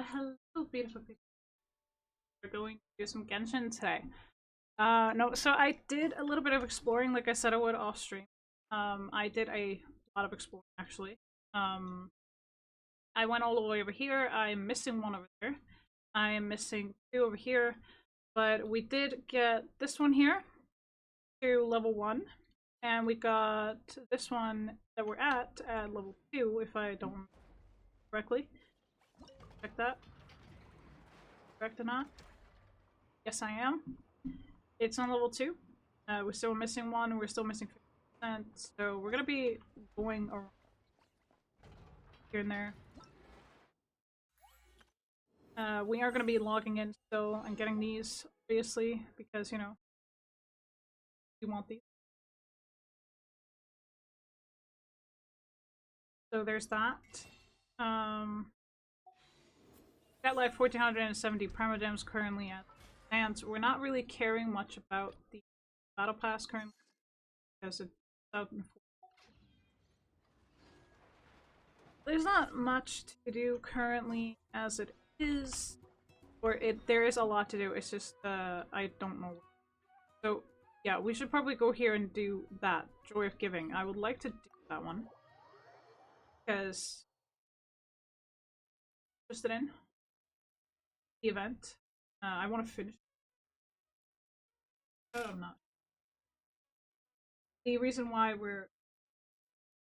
hello, beautiful people. We're going to do some Genshin today. No, so I did a little bit of exploring, like I said I would off stream. I did a lot of exploring actually. Um, I went all the way over here. I'm missing one over there. I am missing two over here, but we did get this one here to level 1, and we got this one that we're at level 2, if I don't remember correctly. Check that. Correct or not? Yes, I am. It's on level 2. We're still missing one. We're still missing 50%. So we're gonna be going around here and there. We are gonna be logging in still and getting these, obviously, because you know we want these. So there's that. Got like 1470 permadems currently at and we're not really caring much about the battle pass currently because it's 2004. There's not much to do currently as it is, or there is a lot to do. It's just I don't know. So yeah, we should probably go here and do that Joy of Giving. I would like to do that one because interested in the event. I want to finish. But I'm not. The reason why we're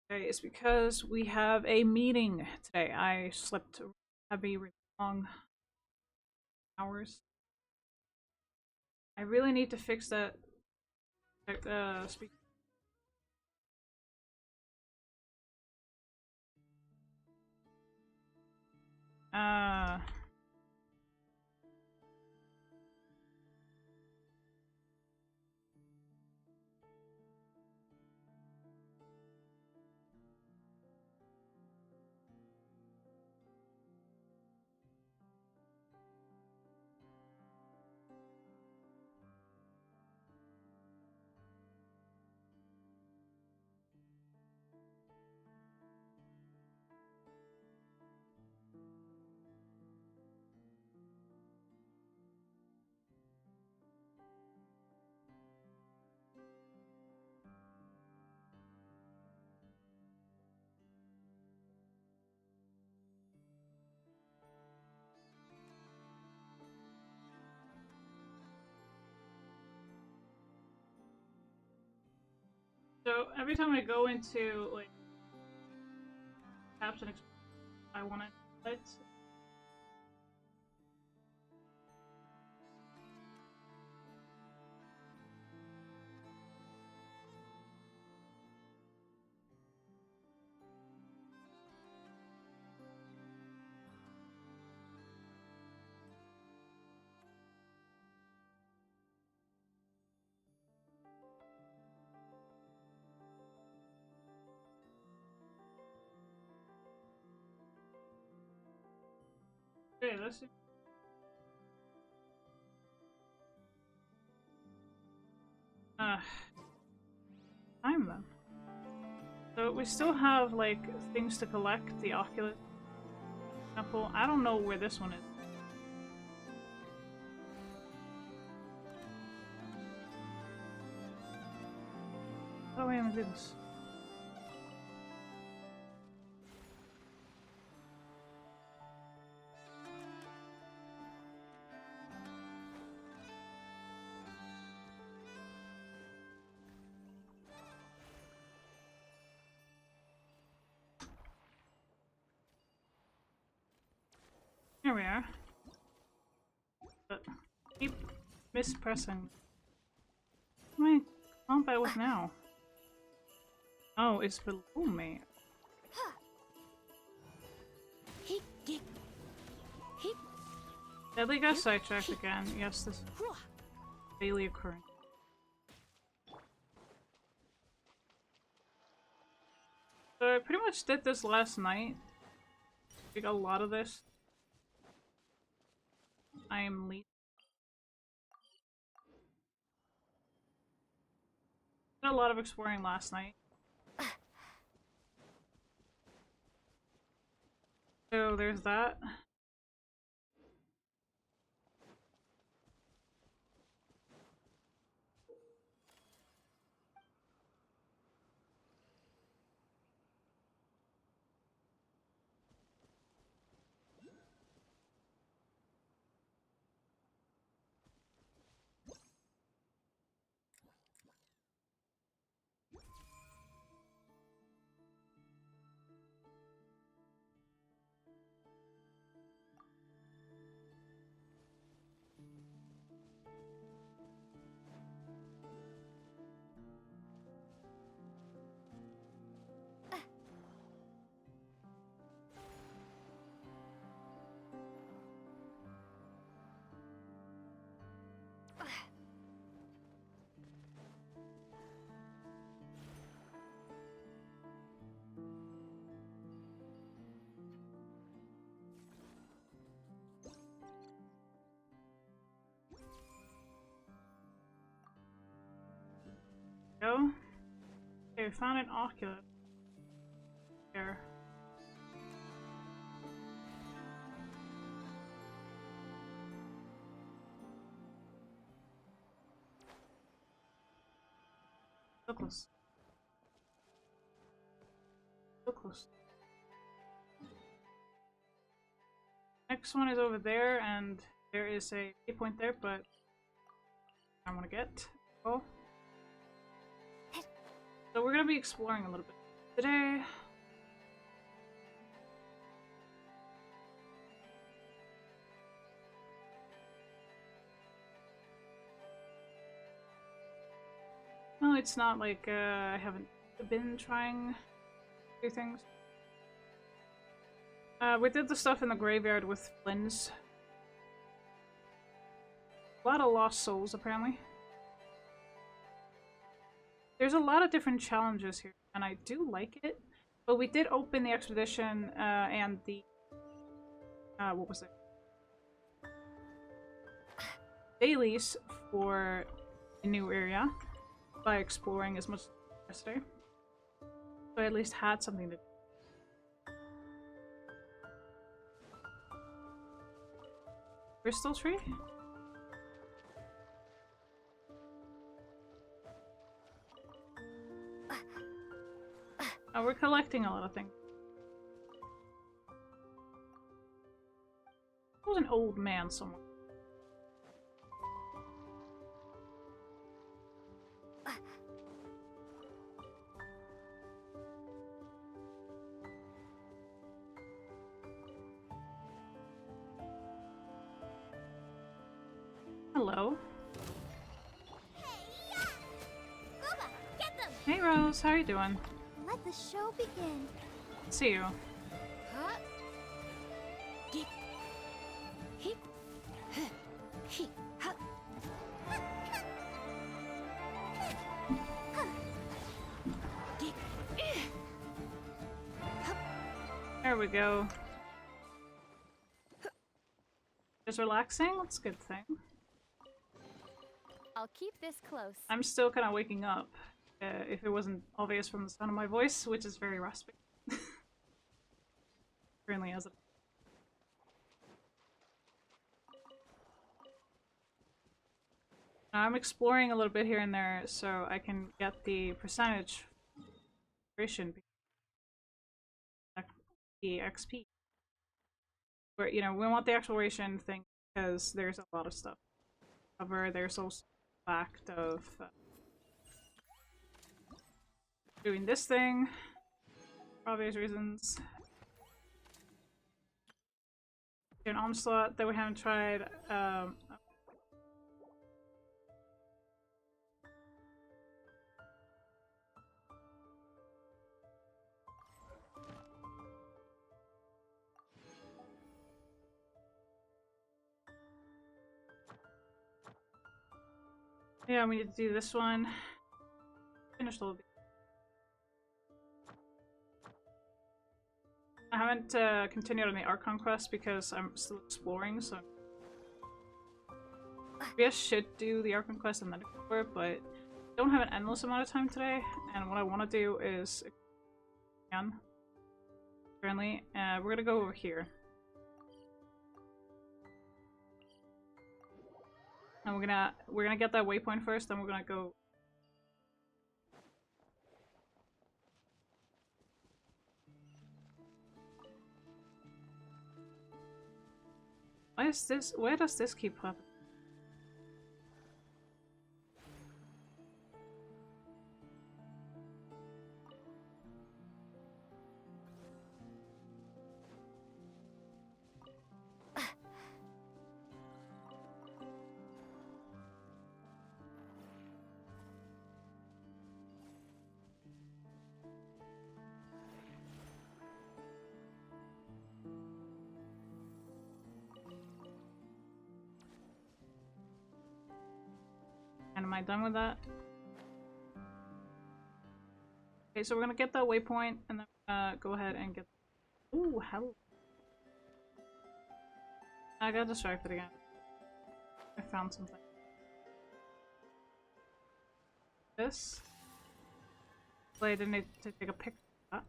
today is because we have a meeting today. I slept heavy, really long hours. I really need to fix that speaker. Uh so every time I go into like tabs and I want to let okay, let's see. Uh time then. So we still have like things to collect, the Oculus example. I don't know where this one is. How do I even do this? Here we are. But keep mispressing. What am I combat with now? Oh, it's below me. Deadly got sidetracked again. Yes, this is daily occurring. So I pretty much did this last night. Like a lot of this. I am least. Did a lot of exploring last night. So there's that. Go. Okay, we found an oculus. There. So close. So close. Next one is over there, and there is a point there, but I want to get. Oh. So we're gonna be exploring a little bit today. Well, it's not like I haven't been trying to do things. We did the stuff in the graveyard with Flynn's. A lot of lost souls, apparently. There's a lot of different challenges here, and I do like it. But we did open the expedition and the... what was it? Dailies for a new area by exploring as much as yesterday. So I at least had something to do. Crystal tree? Oh, we're collecting a lot of things. There was an old man somewhere. Hello. Hey Rose, how are you doing? Let the show begin. See you. There we go. Just relaxing? That's a good thing. I'll keep this close. I'm still kind of waking up. If it wasn't obvious from the sound of my voice, which is very raspy. Currently as it. I'm exploring a little bit here and there so I can get the percentage acceleration, the XP. Where, you know, we want the acceleration thing because there's a lot of stuff to cover. There's also the fact of doing this thing for obvious reasons. An onslaught that we haven't tried. Yeah, we need to do this one. Finish a little bit. I haven't continued on the Archon quest because I'm still exploring, so maybe I should do the Archon quest and then explore, but I don't have an endless amount of time today, and what I want to do is again. Currently, we're gonna go over here. And we're gonna get that waypoint first, then we're gonna go. Why is this? Why does this keep happening? And am I done with that? Okay, so we're gonna get that waypoint and then go ahead and get. Ooh, hell! I got distracted again. I found something. This. I didn't need to take a picture of that.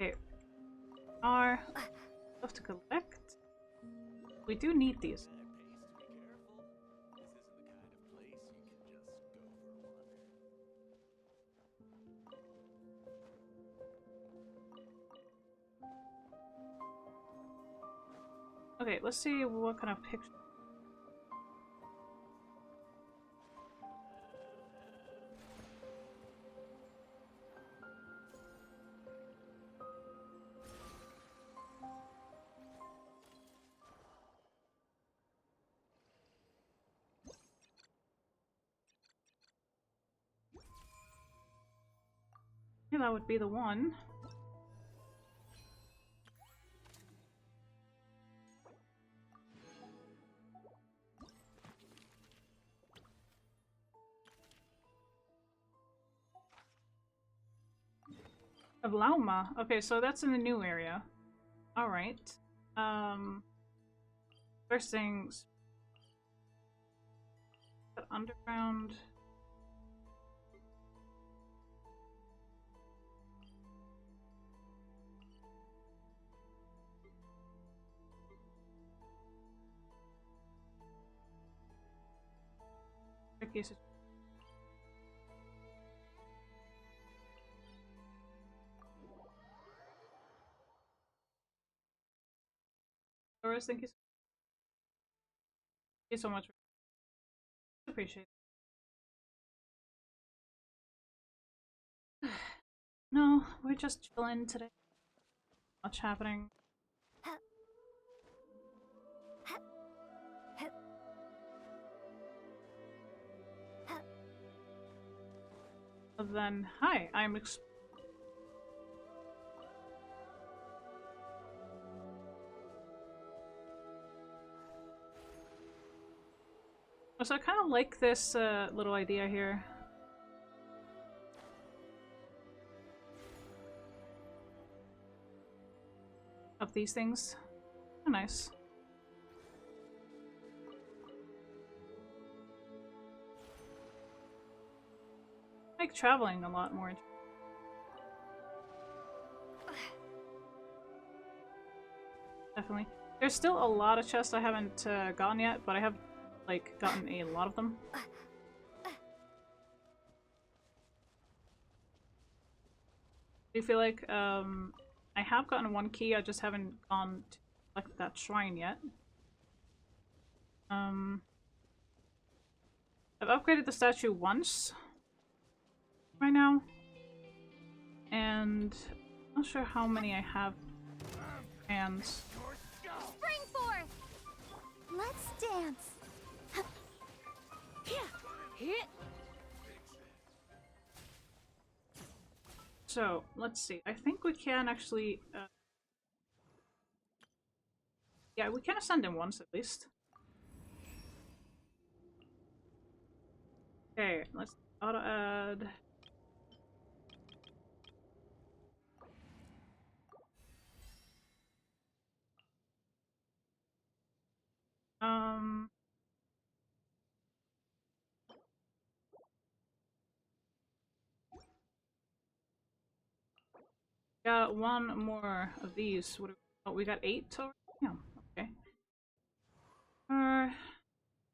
Okay. Our stuff to collect. We do need these. Okay, let's see what kind of picture. Yeah, that would be the one. Of Lauma. Okay, so that's in the new area. Alright. First things. Underground. Tricky situation. Doris, thank you so much. Appreciate it. No, we're just chilling today. Much happening. Other than, hi, I'm so I kind of like this little idea here. Of these things. Oh, nice. I like traveling a lot more. Definitely. There's still a lot of chests I haven't gotten yet, but I have like gotten a lot of them. Do you feel like I have gotten one key, I just haven't gone to collect that shrine yet. I've upgraded the statue once right now, and I'm not sure how many I have hands. Spring forth! Let's dance! So, let's see. I think we can actually... yeah, we can ascend him once at least. Okay, let's auto-add... Got one more of these. What? Oh, we got 8 already? Yeah, okay.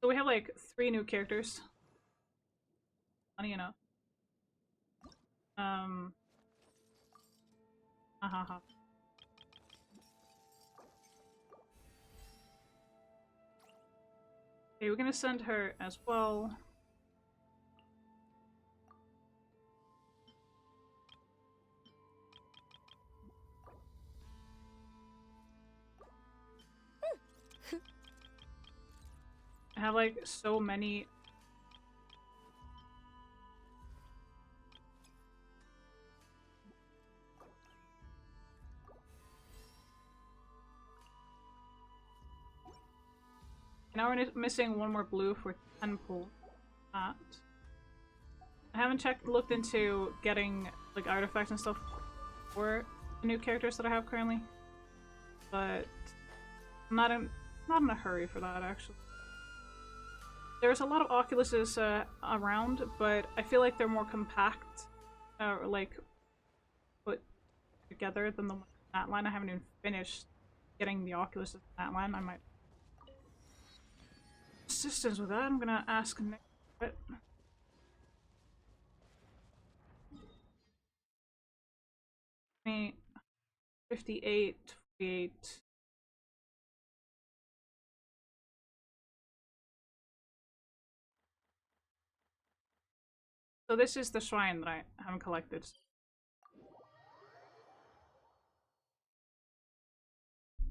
So we have like 3 new characters. Funny enough. Hahaha. Okay, we're gonna send her as well. I have like so many. Now we're missing one more blue for temple. I haven't looked into getting like artifacts and stuff for the new characters that I have currently, but I'm not in a hurry for that actually. there's a lot of Oculuses around, but I feel like they're more compact, or like put together than the one in that line. I haven't even finished getting the Oculuses in that line. I might assistance with that. I'm gonna ask Nick. 58, 48. So this is the shrine that I haven't collected.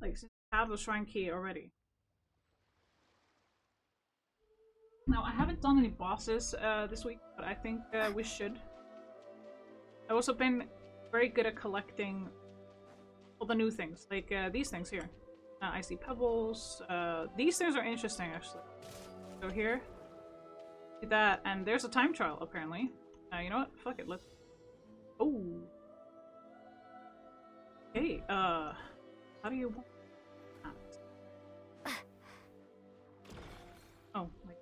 Like, since I have the shrine key already. Now, I haven't done any bosses this week, but I think we should. I've also been very good at collecting all the new things, like these things here. Icy pebbles. These things are interesting, actually. So here, do that, and there's a time trial apparently. You know what? Fuck it. Let's. Oh. Hey. How do you want that? Oh. Wait.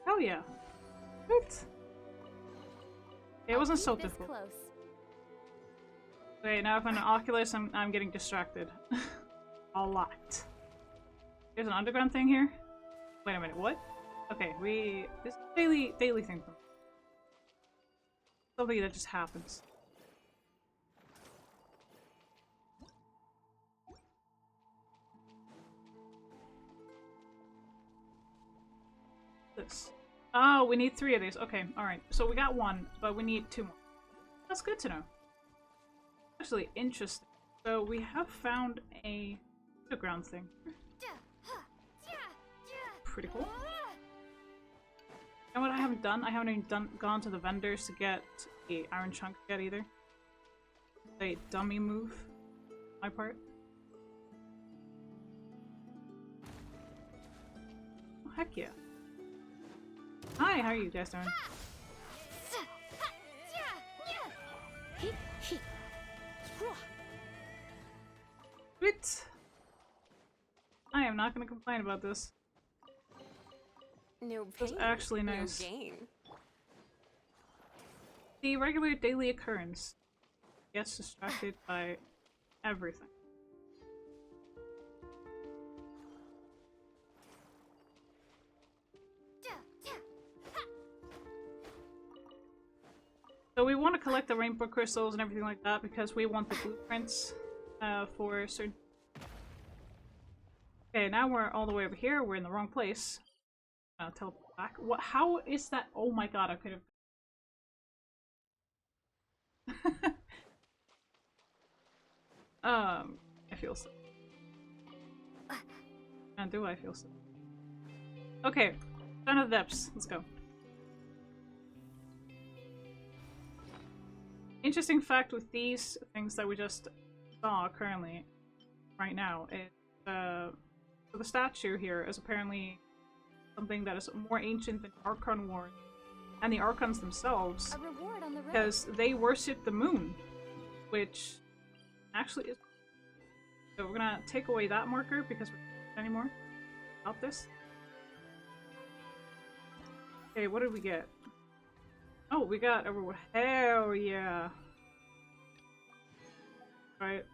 Hell yeah. What? It wasn't so difficult. Close. Okay, now if I'm an Oculus, I'm getting distracted. A lot. There's an underground thing here? Wait a minute, what? Okay, this is a daily thing for me. Something that just happens. This. Oh, we need 3 of these. Okay, alright. So we got 1, but we need 2 more. That's good to know. Actually, interesting. So we have found a underground thing. Pretty cool. And what I haven't done, I haven't even gone to the vendors to get a iron chunk yet either. A dummy move, my part. Oh, heck yeah. Hi, how are you guys doing? Sweet. I am not gonna complain about this. No That's pain, actually no nice. gain. The regular daily occurrence gets distracted by everything. So we want to collect the rainbow crystals and everything like that because we want the blueprints for certain. Okay, now we're all the way over here. We're in the wrong place. Teleport back. What? How is that? Oh my god! I could have. I feel sick. And do I feel sick? Okay, down to the depths. Let's go. Interesting fact with these things that we just saw currently, right now, is so the statue here is apparently something that is more ancient than Archon Wars and the Archons themselves, because they worship the moon, which actually is. So we're gonna take away that marker because we don't care anymore about this. Okay, what did we get? Oh, we got a hell yeah! Right,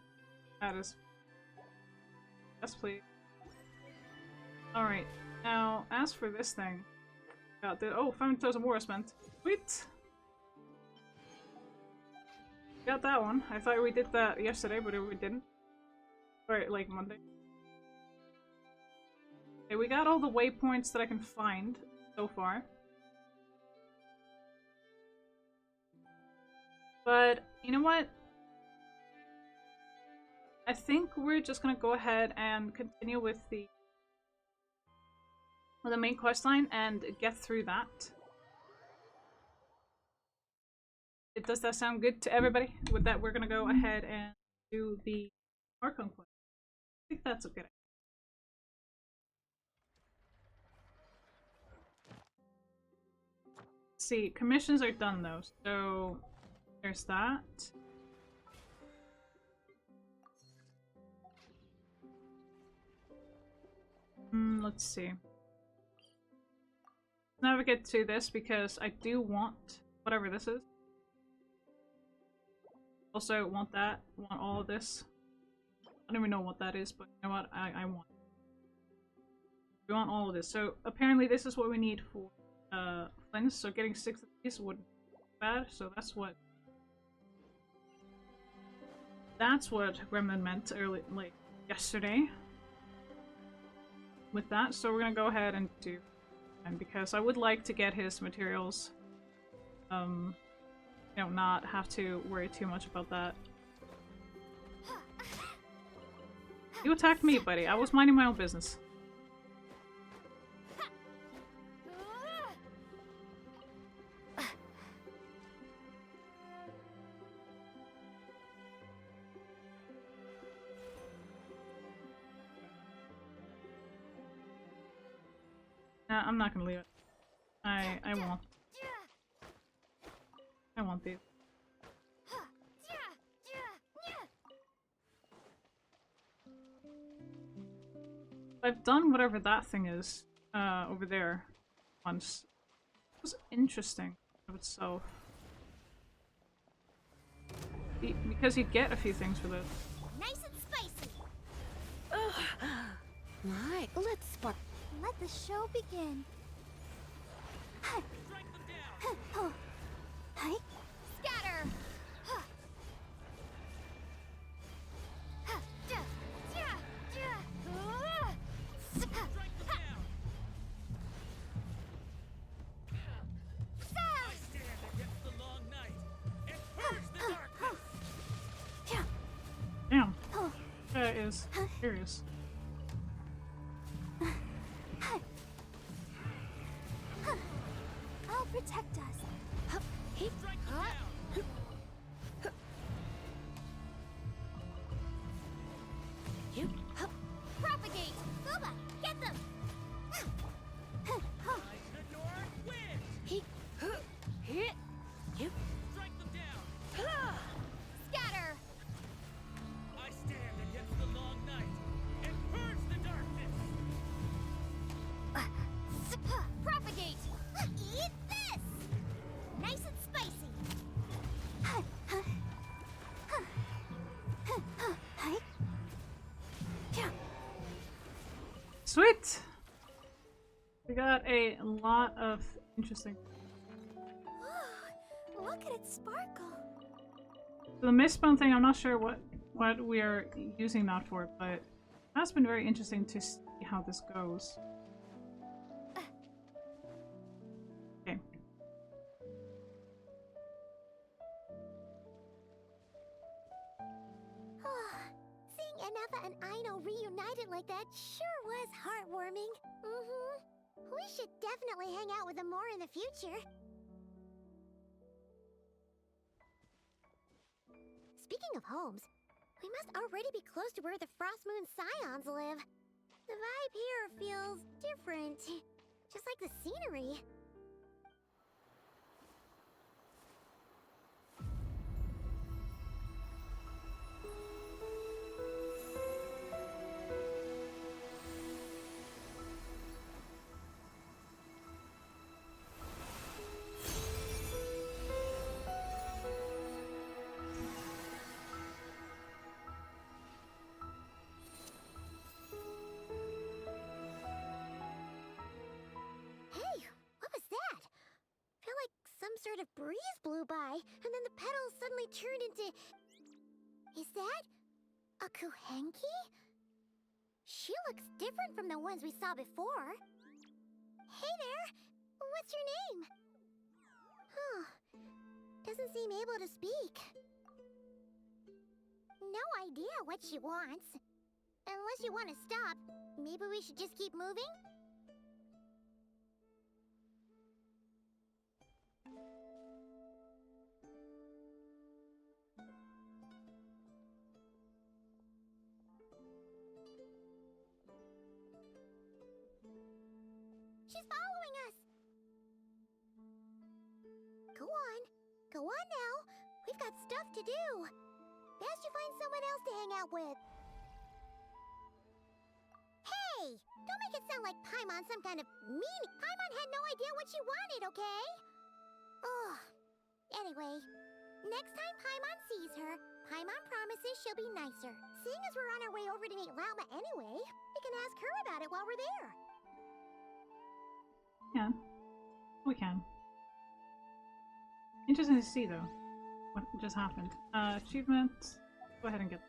that is. Yes, please. All right. Now, as for this thing, oh, 5,000 more spent. Sweet. Got that one. I thought we did that yesterday, but we didn't. Right, like Monday. Okay, we got all the waypoints that I can find so far. But, you know what? I think we're just gonna go ahead and continue with the main quest line and get through that. Does that sound good to everybody? With that, we're gonna go ahead and do the Archon quest. I think that's a good idea. see, commissions are done though, so there's that. Let's see. Navigate to this because I do want whatever this is. Also want that, want all of this. I don't even know what that is, but you know what, I want. We want all of this. So apparently this is what we need for Flint, so getting 6 of these wouldn't be bad, so that's what Gremlin meant early, like yesterday with that. So we're gonna go ahead and do, and because I would like to get his materials, you know, not have to worry too much about that. You attacked me, buddy. I was minding my own business. Nah, I'm not gonna leave it. I won't. I want these. I've done whatever that thing is over there once. It was interesting of itself. Because you get a few things with it. Nice and spicy. My, let's spark. Let the show begin. Scatter. Damn. That is serious. I'll protect us. You. Propagate! Booba, get them! He. Hit. You. Strike them down! Scatter! I stand against the long night and purge the darkness! Propagate! Eat this! Nice and spicy! Sweet! We got a lot of interesting. Look at it sparkle! The mistbone thing, I'm not sure what we are using that for, but it has been very interesting to see how this goes. Okay. Seeing Aneva and Aino reunited like that sure was heartwarming. We should definitely hang out with them more in the future. Speaking of homes, we must already be close to where the Frost Moon Scions live. The vibe here feels different, just like the scenery. Some sort of breeze blew by, and then the petals suddenly turned into... Is that a Kuhenki? She looks different from the ones we saw before. Hey there! What's your name? Huh. Doesn't seem able to speak. No idea what she wants. Unless you want to stop, maybe we should just keep moving? She's following us! Go on now. We've got stuff to do. Best you find someone else to hang out with. Hey! Don't make it sound like Paimon's some kind of mean... Paimon had no idea what she wanted, okay? Ugh. Anyway, next time Paimon sees her, Paimon promises she'll be nicer. Seeing as we're on our way over to meet Lauma anyway, we can ask her about it while we're there. Yeah, we can. Interesting to see though what just happened. Achievement. Go ahead and get.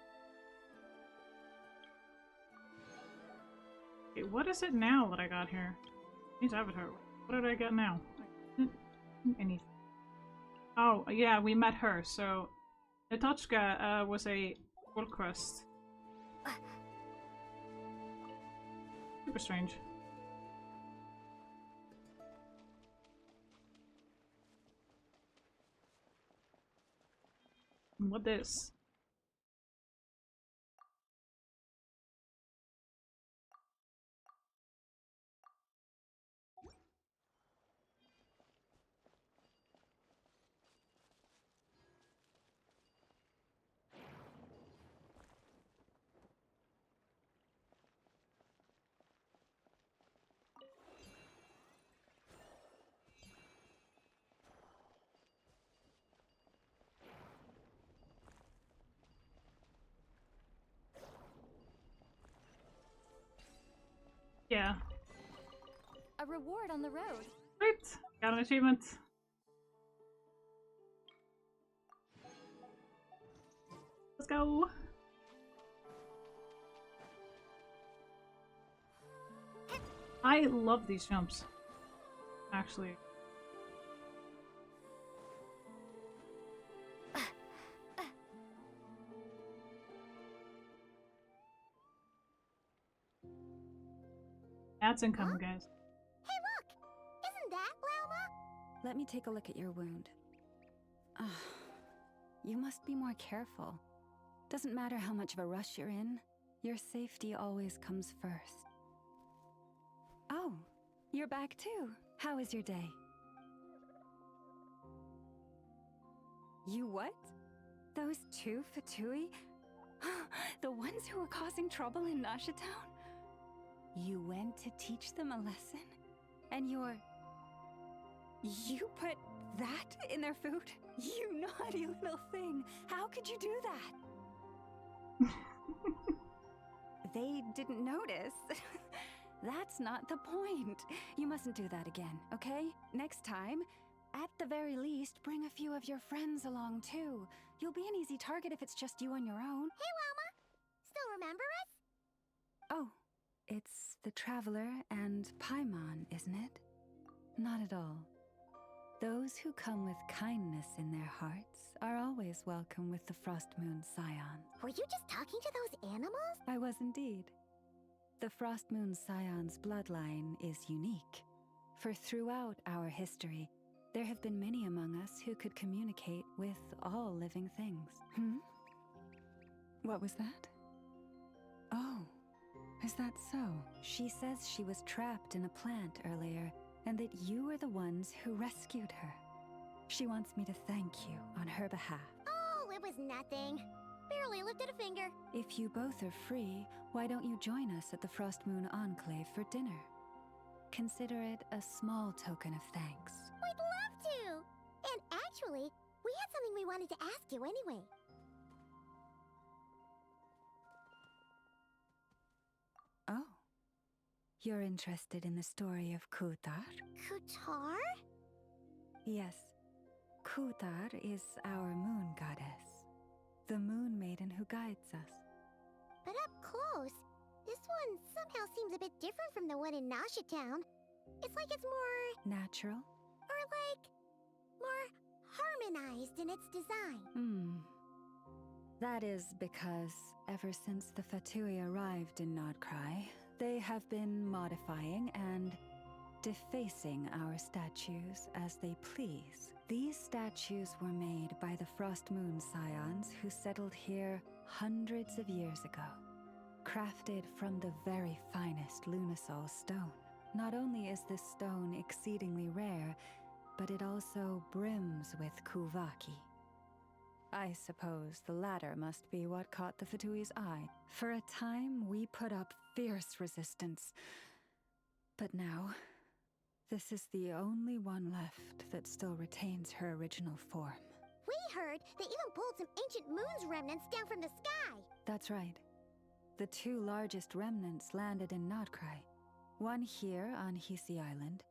Okay, what is it now that I got here? Change avatar. What did I get now? Anything. Oh yeah, we met her. So Natochka was a world quest. Super strange. What this? Yeah. A reward on the road. Right. Got an achievement. Let's go. I love these jumps. Actually. That's incoming, guys. Hey, look! Isn't that Lauma? Let me take a look at your wound. You must be more careful. Doesn't matter how much of a rush you're in, your safety always comes first. Oh, you're back too. How was your day? You what? Those two Fatui? The ones who were causing trouble in Nasha Town? You went to teach them a lesson? And you put that in their food? You naughty little thing! How could you do that? They didn't notice. That's not the point. You mustn't do that again, okay? Next time, at the very least, bring a few of your friends along too. You'll be an easy target if it's just you on your own. Hey, Lauma! Still remember us? Oh, it's the Traveler and Paimon, isn't it? Not at all. Those who come with kindness in their hearts are always welcome with the Frost Moon Scions. Were you just talking to those animals? I was indeed. The Frost Moon Scion's bloodline is unique, for throughout our history, there have been many among us who could communicate with all living things. What was that? Oh, is that so? She says she was trapped in a plant earlier, and that you were the ones who rescued her. She wants me to thank you on her behalf. Oh, it was nothing. Barely lifted a finger. If you both are free, why don't you join us at the Frost Moon Enclave for dinner? Consider it a small token of thanks. We'd love to! And actually, we had something we wanted to ask you anyway. Oh. You're interested in the story of Kutar? Kutar? Yes. Kutar is our moon goddess. The moon maiden who guides us. But up close, this one somehow seems a bit different from the one in Nasha Town. It's like it's more... Natural? Or like... more harmonized in its design. That is because ever since the Fatui arrived in Nodcry, they have been modifying and defacing our statues as they please. These statues were made by the Frost Moon Scions who settled here hundreds of years ago. Crafted from the very finest Lunasol stone. Not only is this stone exceedingly rare, but it also brims with Kuvaki. I suppose the latter must be what caught the Fatui's eye. For a time, we put up fierce resistance. But now, this is the only one left that still retains her original form. We heard they even pulled some ancient moon's remnants down from the sky. That's right. The two largest remnants landed in Nodcry. One here on Hisi Island,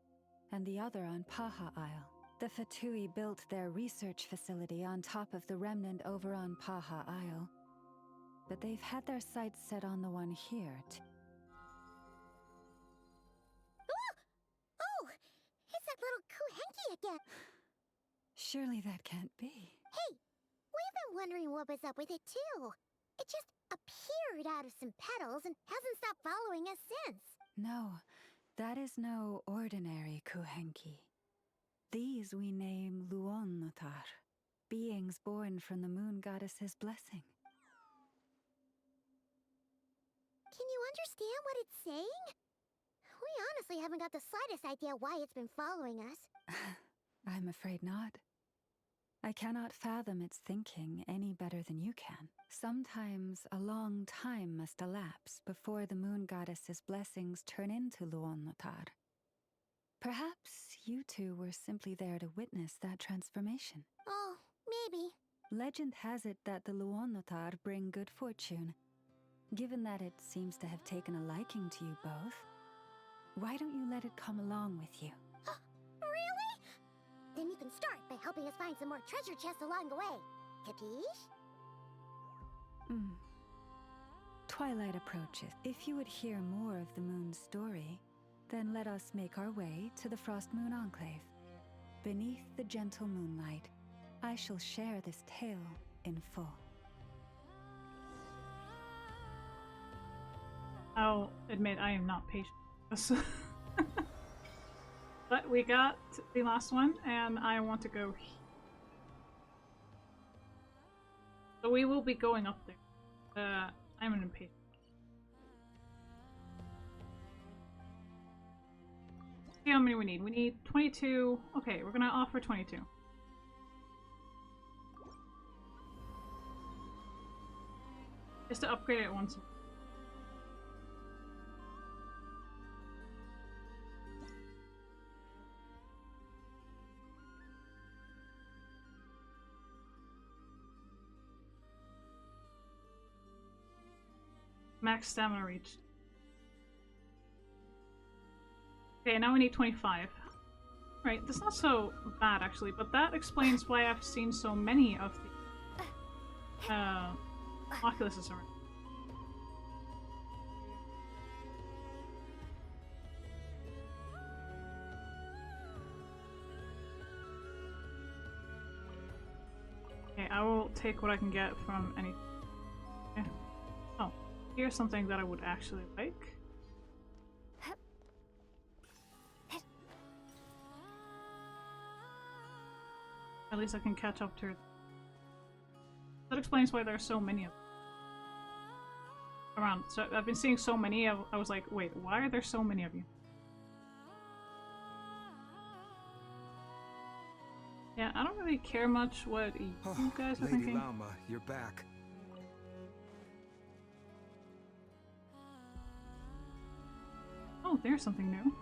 and the other on Paha Isle. The Fatui built their research facility on top of the remnant over on Paha Isle. But they've had their sights set on the one here, too. Oh! It's that little Kuhenki again! Surely that can't be. Hey! We've been wondering what was up with it, too. It just appeared out of some petals and hasn't stopped following us since. No, that is no ordinary Kuhenki. These we name Luonnotar, beings born from the moon goddess's blessing. Can you understand what it's saying? We honestly haven't got the slightest idea why it's been following us. I'm afraid not. I cannot fathom its thinking any better than you can. Sometimes a long time must elapse before the moon goddess's blessings turn into Luonnotar. Perhaps you two were simply there to witness that transformation. Oh, maybe. Legend has it that the Luonnotar bring good fortune. Given that it seems to have taken a liking to you both, why don't you let it come along with you? Really? Then you can start by helping us find some more treasure chests along the way. Capiche? Twilight approaches. If you would hear more of the moon's story, then let us make our way to the Frost Moon Enclave. Beneath the gentle moonlight, I shall share this tale in full. I'll admit I am not patient with this. But we got the last one, and I want to go here. So we will be going up there. I'm an impatient. See how many we need. We need 22. Okay, we're gonna offer 22. Just to upgrade it once. Max stamina reached. Okay, now we need 25. Right, that's not so bad actually, but that explains why I've seen so many of the Oculuses around. Okay, I will take what I can get from any. Okay. Oh, here's something that I would actually like. At least I can catch up to her. That explains why there are so many of them around. So I've been seeing so many. I was like, wait, why are there so many of you? Yeah, I don't really care much what you guys are Lady thinking. Lama, you're back. Oh, there's something new.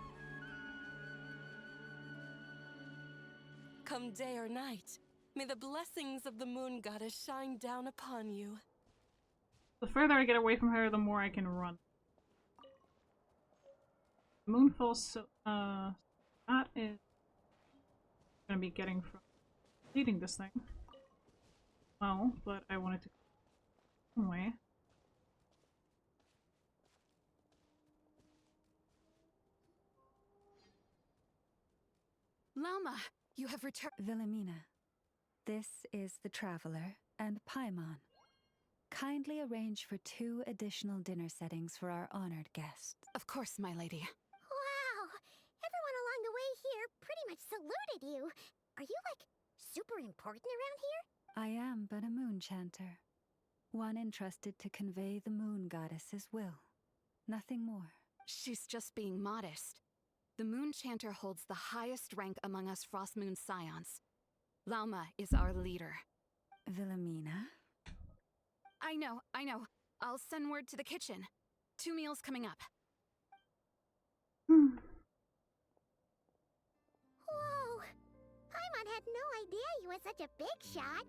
Come day or night, may the blessings of the moon goddess shine down upon you. The further I get away from her, the more I can run. Moonfall, so, that is gonna be getting from leading this thing. Well, but I wanted to go away. Lama, you have returned. Wilhelmina, this is the Traveler and Paimon. Kindly arrange for 2 additional dinner settings for our honored guests. Of course, my lady. Wow! Everyone along the way here pretty much saluted you. Are you, like, super important around here? I am but a moon chanter, one entrusted to convey the moon goddess's will. Nothing more. She's just being modest. The Moon Chanter holds the highest rank among us Frostmoon Scions. Lauma is our leader. Wilhelmina? I know. I'll send word to the kitchen. 2 meals coming up. Hmm. Whoa! Paimon had no idea you were such a big shot.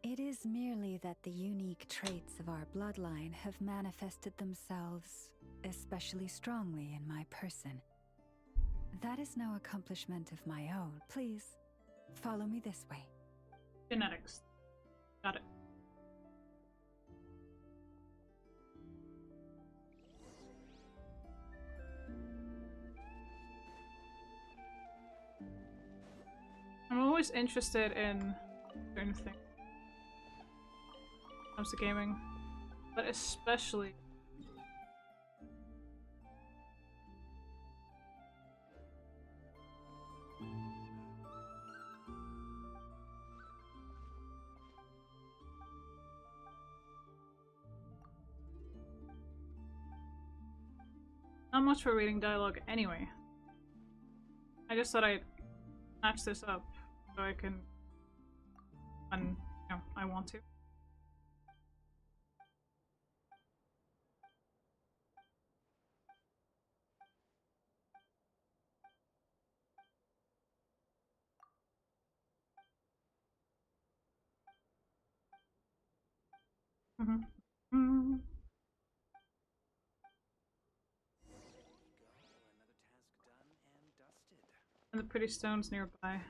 It is merely that the unique traits of our bloodline have manifested themselves especially strongly in my person. That is no accomplishment of my own. Please, follow me this way. Genetics. Got it. I'm always interested in certain things when it comes to gaming, but especially not much for reading dialogue anyway. I just thought I'd match this up so I can when I want to. Mm-hmm. Mm-hmm. And the pretty stones nearby.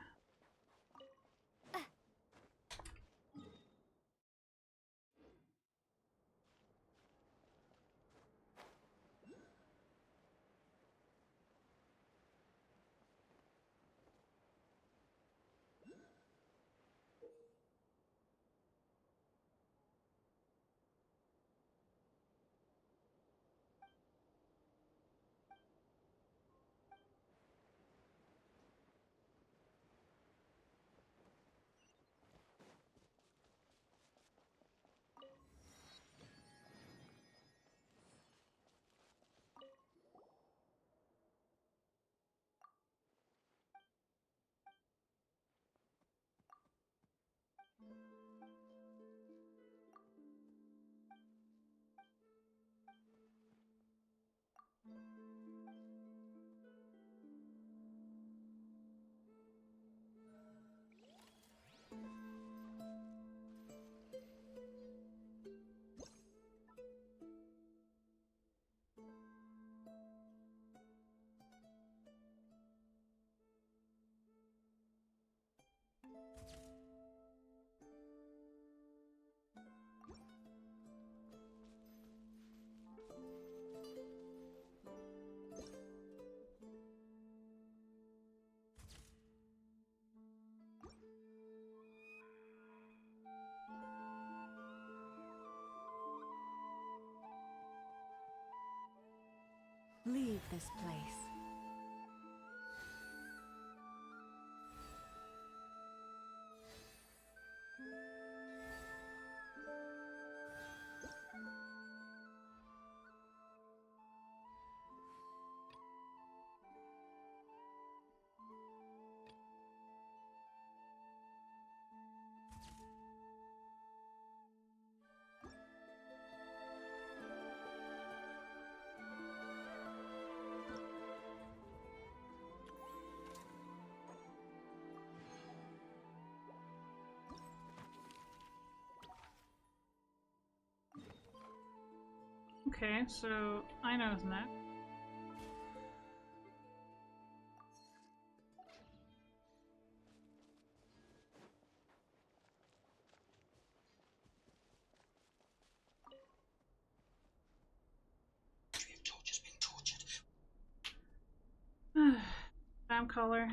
Leave this place. Okay, so I know that. Damn color.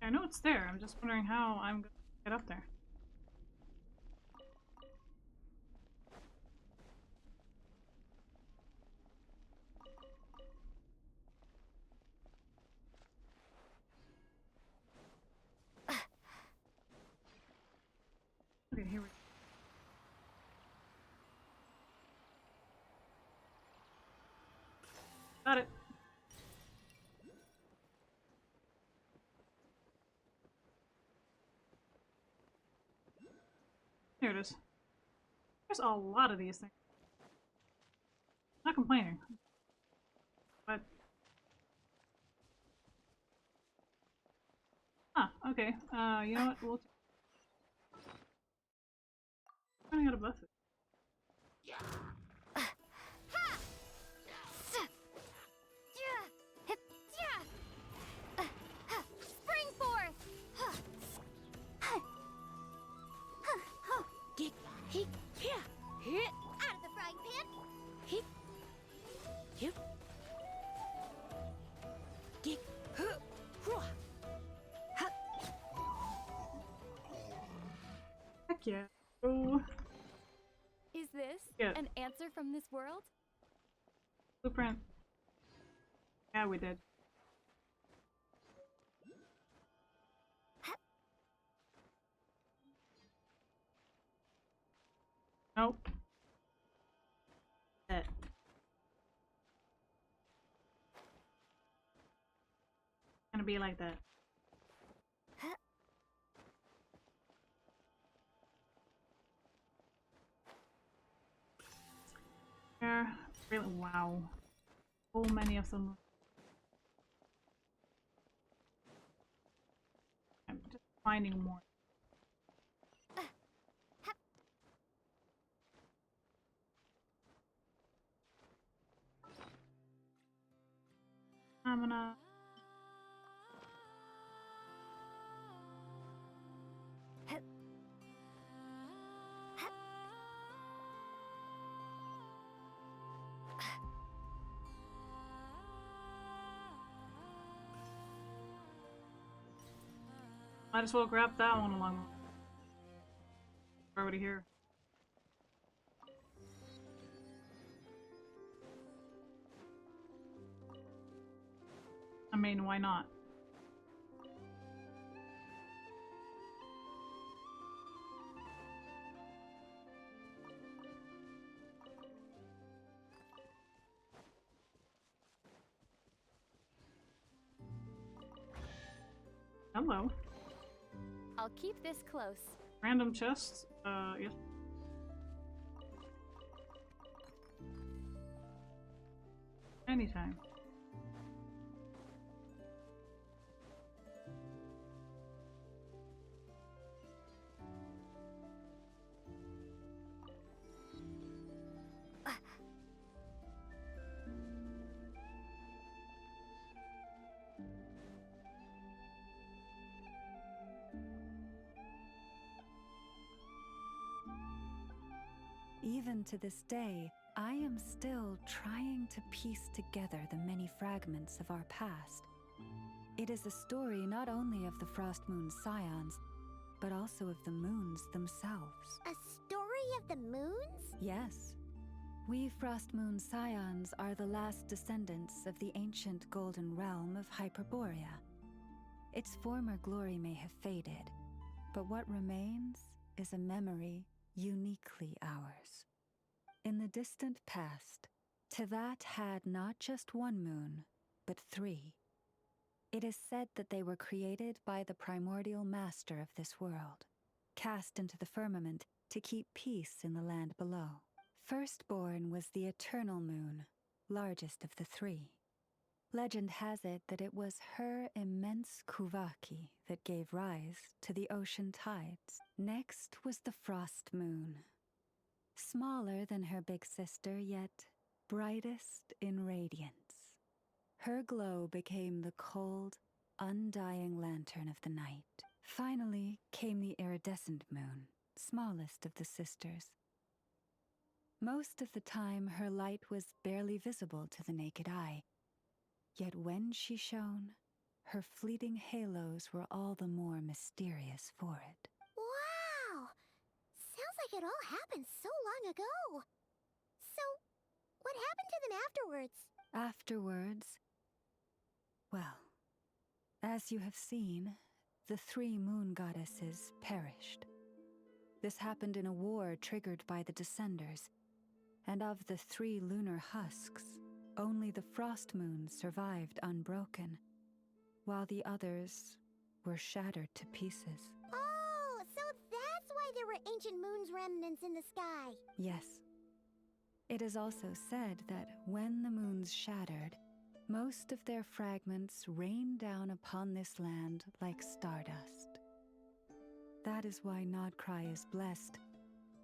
I know it's there. I'm just wondering how I'm gonna get up there. Okay, here we go. Got it. Here it is. There's a lot of these things. Not complaining. But okay. You know what? We'll running out of buffet. Spring forth! Out of the frying pan! Heck yeah. Oh, Is this Yeah. an answer from this world? blueprint. Yeah, we did. Nope. That. Gonna be like that. There. Really? Wow. So many of them. I'm just finding more. I'm gonna. Might as well grab that one along. We're already here. I mean, why not? Hello. I'll keep this close. Random chests? Yes. Anytime. Even to this day, I am still trying to piece together the many fragments of our past. It is a story not only of the Frost Moon Scions, but also of the moons themselves. A story of the moons? Yes. We Frost Moon Scions are the last descendants of the ancient golden realm of Hyperborea. Its former glory may have faded, but what remains is a memory uniquely ours. In the distant past, Tevat had not just one moon, but 3. It is said that they were created by the primordial master of this world, cast into the firmament to keep peace in the land below. Firstborn was the eternal moon, largest of the 3. Legend has it that it was her immense kuvaki that gave rise to the ocean tides. Next was the frost moon. Smaller than her big sister, yet brightest in radiance. Her glow became the cold, undying lantern of the night. Finally came the iridescent moon, smallest of the sisters. Most of the time, her light was barely visible to the naked eye. Yet when she shone, her fleeting halos were all the more mysterious for it. Wow! Sounds like it all happened so long ago. So, what happened to them afterwards? Afterwards, well, as you have seen, the 3 moon goddesses perished. This happened in a war triggered by the Descenders, and of the 3 lunar husks, Only the frost moons survived unbroken, while the others were shattered to pieces. Oh, so that's why there were ancient moon's remnants in the sky. Yes. It is also said that when the moons shattered, most of their fragments rained down upon this land like stardust. That is why Nodcry is blessed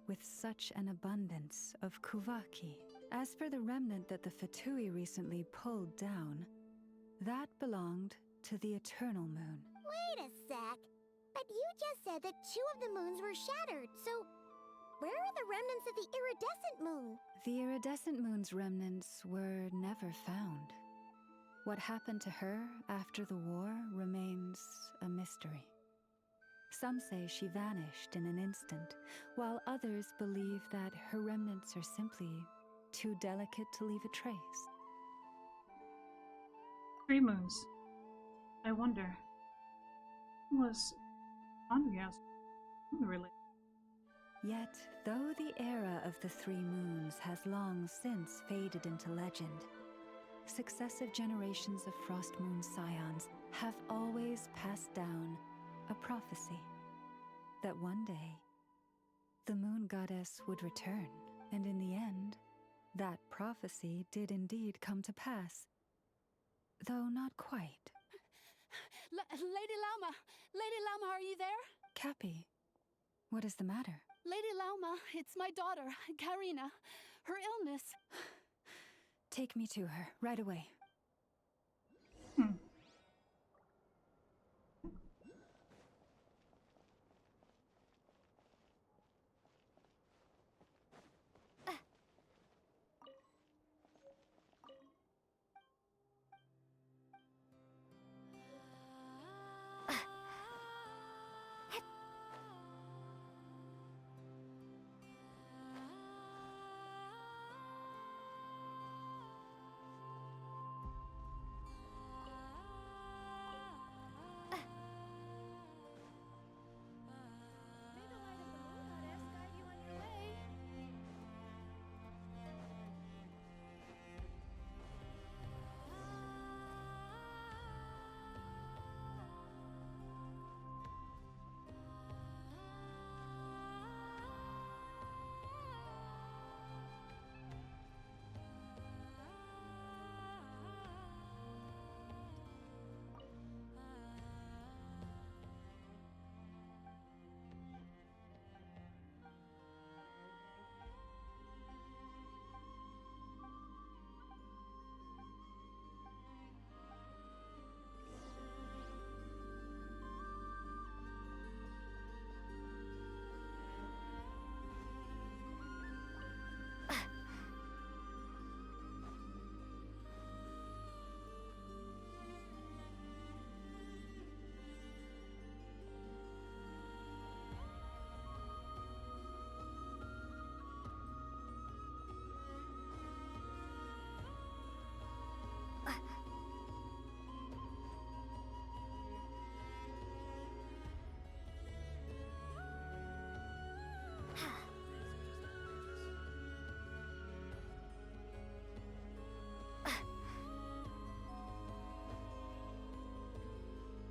with such an abundance of Kuvaki. As for the remnant that the Fatui recently pulled down, that belonged to the Eternal Moon. Wait a sec. But you just said that 2 of the moons were shattered, so where are the remnants of the iridescent moon? The iridescent moon's remnants were never found. What happened to her after the war remains a mystery. Some say she vanished in an instant, while others believe that her remnants are simply too delicate to leave a trace. 3 moons. I wonder. Was Andreas related? Yet, though the era of the 3 moons has long since faded into legend, successive generations of Frost Moon Scions have always passed down a prophecy that one day the moon goddess would return, and in the end, that prophecy did indeed come to pass, though not quite. Lady Lauma! Lady Lauma, are you there? Cappy, what is the matter? Lady Lauma, it's my daughter, Karina. Her illness. Take me to her, right away.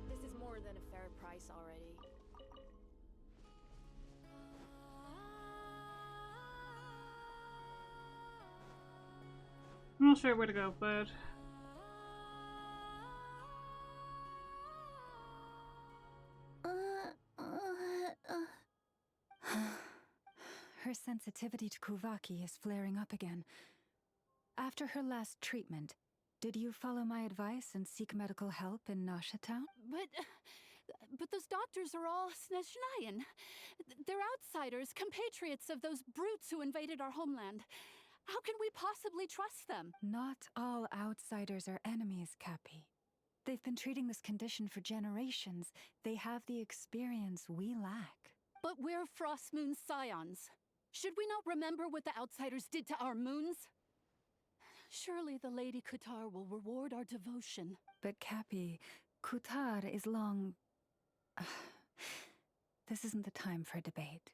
This is more than a fair price already. I'm not sure where to go, but Her sensitivity to Kuvaki is flaring up again. After her last treatment, did you follow my advice and seek medical help in Nasha Town? But those doctors are all Snezhnayan. They're outsiders, compatriots of those brutes who invaded our homeland. How can we possibly trust them? Not all outsiders are enemies, Cappy. They've been treating this condition for generations. They have the experience we lack. But we're Frost Moon Scions. Should we not remember what the outsiders did to our moons? Surely the Lady Kutar will reward our devotion. But Cappy, Kutar is long... This isn't the time for debate.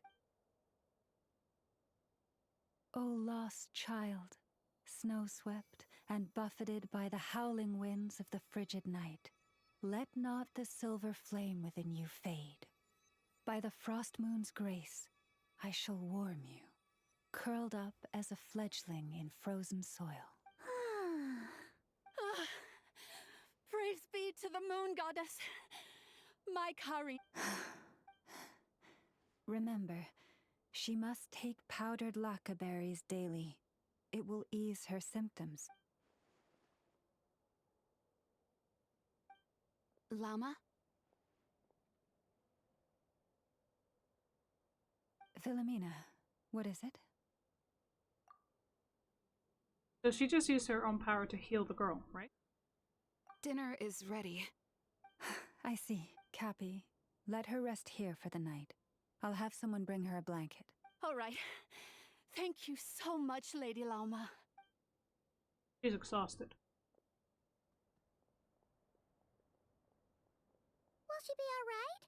O lost child, snow-swept and buffeted by the howling winds of the frigid night, let not the silver flame within you fade. By the frost moon's grace, I shall warm you, curled up as a fledgling in frozen soil. Ah, praise be to the moon goddess. My Kari. Remember, she must take powdered laka berries daily. It will ease her symptoms. Llama? Philomena, what is it? So she just used her own power to heal the girl, right? Dinner is ready. I see. Cappy, let her rest here for the night. I'll have someone bring her a blanket. All right. Thank you so much, Lady Llama. She's exhausted. Will she be alright?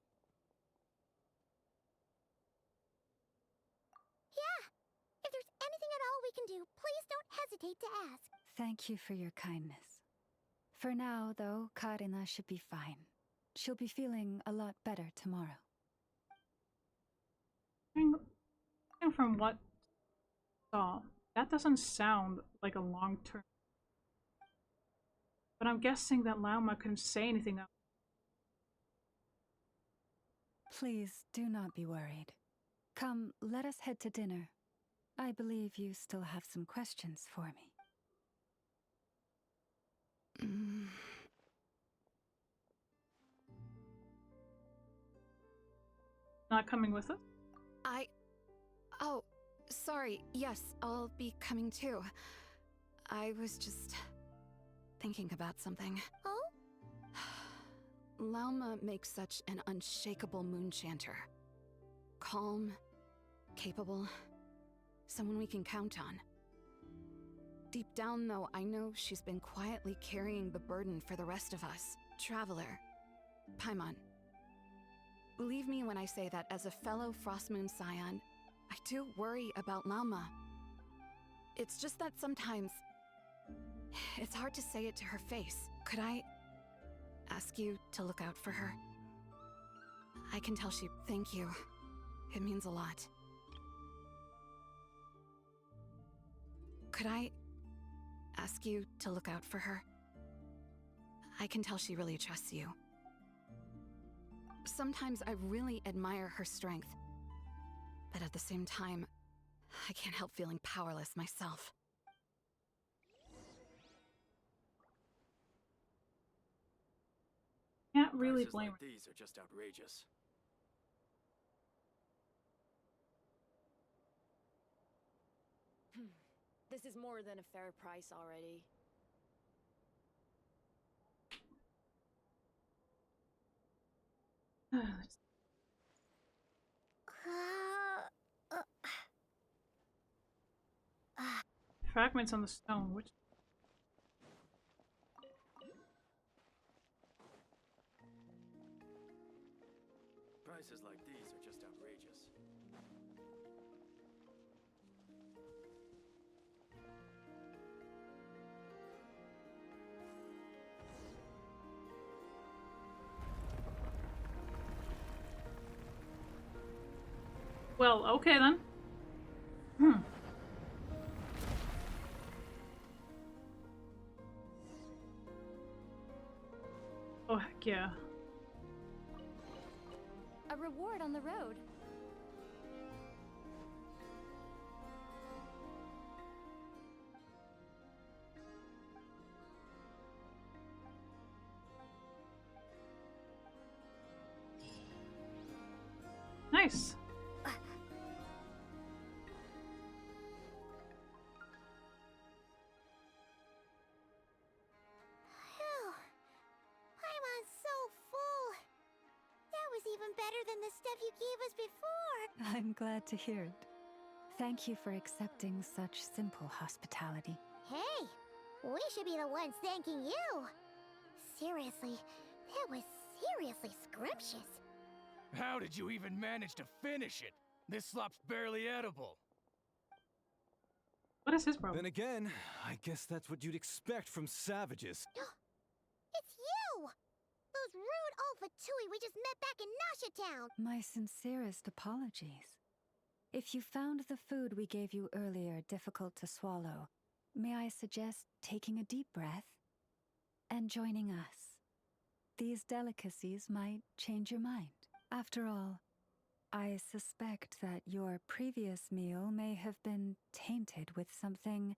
Yeah. If there's anything at all we can do, please don't hesitate to ask. Thank you for your kindness. For now, though, Karina should be fine. She'll be feeling a lot better tomorrow. And from what I saw, that doesn't sound like a long-term. But I'm guessing that Lauma couldn't say anything else. Please do not be worried. Come, let us head to dinner. I believe you still have some questions for me. Not coming with us? Oh, sorry. Yes, I'll be coming too. I was just thinking about something. Oh? Lauma makes such an unshakable moonchanter. Calm, capable, someone we can count on. Deep down, though, I know she's been quietly carrying the burden for the rest of us. Traveler, Paimon. Believe me when I say that as a fellow Frostmoon Scion, I do worry about Lauma. It's just that sometimes it's hard to say it to her face. Could I ask you to look out for her? I can tell she... Thank you. It means a lot. Could I ask you to look out for her? I can tell she really trusts you. Sometimes I really admire her strength. But at the same time, I can't help feeling powerless myself. Can't really Prices blame like her. these are just outrageous. This is more than a fair price already. Fragments on the stone, which... Prices like these are just outrageous. Well, okay then. Hmm. Oh, heck yeah. A reward on the road. Nice. Phew. Paimon's so full. That was even better than the stuff you gave us before. I'm glad to hear it. Thank you for accepting such simple hospitality. Hey, we should be the ones thanking you. Seriously, that was seriously scrumptious. How did you even manage to finish it? This slop's barely edible. What is his problem? Then again, I guess that's what you'd expect from savages. It's you! Those rude old Fatui we just met back in Nasha Town! My sincerest apologies. If you found the food we gave you earlier difficult to swallow, may I suggest taking a deep breath and joining us? These delicacies might change your mind. After all, I suspect that your previous meal may have been tainted with something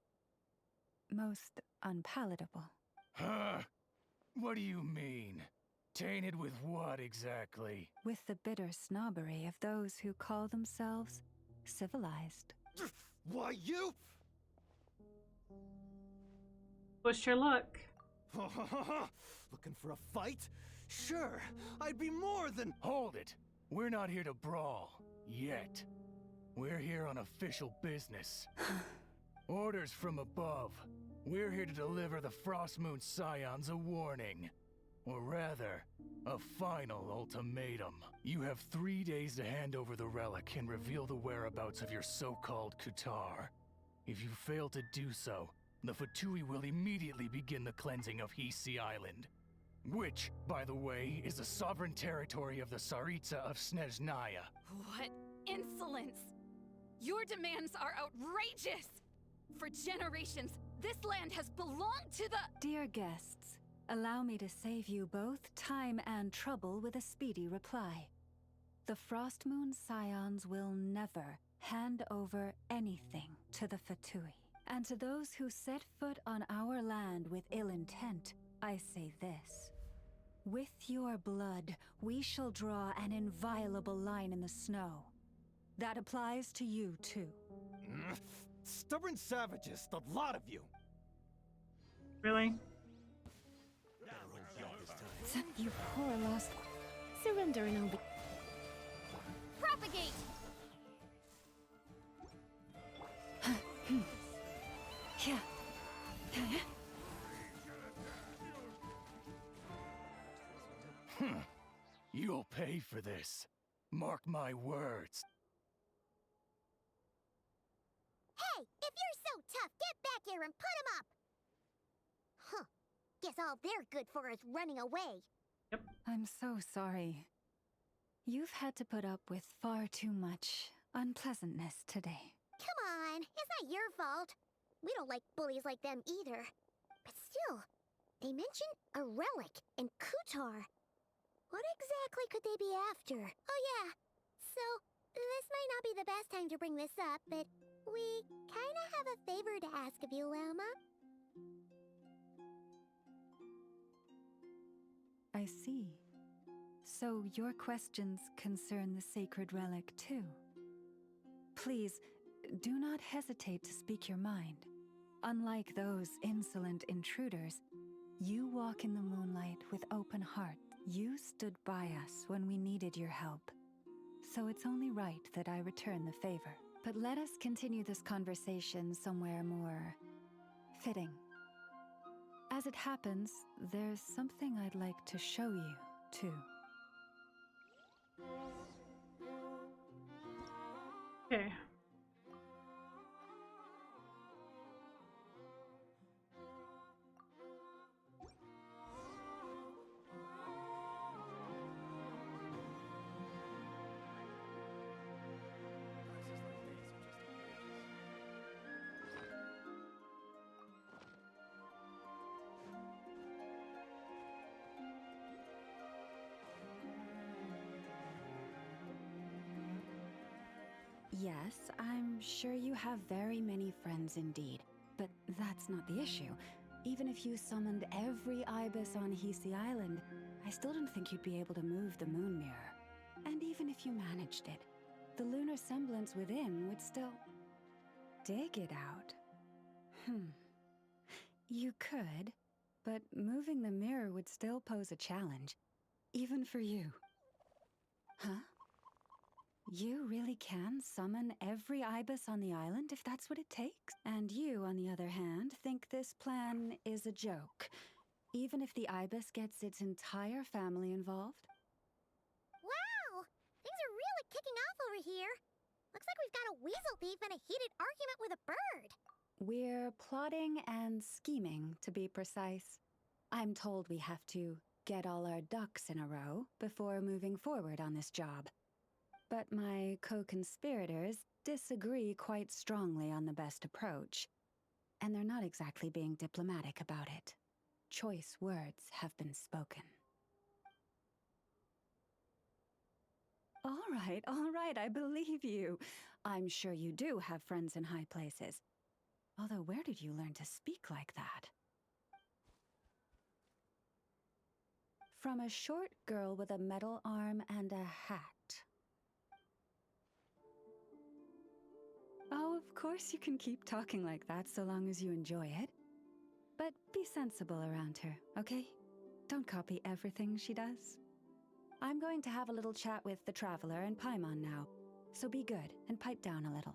most unpalatable. Huh? What do you mean? Tainted with what exactly? With the bitter snobbery of those who call themselves civilized. Why, you? Wish your luck. Looking for a fight? Sure, I'd be more than... Hold it! We're not here to brawl. Yet. We're here on official business. Orders from above. We're here to deliver the Frostmoon Scions a warning. Or rather, a final ultimatum. You have 3 days to hand over the relic and reveal the whereabouts of your so-called Kutar. If you fail to do so, the Fatui will immediately begin the cleansing of Hisi Island. Which, by the way, is the sovereign territory of the Tsaritsa of Snezhnaya. What insolence! Your demands are outrageous! For generations, this land has belonged to the— Dear guests, allow me to save you both time and trouble with a speedy reply. The Frostmoon Scions will never hand over anything to the Fatui. And to those who set foot on our land with ill intent, I say this. With your blood, we shall draw an inviolable line in the snow. That applies to you, too. Stubborn savages, the lot of you. Really? You poor lost... Surrender and obey. Propagate! Yeah. You'll pay for this. Mark my words. Hey, if you're so tough, get back here and put him up! Huh. Guess all they're good for is running away. I'm so sorry. You've had to put up with far too much unpleasantness today. Come on, it's not your fault. We don't like bullies like them either. But still, they mentioned a relic and Kutar. What exactly could they be after? Oh yeah, so this might not be the best time to bring this up, but we kinda have a favor to ask of you, Lama. I see. So your questions concern the sacred relic too. Please, do not hesitate to speak your mind. Unlike those insolent intruders, you walk in the moonlight with open heart. You stood by us when we needed your help. So it's only right that I return the favor. But let us continue this conversation somewhere more fitting. As it happens, there's something I'd like to show you, too. Okay. Yes, I'm sure you have very many friends indeed. But that's not the issue. Even if you summoned every ibis on Hisi Island, I still don't think you'd be able to move the moon mirror. And even if you managed it, the lunar semblance within would still... dig it out. You could, but moving the mirror would still pose a challenge. Even for you. Huh? You really can summon every ibis on the island if that's what it takes? And you, on the other hand, think this plan is a joke, even if the ibis gets its entire family involved? Wow! Things are really kicking off over here. Looks like we've got a weasel thief and a heated argument with a bird. We're plotting and scheming, to be precise. I'm told we have to get all our ducks in a row before moving forward on this job. But my co-conspirators disagree quite strongly on the best approach, and they're not exactly being diplomatic about it. Choice words have been spoken. All right, I believe you. I'm sure you do have friends in high places. Although, where did you learn to speak like that? From a short girl with a metal arm and a hat. Oh, of course you can keep talking like that so long as you enjoy it. But be sensible around her, okay? Don't copy everything she does. I'm going to have a little chat with the Traveler and Paimon now, so be good and pipe down a little.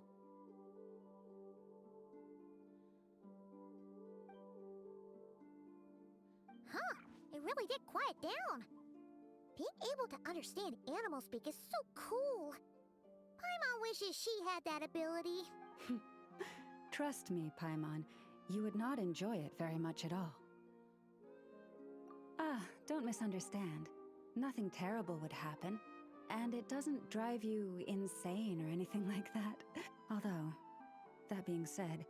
Huh, it really did quiet down. Being able to understand animal speak is so cool. Paimon wishes she had that ability. Trust me, Paimon, you would not enjoy it very much at all. Ah, don't misunderstand. Nothing terrible would happen, and it doesn't drive you insane or anything like that. Although, that being said,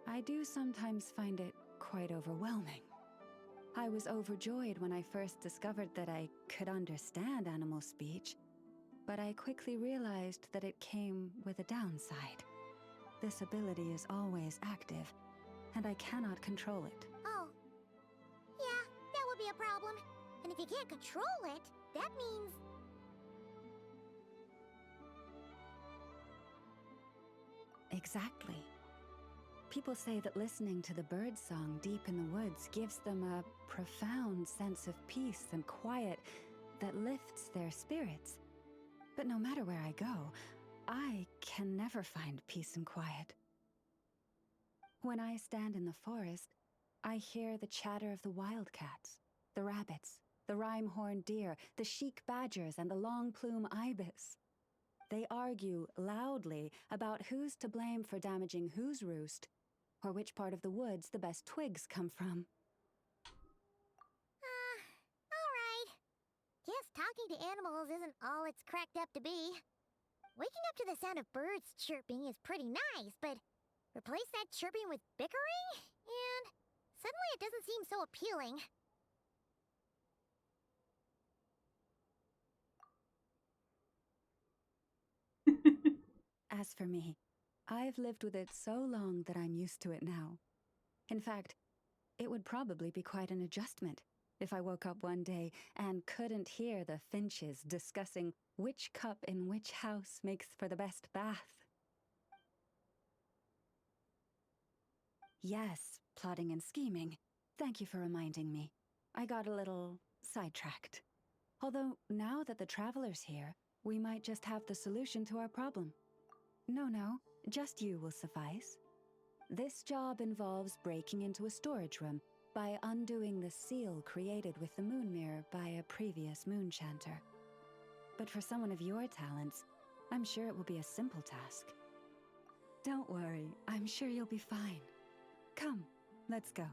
I do sometimes find it quite overwhelming. I was overjoyed when I first discovered that I could understand animal speech, but I quickly realized that it came with a downside. This ability is always active, and I cannot control it. Oh. Yeah, that would be a problem. And if you can't control it, that means... Exactly. People say that listening to the bird song deep in the woods gives them a profound sense of peace and quiet that lifts their spirits. But no matter where I go, I can never find peace and quiet. When I stand in the forest, I hear the chatter of the wildcats, the rabbits, the rhyme-horned deer, the chic badgers, and the long-plume ibis. They argue loudly about who's to blame for damaging whose roost, or which part of the woods the best twigs come from. Alright. Guess talking to animals isn't all it's cracked up to be. Waking up to the sound of birds chirping is pretty nice, but replace that chirping with bickering, and suddenly it doesn't seem so appealing. As for me, I've lived with it so long that I'm used to it now. In fact, it would probably be quite an adjustment if I woke up one day and couldn't hear the finches discussing which cup in which house makes for the best bath. Yes, plotting and scheming. Thank you for reminding me. I got a little sidetracked. Although, now that the Traveler's here, we might just have the solution to our problem. No, just you will suffice. This job involves breaking into a storage room by undoing the seal created with the moon mirror by a previous moonchanter. But for someone of your talents, I'm sure it will be a simple task. Don't worry, I'm sure you'll be fine. Come, let's go.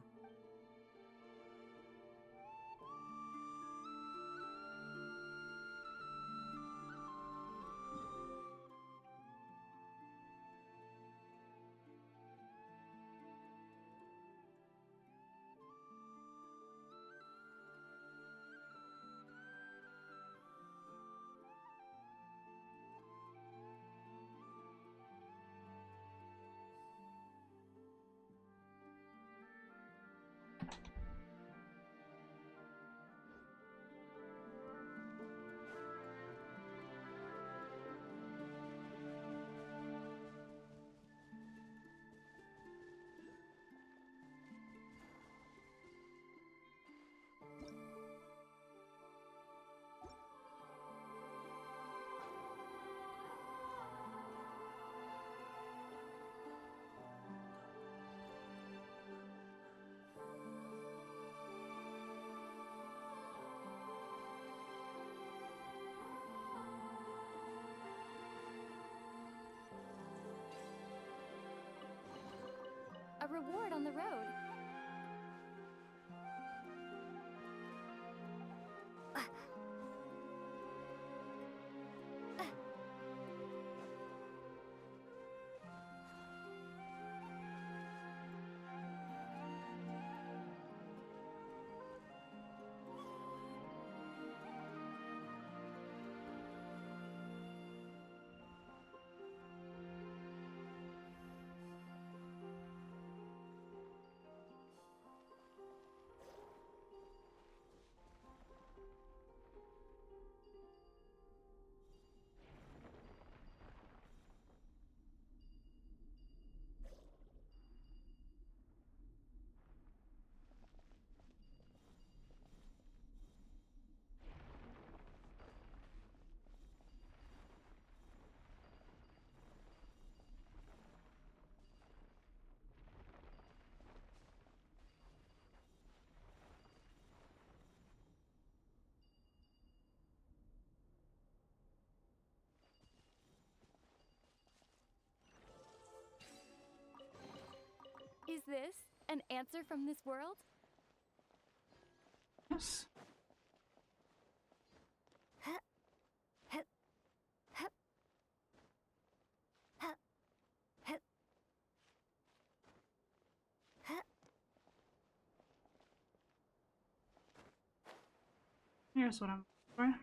reward on the road. Is this an answer from this world? Yes. Here's what I'm looking for.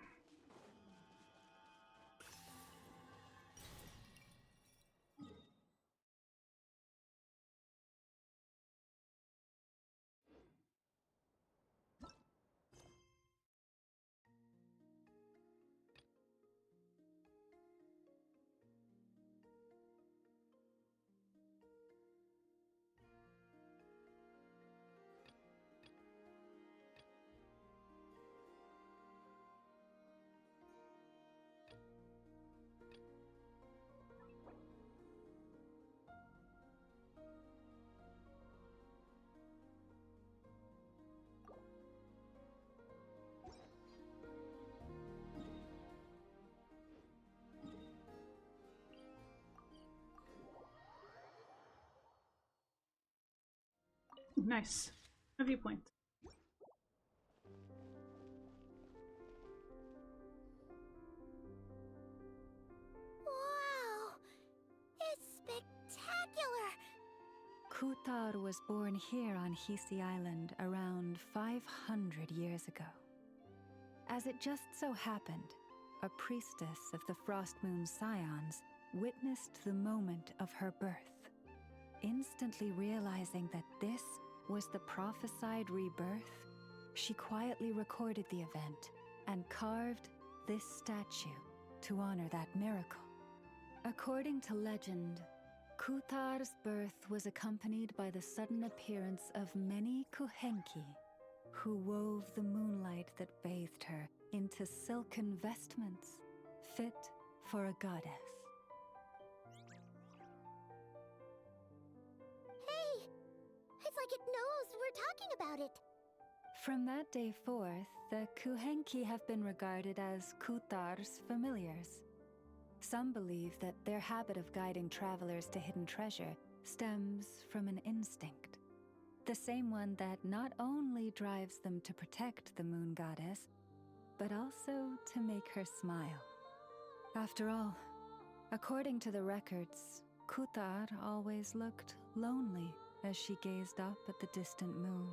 Nice. A viewpoint. Wow! It's spectacular! Kutar was born here on Hisi Island around 500 years ago. As it just so happened, a priestess of the Frost Moon Scions witnessed the moment of her birth. Instantly realizing that this was the prophesied rebirth, she quietly recorded the event and carved this statue to honor that miracle. According to legend, Kutar's birth was accompanied by the sudden appearance of many Kuhenki, who wove the moonlight that bathed her into silken vestments fit for a goddess. Hey! It's like it knows we're talking about it. From that day forth, the Kuhenki have been regarded as Kutar's familiars. Some believe that their habit of guiding travelers to hidden treasure stems from an instinct. The same one that not only drives them to protect the moon goddess, but also to make her smile. After all, according to the records, Kutar always looked lonely as she gazed up at the distant moon.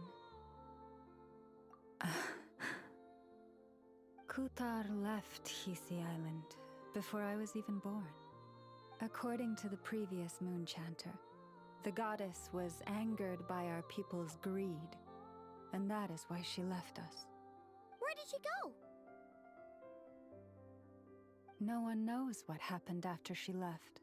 Kutar left Hisi Island before I was even born. According to the previous moon chanter, the goddess was angered by our people's greed, and that is why she left us. Where did she go? No one knows what happened after she left.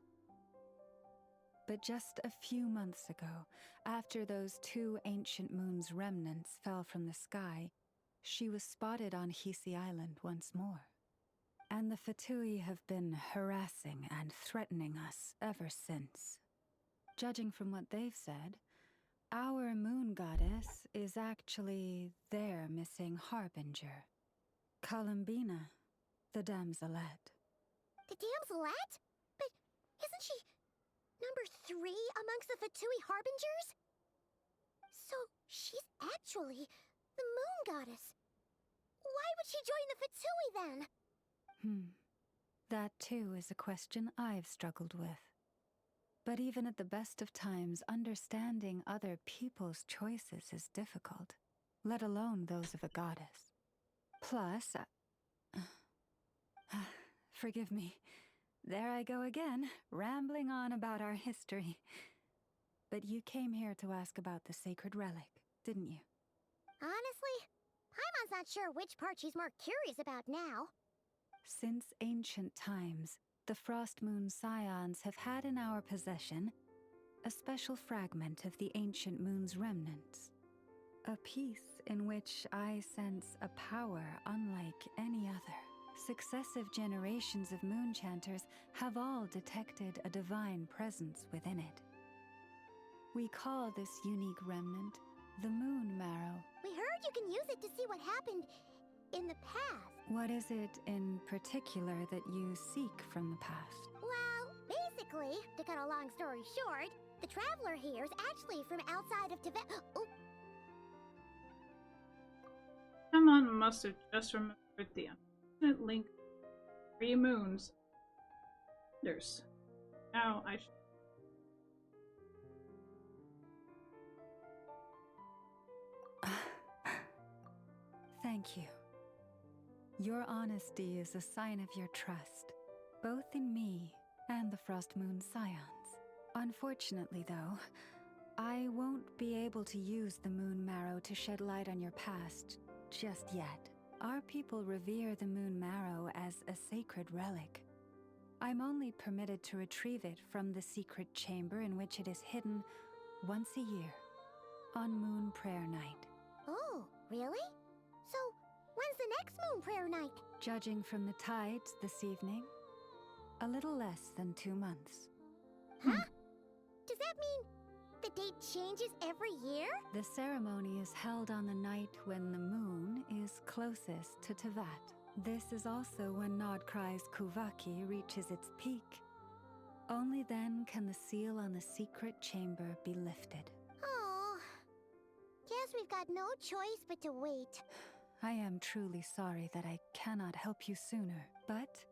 But just a few months ago, after those 2 ancient moons' remnants fell from the sky, she was spotted on Hisi Island once more. And the Fatui have been harassing and threatening us ever since. Judging from what they've said, our moon goddess is actually their missing harbinger, Columbina, the damselette. The damselette? But isn't she number 3 amongst the Fatui Harbingers? So she's actually the moon goddess. Why would she join the Fatui then? That too is a question I've struggled with. But even at the best of times, understanding other people's choices is difficult, let alone those of a goddess. Plus, forgive me. There I go again, rambling on about our history. But you came here to ask about the sacred relic, didn't you? Honestly, Paimon's not sure which part she's more curious about now. Since ancient times, the Frost Moon Scions have had in our possession a special fragment of the ancient moon's remnants. A piece in which I sense a power unlike any other. Successive generations of moonchanters have all detected a divine presence within it. We call this unique remnant the Moon Marrow. We heard you can use it to see what happened in the past. What is it in particular that you seek from the past? Well, basically, to cut a long story short, the traveler here is actually from outside of Tibet. Oh, Paimon must have just remembered the unfortunate link of 3 moons. Now I should. Thank you. Your honesty is a sign of your trust, both in me and the Frost Moon Scions. Unfortunately, though, I won't be able to use the Moon Marrow to shed light on your past just yet. Our people revere the Moon Marrow as a sacred relic. I'm only permitted to retrieve it from the secret chamber in which it is hidden once a year, on Moon Prayer Night. Oh, really? So, when's the next moon prayer night? Judging from the tides this evening, a little less than 2 months. Huh? Does that mean the date changes every year? The ceremony is held on the night when the moon is closest to Tevat. This is also when Nodcry's Kuvaki reaches its peak. Only then can the seal on the secret chamber be lifted. Oh, guess we've got no choice but to wait. I am truly sorry that I cannot help you sooner, but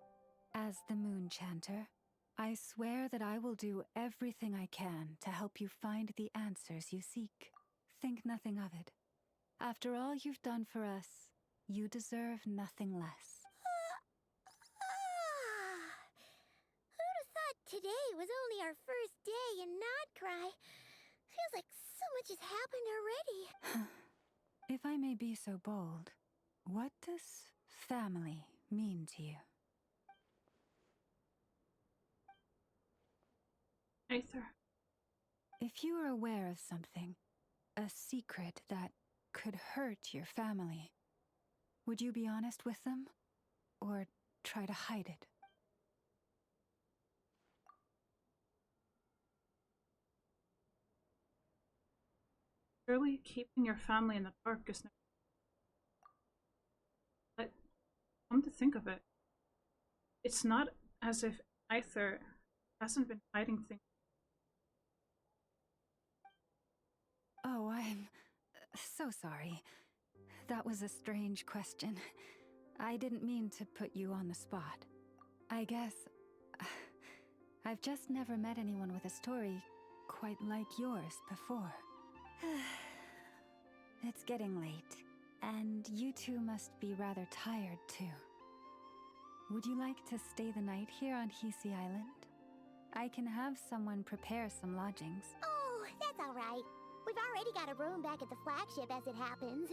as the Moon Chanter, I swear that I will do everything I can to help you find the answers you seek. Think nothing of it. After all you've done for us, you deserve nothing less. Who'd have thought today was only our first day in Nodcry? Feels like so much has happened already. If I may be so bold, what does family mean to you? Aether. If you are aware of something, a secret that could hurt your family, would you be honest with them? Or try to hide it? Surely keeping your family in the dark is never. But come to think of it, it's not as if Aether hasn't been hiding things. Oh, I'm so sorry. That was a strange question. I didn't mean to put you on the spot. I guess I've just never met anyone with a story quite like yours before. It's getting late, and you two must be rather tired too. Would you like to stay the night here on Hisi Island? I can have someone prepare some lodgings. Oh, that's all right. We've already got a room back at the flagship as it happens.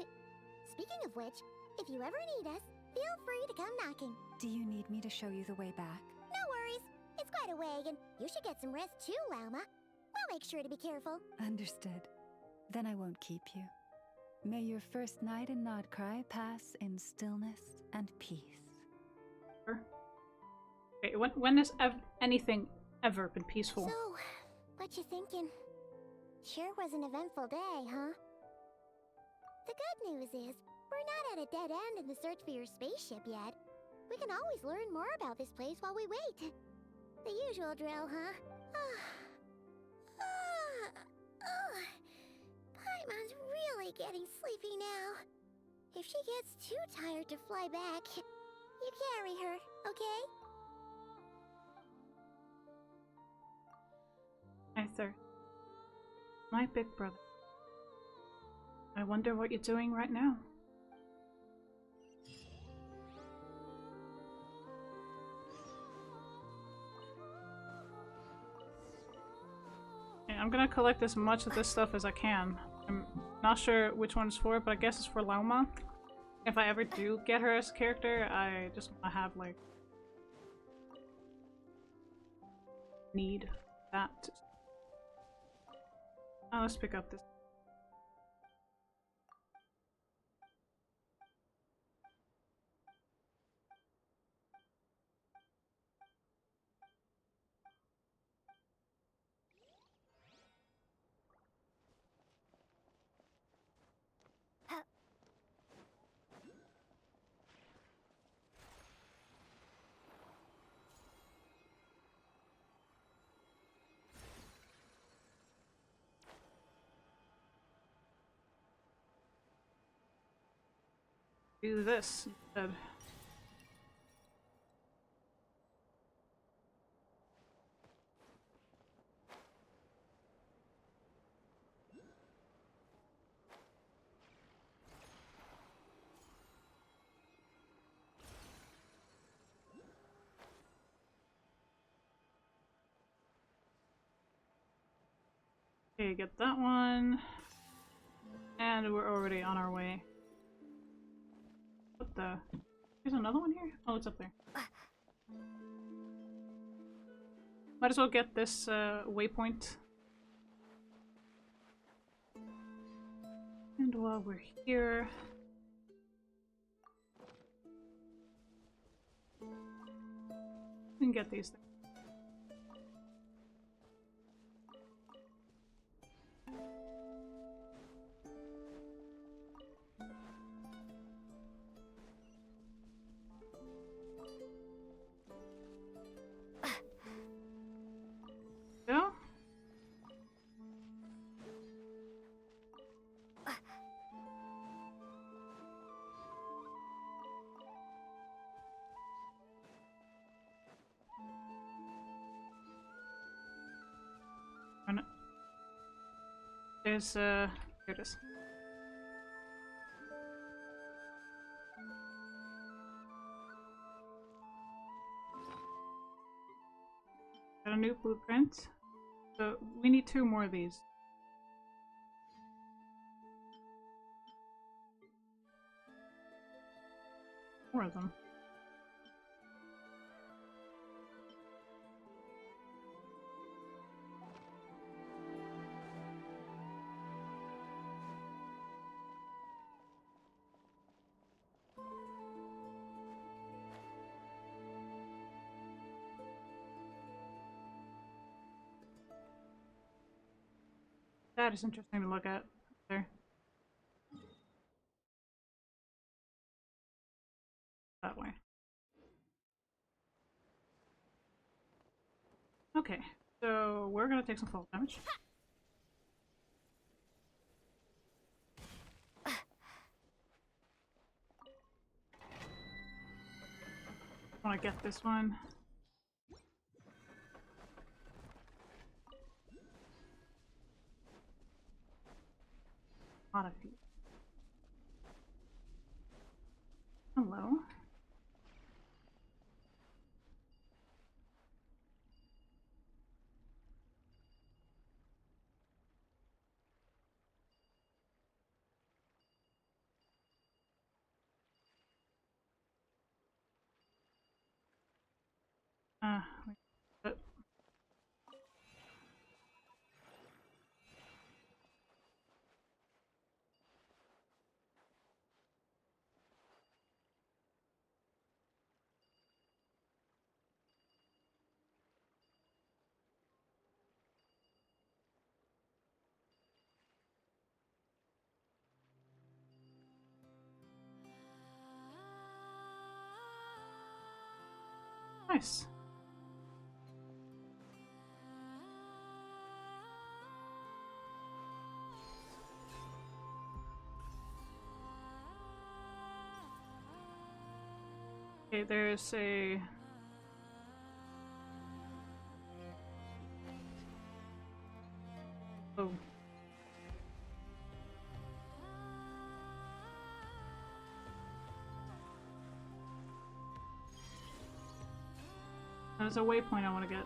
Speaking of which, if you ever need us, feel free to come knocking. Do you need me to show you the way back? No worries. It's quite a way, and you should get some rest too, Lauma. We'll make sure to be careful. Understood. Then I won't keep you. May your first night in Nodcry pass in stillness and peace. Okay, when has anything ever been peaceful? So, what you thinking? Sure was an eventful day, huh? The good news is, we're not at a dead end in the search for your spaceship yet. We can always learn more about this place while we wait. The usual drill, huh? Paimon's getting sleepy now. If she gets too tired to fly back, you carry her, okay? Arthur, my big brother. I wonder what you're doing right now. I'm gonna collect as much of this stuff as I can. I'm not sure which one it's for, but I guess it's for Lauma. If I ever do get her as a character, I just want to have, like, need that. Oh, let's pick up this. Do this instead. Okay, get that one. And we're already on our way. What the? There's another one here? Oh, it's up there. Might as well get this waypoint. And while we're here... we can get these things. Go. Run it. There's here it is. Got a new blueprint. So we need 2 more of these. More of them. That is interesting to look at there. That way. Okay, so we're gonna take some fall damage. I want to get this one. A lot of feet. Hello. But nice. Okay, there's a... Oh. There's a waypoint I want to get.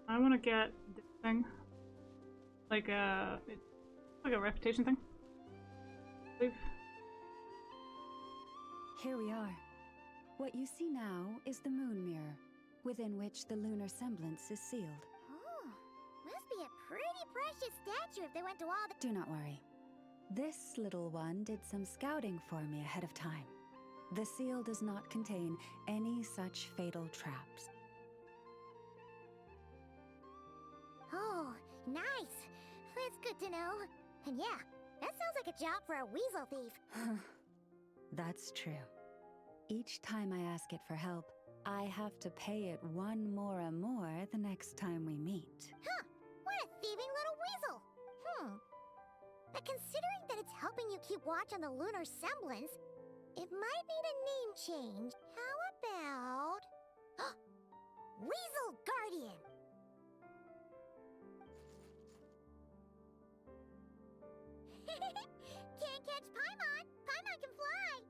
I want to get this thing. Like it's like a reputation thing. I believe. Here we are. What you see now is the moon mirror, within which the lunar semblance is sealed. Oh, must be a pretty precious statue if they went to all the... Do not worry. This little one did some scouting for me ahead of time. The seal does not contain any such fatal traps. Oh, nice. That's good to know. And yeah, that sounds like a job for a weasel thief. That's true. Each time I ask it for help, I have to pay it one more the next time we meet. Huh, what a thieving little weasel. But considering that it's helping you keep watch on the lunar semblance, it might need a name change. How about... Weasel Guardian! Can't catch Paimon! Paimon can fly!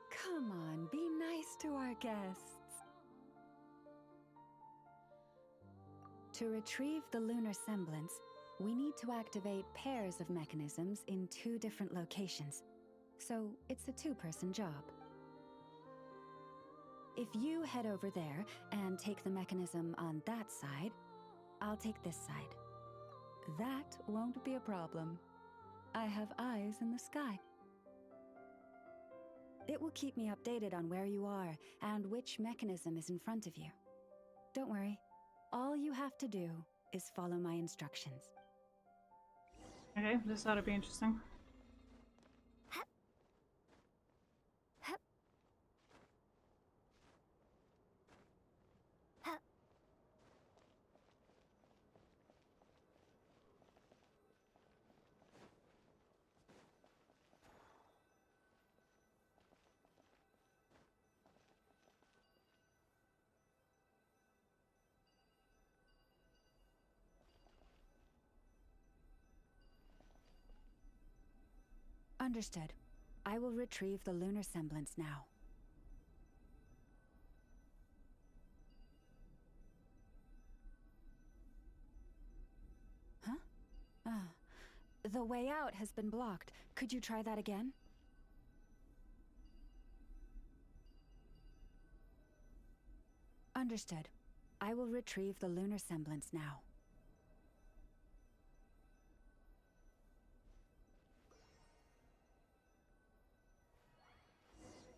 Come on, be nice to our guests. To retrieve the lunar semblance, we need to activate pairs of mechanisms in 2 different locations. So it's a 2-person job. If you head over there and take the mechanism on that side, I'll take this side. That won't be a problem. I have eyes in the sky. It will keep me updated on where you are and which mechanism is in front of you. Don't worry. All you have to do is follow my instructions. Okay, this ought to be interesting. Understood. I will retrieve the lunar semblance now. Huh? The way out has been blocked. Could you try that again? Understood. I will retrieve the lunar semblance now.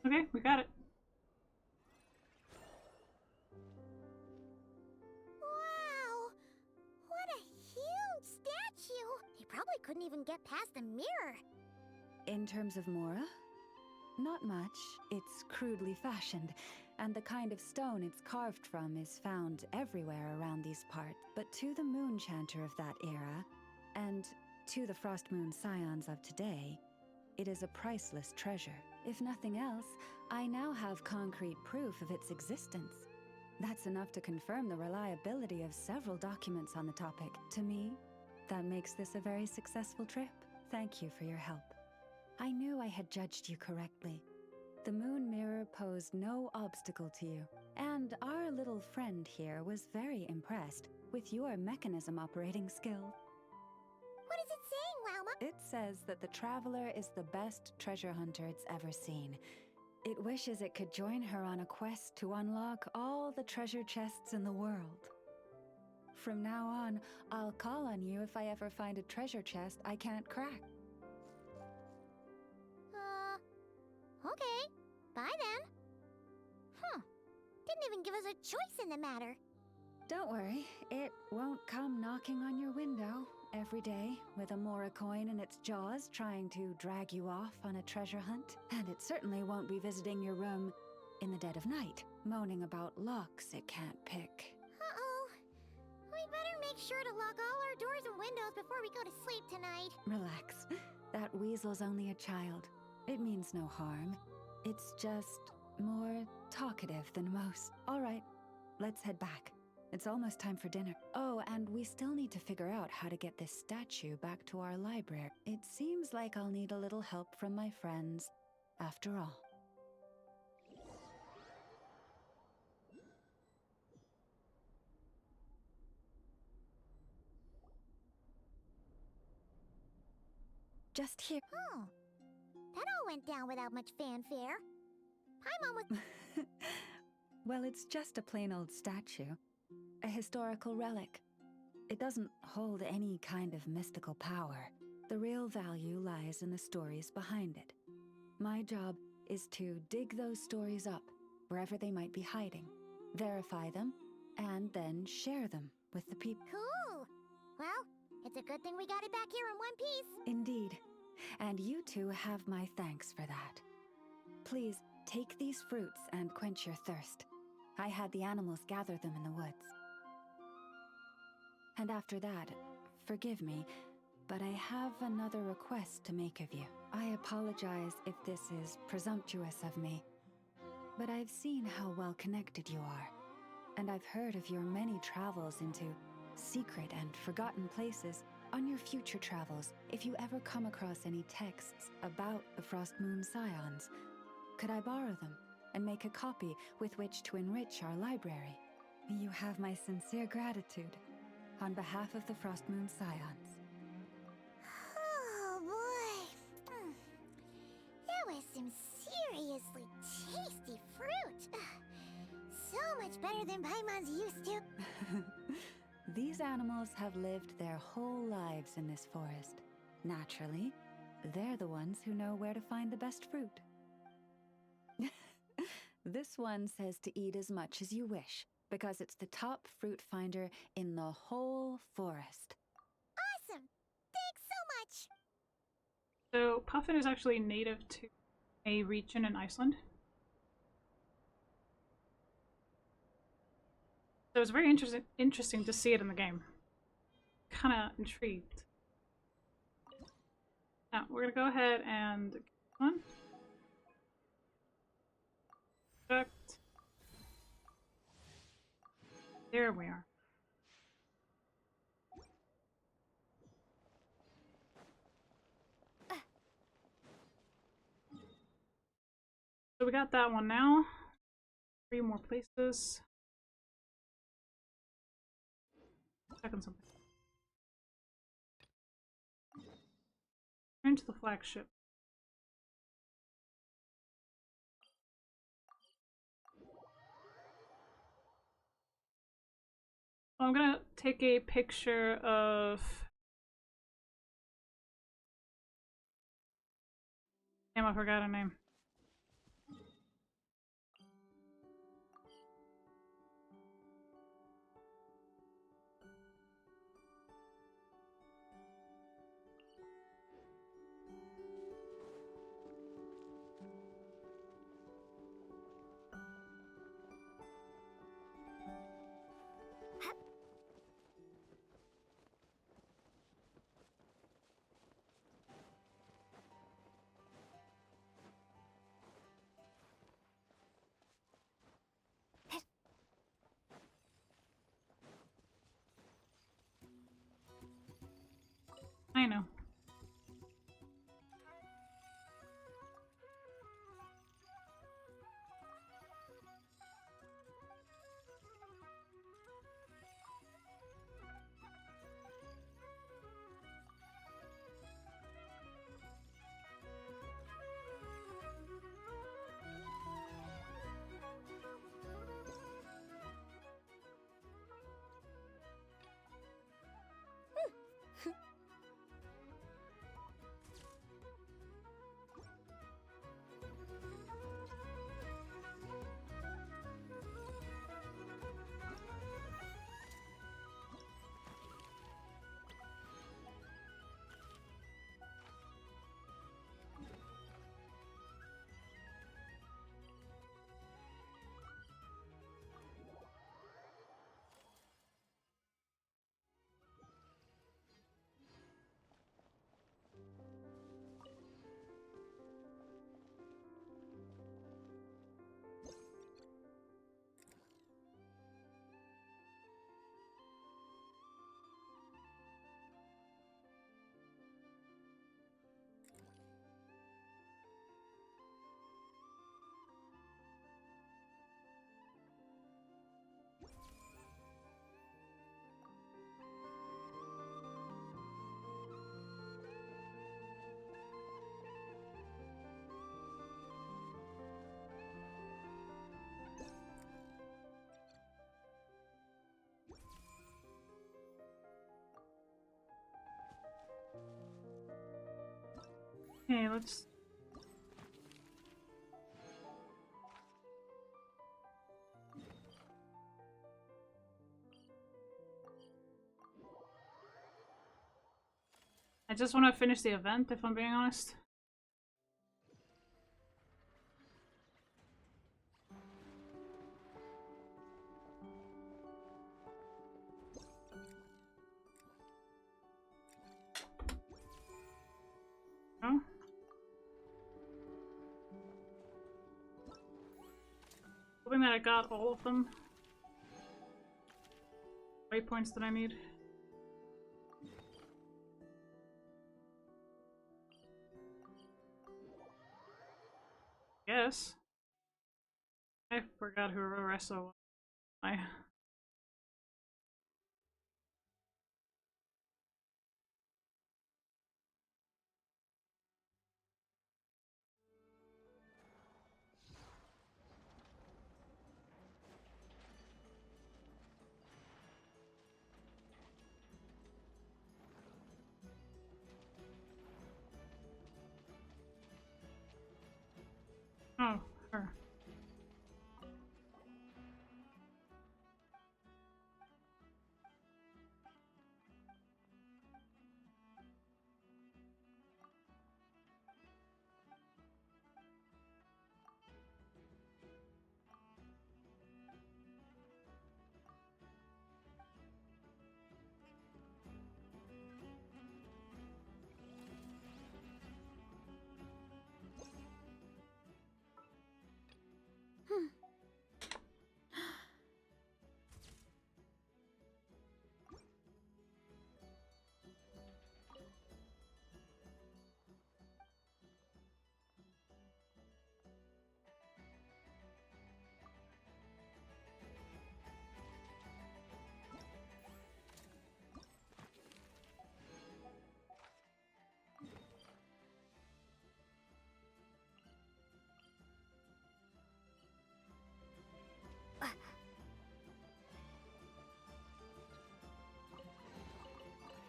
Okay, we got it. Wow! What a huge statue! They probably couldn't even get past the mirror. In terms of Mora? Not much. It's crudely fashioned, and the kind of stone it's carved from is found everywhere around these parts. But to the moon chanter of that era, and to the frost moon scions of today, it is a priceless treasure. If nothing else, I now have concrete proof of its existence. That's enough to confirm the reliability of several documents on the topic. To me, that makes this a very successful trip. Thank you for your help. I knew I had judged you correctly. The moon mirror posed no obstacle to you, and our little friend here was very impressed with your mechanism operating skills. What is it saying, Lauma? It says that the Traveler is the best treasure hunter it's ever seen. It wishes it could join her on a quest to unlock all the treasure chests in the world. From now on, I'll call on you if I ever find a treasure chest I can't crack. Okay. Bye then. Didn't even give us a choice in the matter. Don't worry, it won't come knocking on your window every day with a Mora coin in its jaws trying to drag you off on a treasure hunt. And it certainly won't be visiting your room in the dead of night, moaning about locks it can't pick. Uh-oh. We better make sure to lock all our doors and windows before we go to sleep tonight. Relax. That weasel's only a child. It means no harm. It's just more talkative than most. All right, let's head back. It's almost time for dinner. Oh, and we still need to figure out how to get this statue back to our library. It seems like I'll need a little help from my friends, after all. Just here. Oh. That all went down without much fanfare. Paimon was... Well, it's just a plain old statue. A historical relic. It doesn't hold any kind of mystical power. The real value lies in the stories behind it. My job is to dig those stories up, wherever they might be hiding, verify them, and then share them with the people. Cool. Well, it's a good thing we got it back here in one piece. Indeed. And you two have my thanks for that. Please, take these fruits and quench your thirst. I had the animals gather them in the woods. And after that, forgive me, but I have another request to make of you. I apologize if this is presumptuous of me, but I've seen how well connected you are, and I've heard of your many travels into secret and forgotten places. On your future travels, if you ever come across any texts about the Frost Moon Scions, could I borrow them and make a copy with which to enrich our library? You have my sincere gratitude on behalf of the Frost Moon Scions. Oh boy. That was some seriously tasty fruit. So much better than Paimon's used to. These animals have lived their whole lives in this forest. Naturally, they're the ones who know where to find the best fruit. This one says to eat as much as you wish, because it's the top fruit finder in the whole forest. Awesome! Thanks so much! So, puffin is actually native to a region in Iceland. So it's very interesting to see it in the game. Kinda intrigued. Now, we're gonna go ahead and get one. Perfect. There we are. So we got that one now. 3 more places. Check on something. Turn to the flagship. Well, I'm gonna take a picture of... Damn, I forgot her name. I know. Okay, let's... I just want to finish the event, if I'm being honest. Oh. Hoping that I got all of them. Waypoints that I need. Yes. I forgot who Aressa was. Oh, her.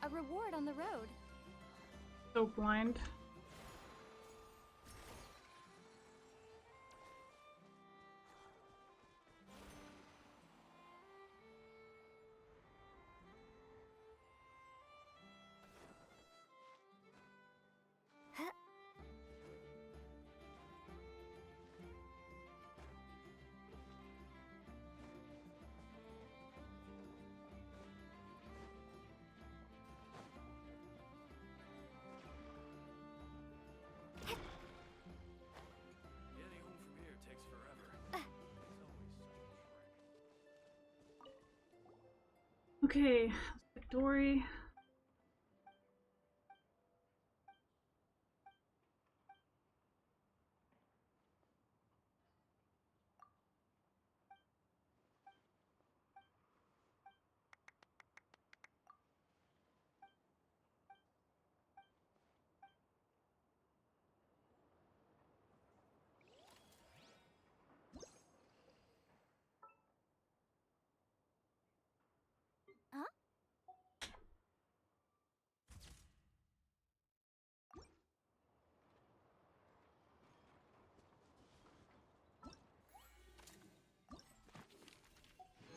A reward on the road. So blind. Getting home from here takes forever. It's always such a trek. Okay, let's get Dory. Huh?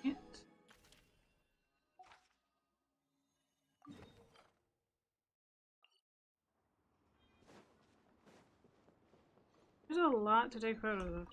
It. There's a lot to take photos of.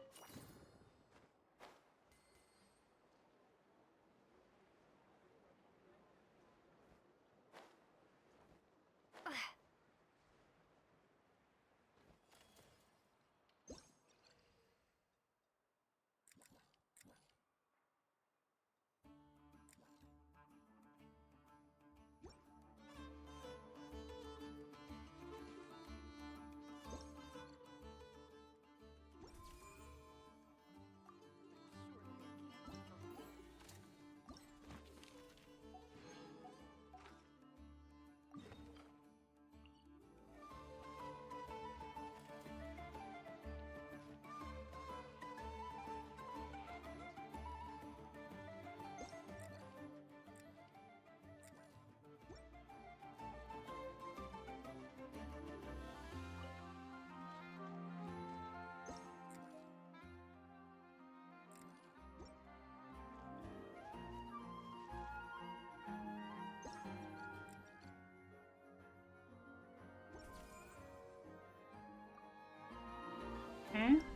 Okay.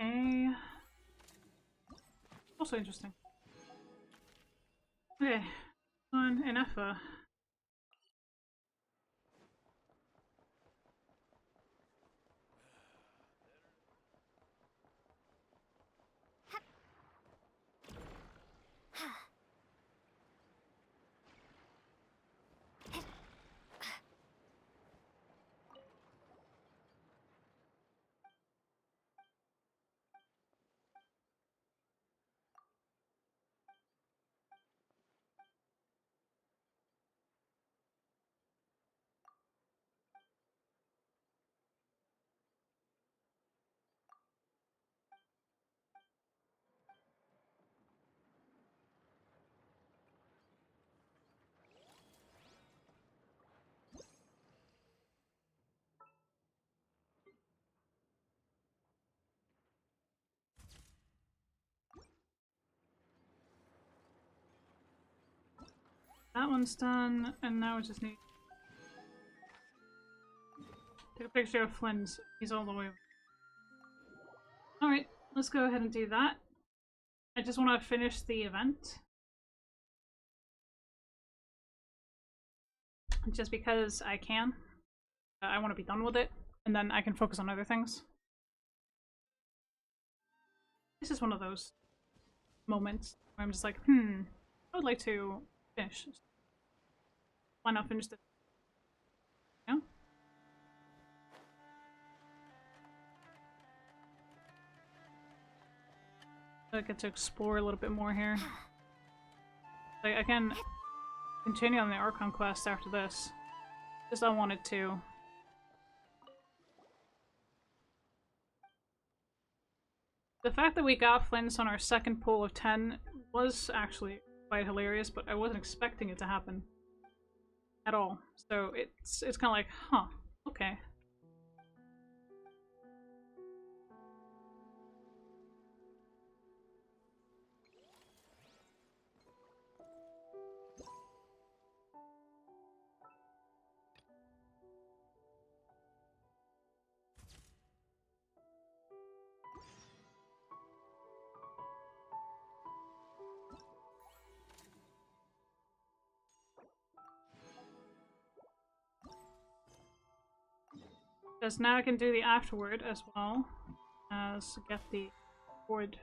Okay. Also interesting. Okay. On enough. That one's done, and now we just need take a picture of Flynn's. He's all the way. Alright, let's go ahead and do that. I just want to finish the event. Just because I can. I want to be done with it, and then I can focus on other things. This is one of those moments where I'm just like, I would like to finish. Why not finish this? Yeah? I get to explore a little bit more here. Like, I can continue on the Archon quest after this. Just I wanted to. The fact that we got Flynn's on our second pull of 10 was actually quite hilarious, but I wasn't expecting it to happen at all. So it's kind of like, huh, okay. Because now I can do the afterward as well as get the board.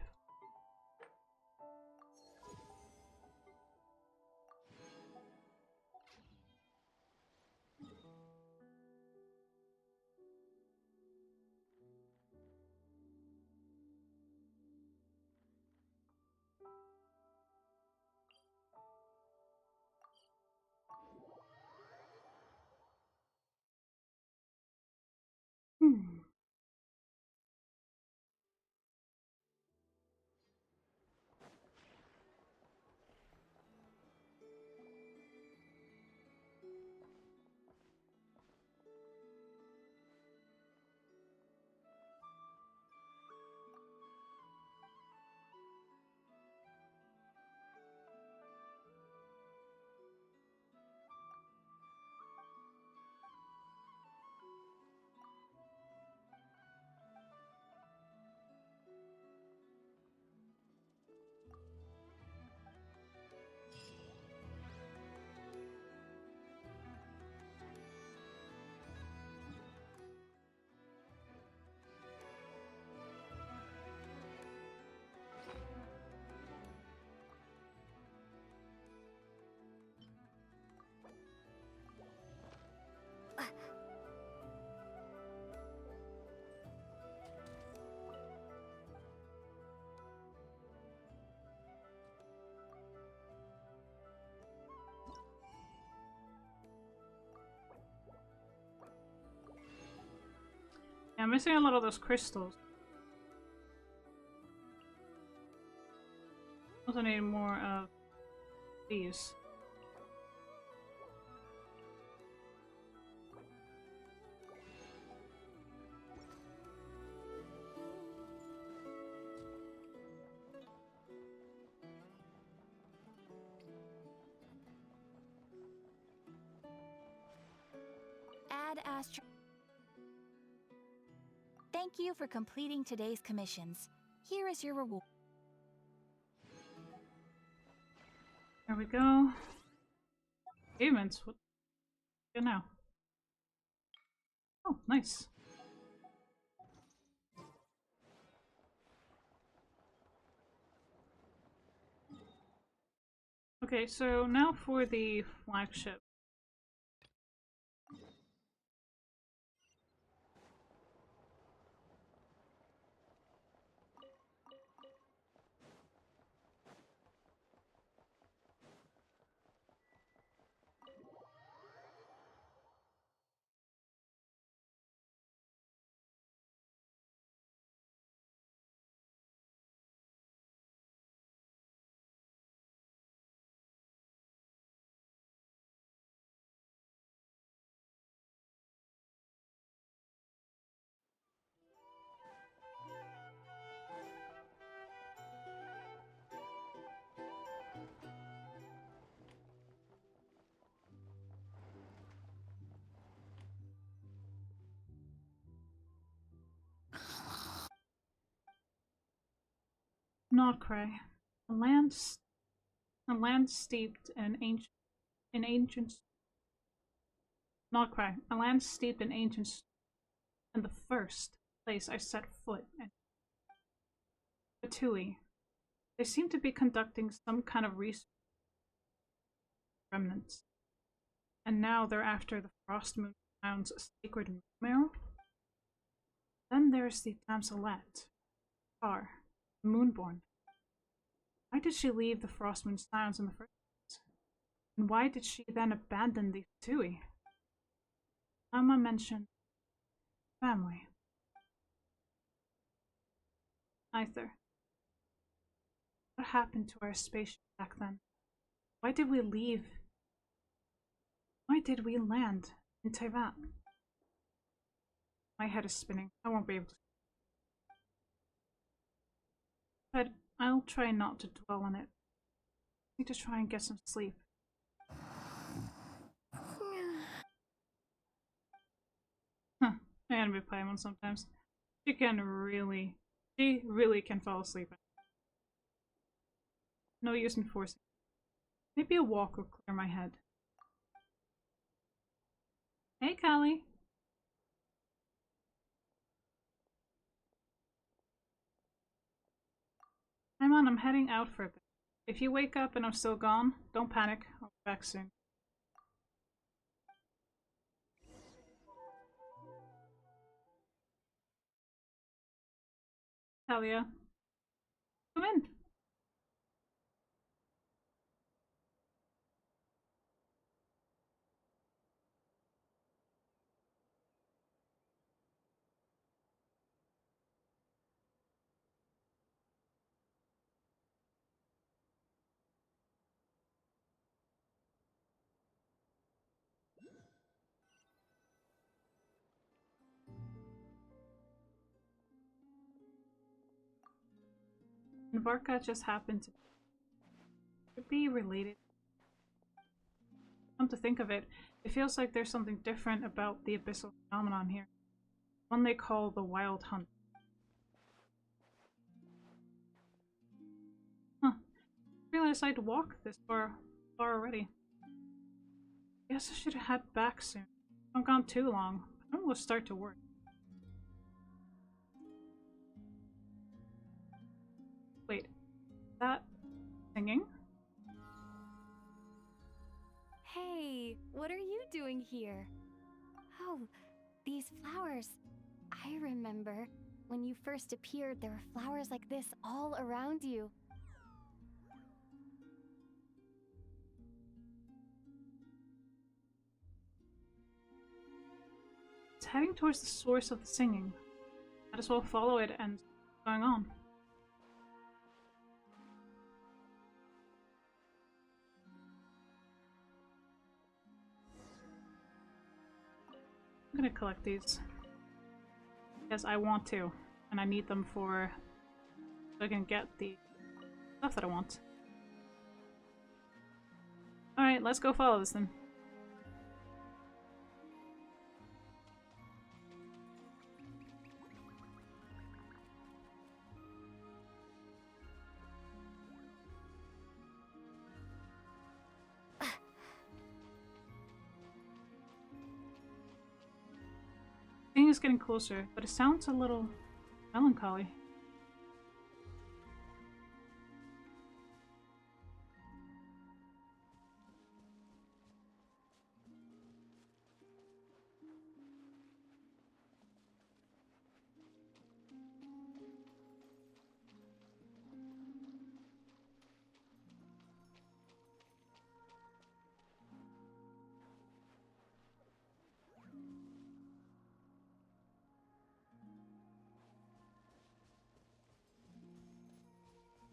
I'm missing a lot of those crystals. Also need more of these. Add Astro. Thank you for completing today's commissions. Here is your reward. There we go. Achievements. What? Good now. Oh, nice. Okay, so now for the flagship. Not cry. A land, a land steeped in ancient. Not cry. A land steeped in ancient, and the first place I set foot in. Fatui. They seem to be conducting some kind of research remnants, and now they're after the Frost Moon Town's sacred marrow. Then there's the Damselette, Star, the Moonborn. Why did she leave the Frost Moon Scions in the first place? And why did she then abandon the Fatui? Alma mentioned family. Either. What happened to our spaceship back then? Why did we leave? Why did we land in Taiwan? My head is spinning. I won't be able to. But I'll try not to dwell on it. I need to try and get some sleep. Huh. I envy Paimon sometimes. She really can fall asleep. No use in forcing. Maybe a walk will clear my head. Hey, Callie. I'm heading out for a bit. If you wake up and I'm still gone, don't panic. I'll be back soon. Talia. Come in. And Varka just happened to be related. Come to think of it, it feels like there's something different about the abyssal phenomenon here. One they call the Wild Hunt. Huh. I realized I'd walked this far already. Guess I should head back soon. I've gone too long. I will start to work. Wait, is that singing? Hey, what are you doing here? Oh, these flowers. I remember. When you first appeared, there were flowers like this all around you. It's heading towards the source of the singing. might as well follow it and see what's going on. I'm gonna collect these because I want to, and I need them for so I can get the stuff that I want. Alright, let's go follow this then. I think it's getting closer, but it sounds a little melancholy.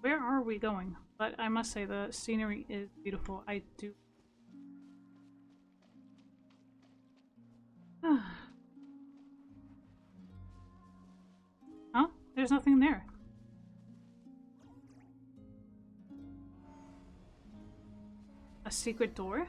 Where are we going? But I must say the scenery is beautiful. I do. Huh? There's nothing there. A secret door?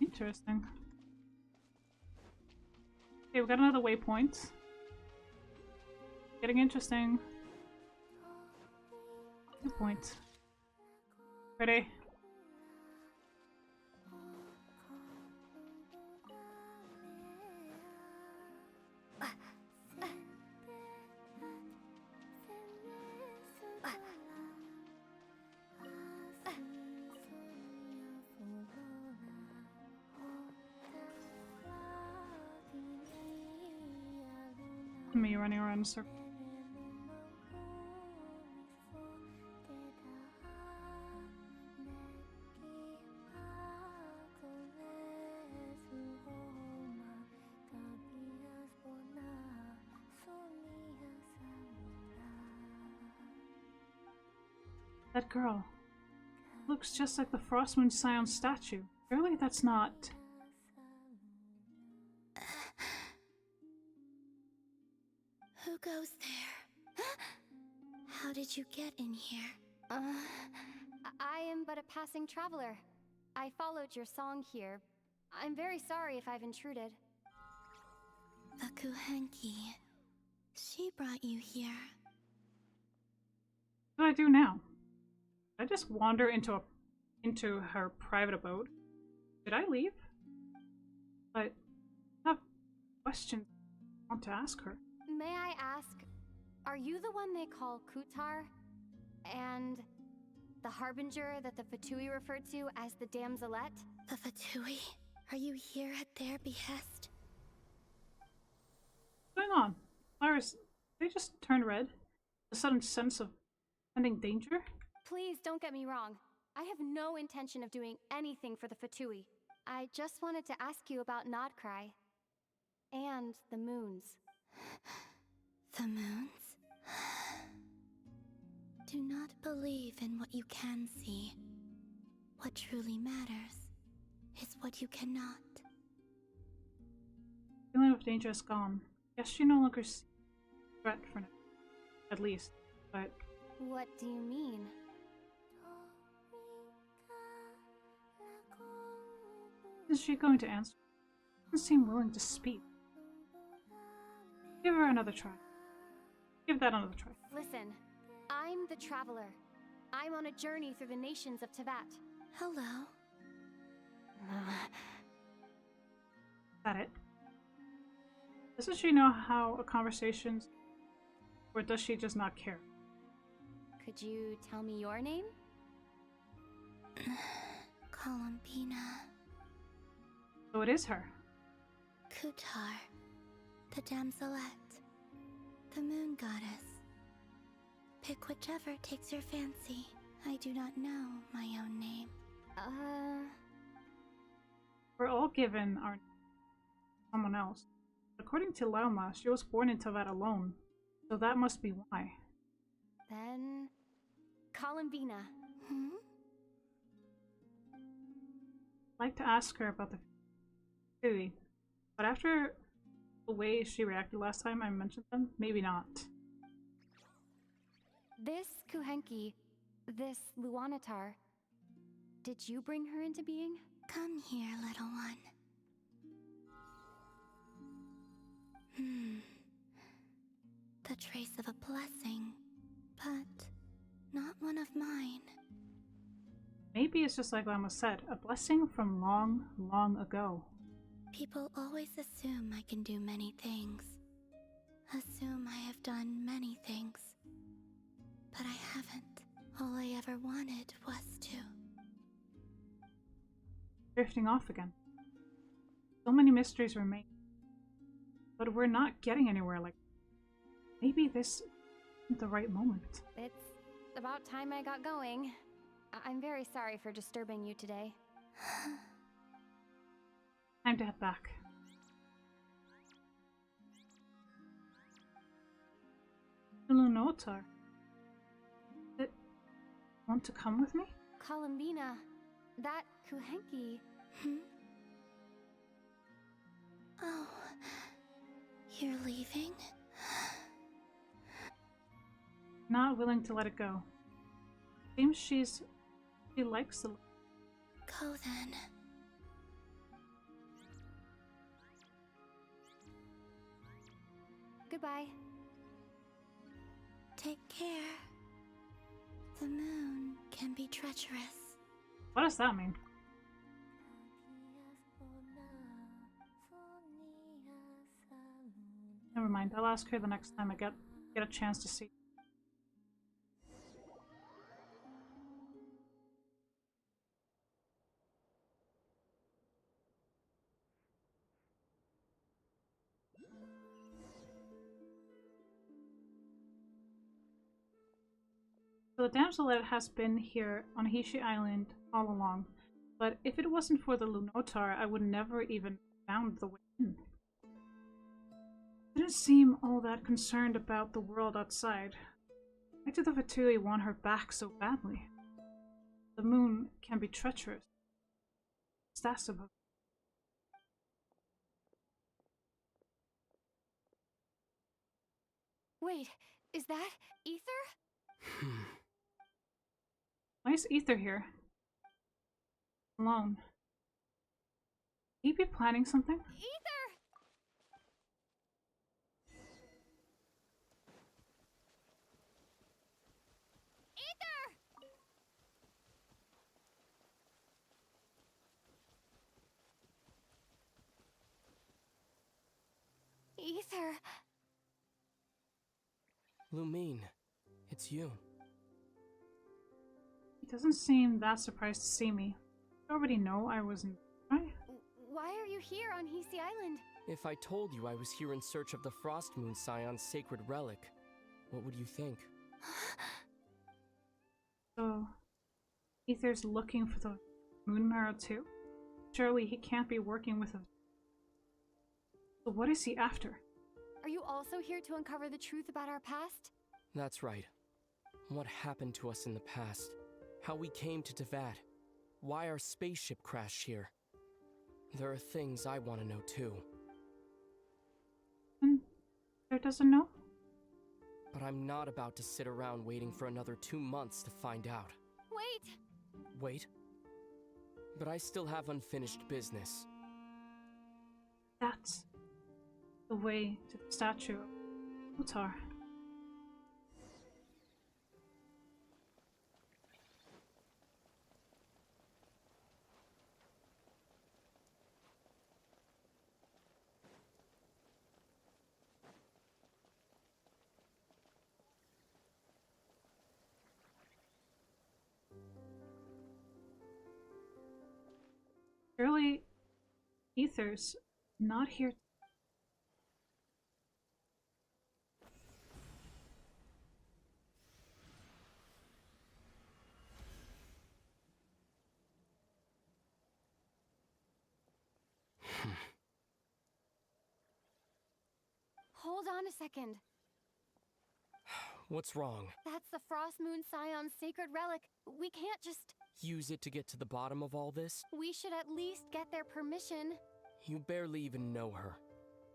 Interesting. Okay, we got another waypoint. Getting interesting. Good point. Ready? Me running around in a circle. That girl looks just like the Frostmoon Scion statue. Surely that's not... Who goes there? How did you get in here? I am but a passing traveler. I followed your song here. I'm very sorry if I've intruded. Akuhenki. She brought you here. What do I do now? Did I just wander into her private abode? Did I leave? But I have questions I want to ask her. May I ask, are you the one they call Kutar? And the harbinger that the Fatui referred to as the Damselette? The Fatui? Are you here at their behest? What's going on? Iris, they just turned red? A sudden sense of pending danger? Please don't get me wrong. I have no intention of doing anything for the Fatui. I just wanted to ask you about Nodcry. And the moons. The moons? Do not believe in what you can see. What truly matters is what you cannot. Feeling of danger is gone. Guess she no longer sees a threat for now. At least, but... What do you mean? Is she going to answer? Doesn't seem willing to speak. Give her another try. Give that another try. Listen, I'm the Traveler. I'm on a journey through the nations of Teyvat. Hello. Is that it? Doesn't she know how a conversation's... Or does she just not care? Could you tell me your name? Columbina. So it is her. Kutar. The Damselette. The moon goddess. Pick whichever takes your fancy. I do not know my own name. We're all given our someone else. According to Lauma, she was born into that alone, so that must be why. Then... Columbina. Hmm? I'd like to ask her about the Fatui, but after the way she reacted last time I mentioned them, maybe not. This Kuhenki, this Luanatar, did you bring her into being? Come here, little one. The trace of a blessing, but not one of mine. Maybe it's just like Lama said, a blessing from long, long ago. People always assume I can do many things. Assume I have done many things. But I haven't. All I ever wanted was to. Drifting off again. So many mysteries remain. But we're not getting anywhere like maybe this isn't the right moment. It's about time I got going. I'm very sorry for disturbing you today. Time to head back. Lunotar. Want to come with me? Columbina, that Kuhenki. Oh, you're leaving? Not willing to let it go. Seems she likes the. Go then. Goodbye. Take care. The moon can be treacherous. What does that mean? Never mind. I'll ask her the next time I get a chance to see. So the damselet has been here on Hishi Island all along, but if it wasn't for the Lunotar, I would never even found the way in. Didn't seem all that concerned about the world outside. Why do the Fatui want her back so badly? The moon can be treacherous. What's that supposed? Wait, is that Ether? Why is Ether here? Alone. Could he be planning something? Ether! Ether! Lumine, it's you. He doesn't seem that surprised to see me. You already know I was in. Right? Why are you here on Hisi Island? If I told you I was here in search of the Frost Moon Scion's sacred relic, what would you think? So, Ether's looking for the moon marrow too? Surely he can't be working with a. So what is he after? Are you also here to uncover the truth about our past? That's right. What happened to us in the past? How we came to Tevat? Why our spaceship crashed here? There are things I want to know too. Ether doesn't know? But I'm not about to sit around waiting for another 2 months to find out. Wait! Wait? But I still have unfinished business. That's the way to the statue of Utar. Surely Ether's not here. Hold on a second. What's wrong? That's the Frost Moon Scion's sacred relic. We can't just... Use it to get to the bottom of all this? We should at least get their permission. You barely even know her.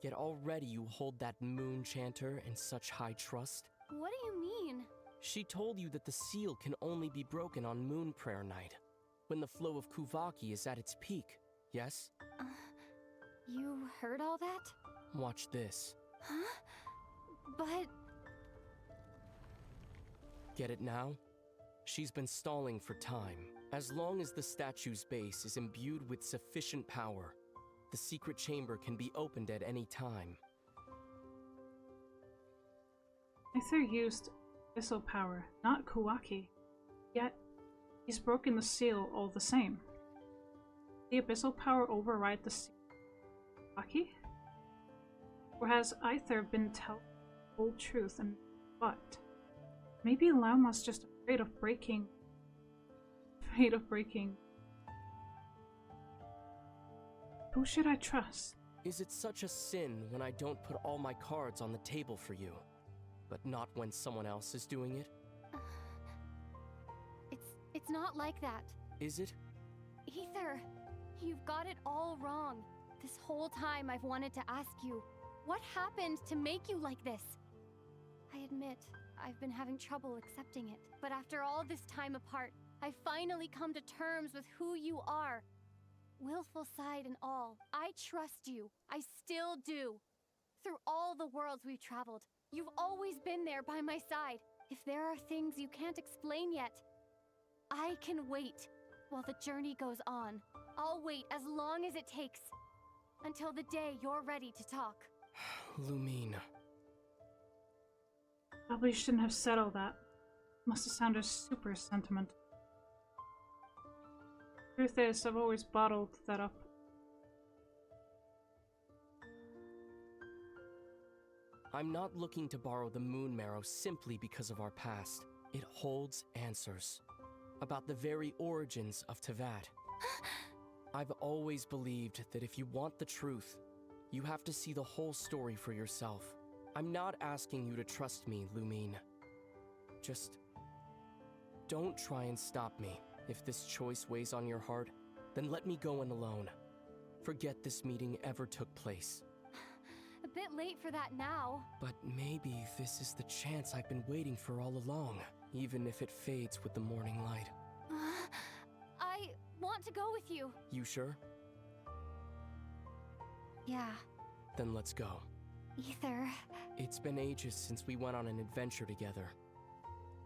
Yet already you hold that moon chanter in such high trust. What do you mean? She told you that the seal can only be broken on Moon Prayer Night, when the flow of Kuvaki is at its peak, yes? You heard all that? Watch this. Huh? But... Get it now? She's been stalling for time. As long as the statue's base is imbued with sufficient power, the secret chamber can be opened at any time. Aether used abyssal power, not Kuwaki. Yet, he's broken the seal all the same. The abyssal power override the seal of Kuwaki? Or has Aether been telling the whole truth and what? Maybe Lauma's just afraid of breaking. Who should I trust? Is it such a sin when I don't put all my cards on the table for you, but not when someone else is doing it? It's not like that. Is it? Aether, you've got it all wrong. This whole time I've wanted to ask you, what happened to make you like this? I admit, I've been having trouble accepting it. But after all this time apart, I've finally come to terms with who you are. Willful side and all, I trust you. I still do. Through all the worlds we've traveled, you've always been there by my side. If there are things you can't explain yet, I can wait while the journey goes on. I'll wait as long as it takes, until the day you're ready to talk. Lumine. Probably shouldn't have said all that. Must have sounded super sentimental. Truth is, I've always bottled that up. I'm not looking to borrow the moon marrow simply because of our past. It holds answers about the very origins of Teyvat. I've always believed that if you want the truth, you have to see the whole story for yourself. I'm not asking you to trust me, Lumine. Just don't try and stop me. If this choice weighs on your heart, then let me go in alone. Forget this meeting ever took place. A bit late for that now. But maybe this is the chance I've been waiting for all along, even if it fades with the morning light. I want to go with you. You sure? Yeah. Then let's go. Aether. It's been ages since we went on an adventure together.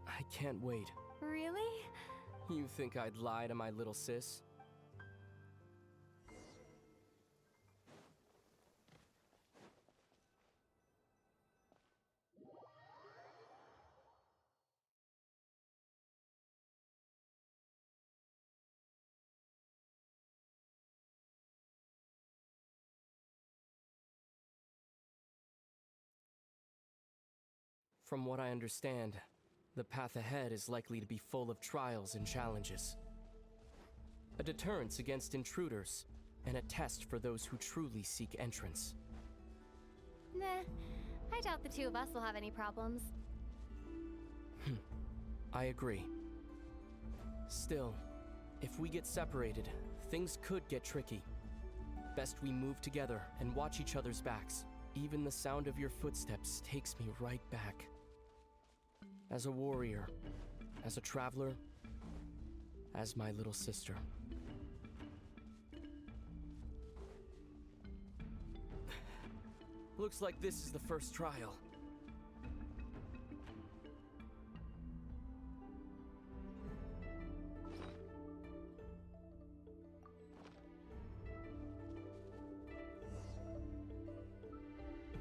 I can't wait. Really? You think I'd lie to my little sis? From what I understand, the path ahead is likely to be full of trials and challenges. A deterrence against intruders, and a test for those who truly seek entrance. Nah, I doubt the two of us will have any problems. I agree. Still, if we get separated, things could get tricky. Best we move together and watch each other's backs. Even the sound of your footsteps takes me right back. As a warrior, as a traveler, as my little sister. Looks like this is the first trial.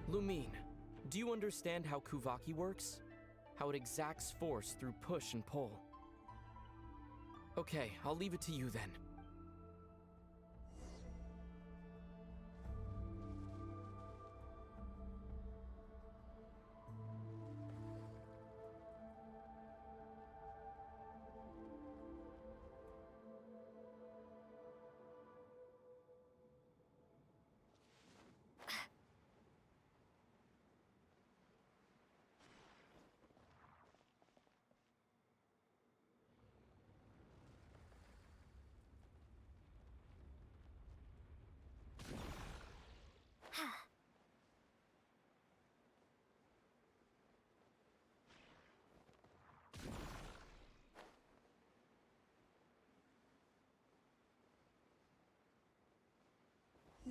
Lumine, do you understand how Kuvaki works? How it exacts force through push and pull? Okay, I'll leave it to you then.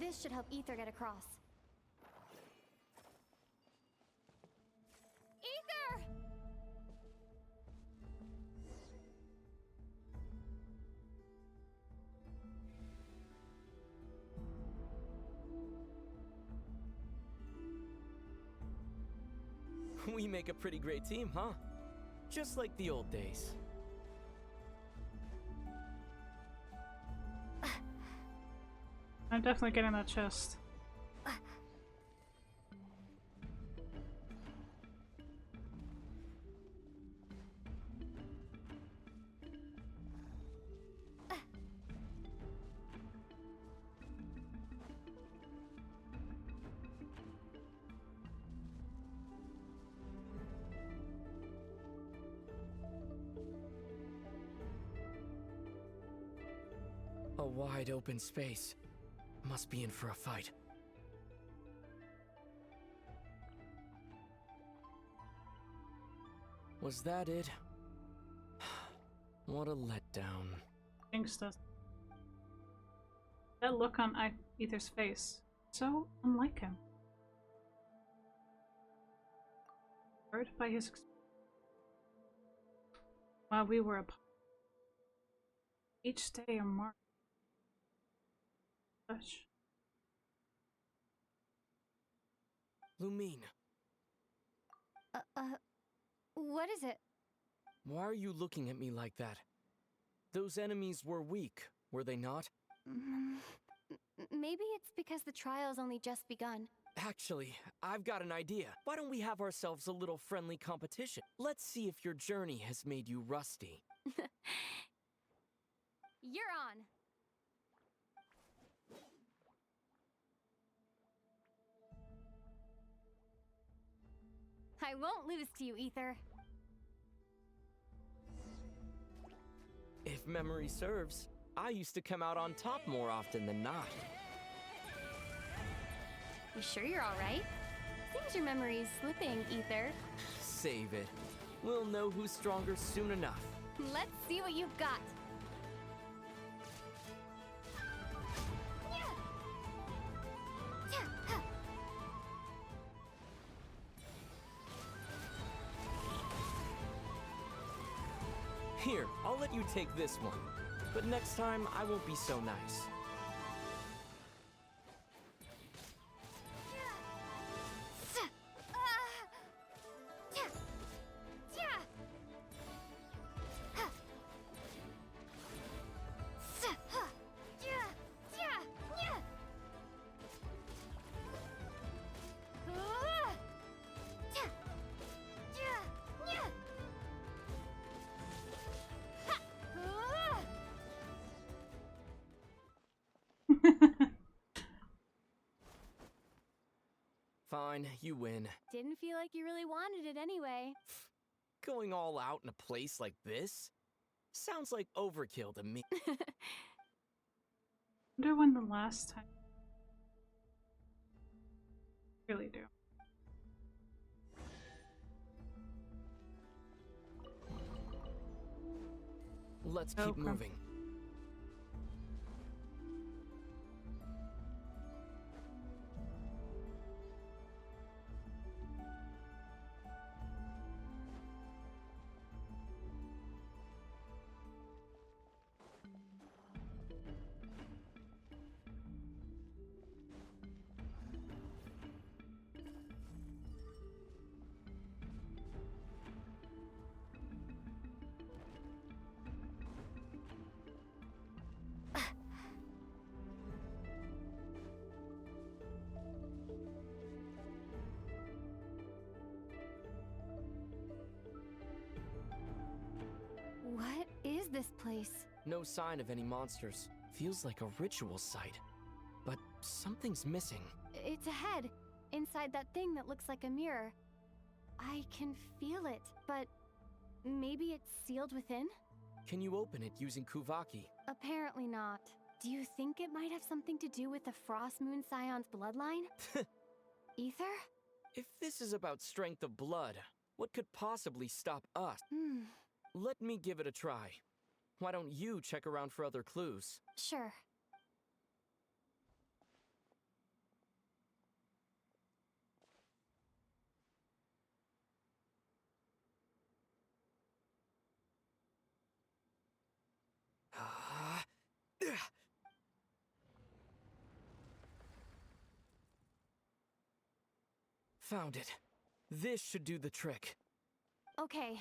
This should help Ether get across. Ether! We make a pretty great team, huh? Just like the old days. I'm definitely getting that chest. A wide open space. Must be in for a fight. Was that it? What a letdown. Jinx does. That look on Ether's face. So unlike him. Hurt by his experience. While we were apart. Each day a mark. Touch. Lumine, What is it? why are you looking at me like that? Those enemies were weak, were they not? Maybe it's because the trial's only just begun. Actually, I've got an idea. Why don't we have ourselves a little friendly competition? Let's see if your journey has made you rusty. You're on! I won't lose to you, Ether. If memory serves, I used to come out on top more often than not. You sure you're alright? Seems your memory's slipping, Ether. Save it. We'll know who's stronger soon enough. Let's see what you've got. Here, I'll let you take this one. But next time, I won't be so nice. Fine, you win. Didn't feel like you really wanted it anyway. Going all out in a place like this? Sounds like overkill to me. Wonder when the last time. Really do. Let's keep moving. What is this place? No sign of any monsters. Feels like a ritual site. But something's missing. It's a head, inside that thing that looks like a mirror. I can feel it, but maybe it's sealed within? Can you open it using Kuvaki? Apparently not. Do you think it might have something to do with the Frost Moon Scion's bloodline? Ether? If this is about strength of blood, what could possibly stop us? Let me give it a try. Why don't you check around for other clues? Sure. Found it. This should do the trick. Okay.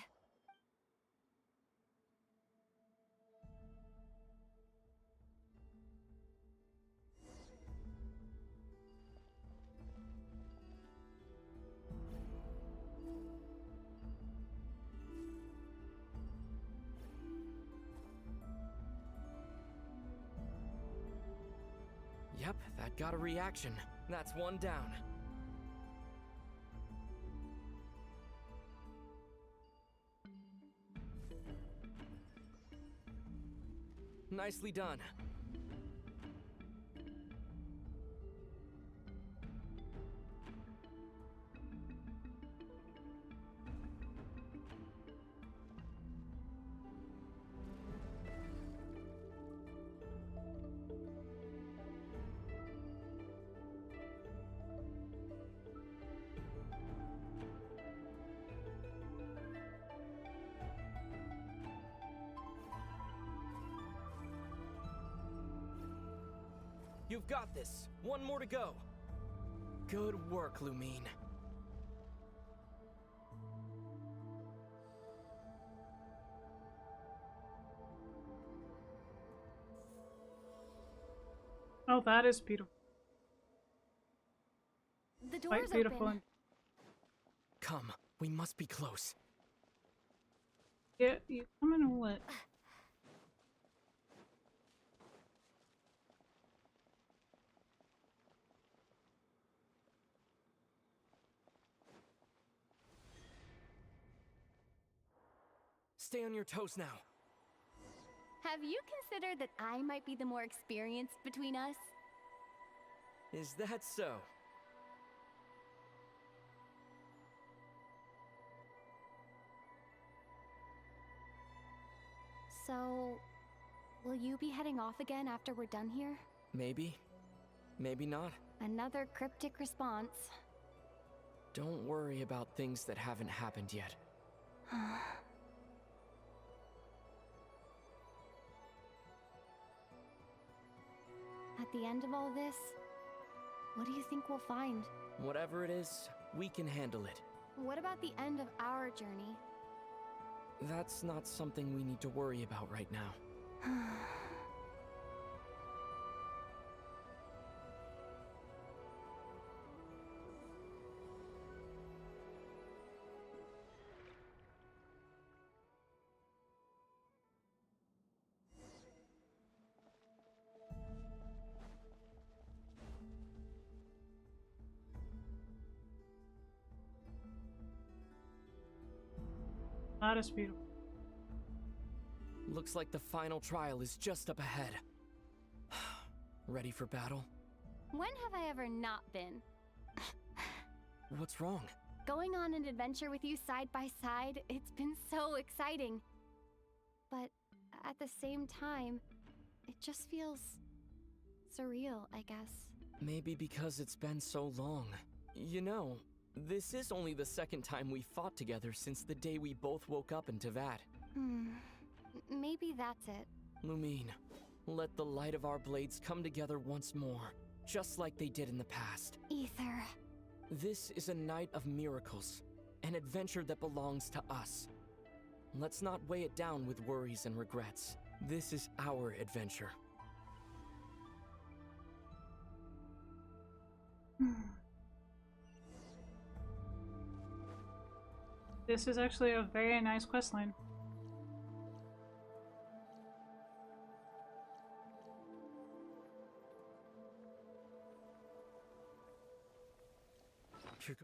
Yep, that got a reaction. That's one down. Nicely done. You've got this. One more to go. Good work, Lumine. Oh, that is beautiful. The door's Quite beautiful. open. Come, we must be close. Yeah, you coming or what? Stay on your toes now. Have you considered that I might be the more experienced between us? Is that so? So, will you be heading off again after we're done here? Maybe. Maybe not. Another cryptic response. Don't worry about things that haven't happened yet. At the end of all this, what do you think we'll find? Whatever it is, we can handle it. What about the end of our journey? That's not something we need to worry about right now. That is beautiful. Looks like the final trial is just up ahead. Ready for battle? When have I ever not been? What's wrong? Going on an adventure with you side by side, it's been so exciting. But at the same time, it just feels surreal, I guess. Maybe because it's been so long. You know, this is only the second time we fought together since the day we both woke up in Teyvat. Maybe that's it. Lumine, let the light of our blades come together once more, just like they did in the past. Ether. This is a night of miracles, an adventure that belongs to us. Let's not weigh it down with worries and regrets. This is our adventure. This is actually a very nice questline. It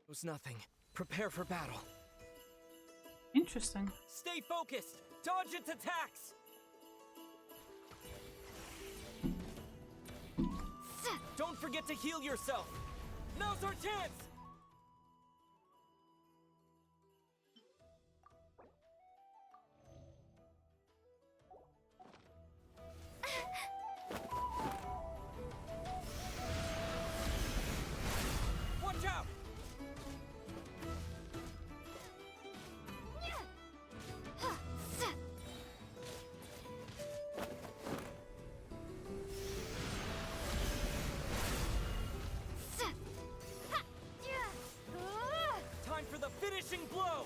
was nothing. Prepare for battle. Interesting. Stay focused! Dodge its attacks! Don't forget to heal yourself! Now's our chance! Watch out! finishing blow!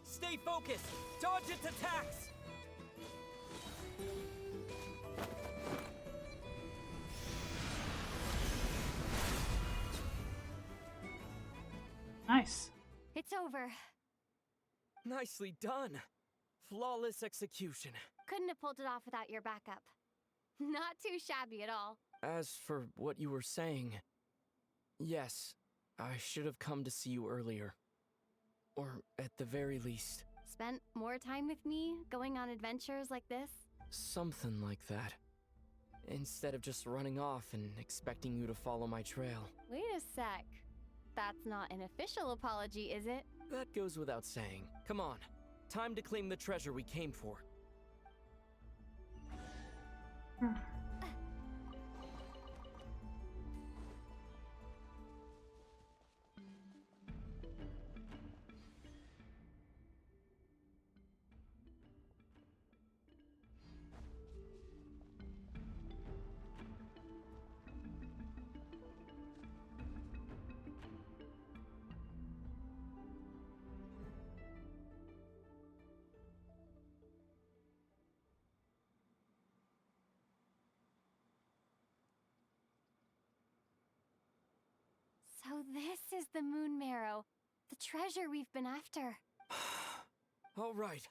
Stay focused! Dodge its attacks! Nice. It's over. Nicely done. Flawless execution. Couldn't have pulled it off without your backup. Not too shabby at all. As for what you were saying, yes, I should have come to see you earlier. Or at the very least, Spent more time with me, going on adventures like this? something like that. Instead of just running off and expecting you to follow my trail. Wait a sec. That's not an official apology, is it? That goes without saying. Come on, time to claim the treasure we came for. So this is the Moon Marrow, the treasure we've been after. All right,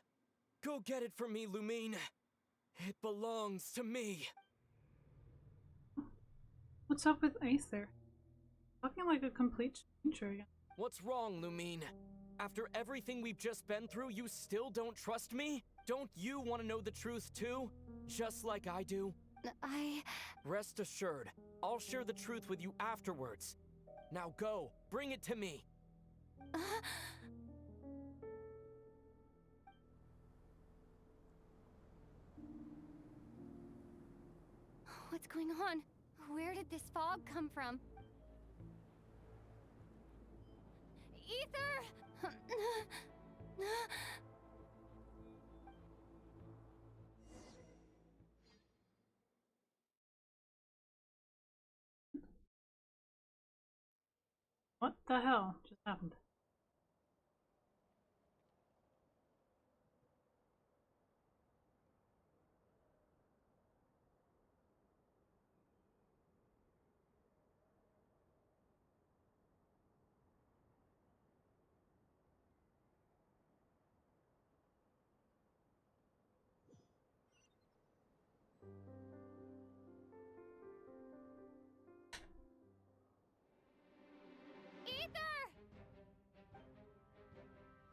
go get it for me, Lumine. It belongs to me. What's up with Aether? Talking like a complete stranger again. What's wrong, Lumine? After everything we've just been through, you still don't trust me? Don't you want to know the truth too? Just like I do? Rest assured, I'll share the truth with you afterwards. Now go, bring it to me. What's going on? Where did this fog come from? Ether! What the hell just happened?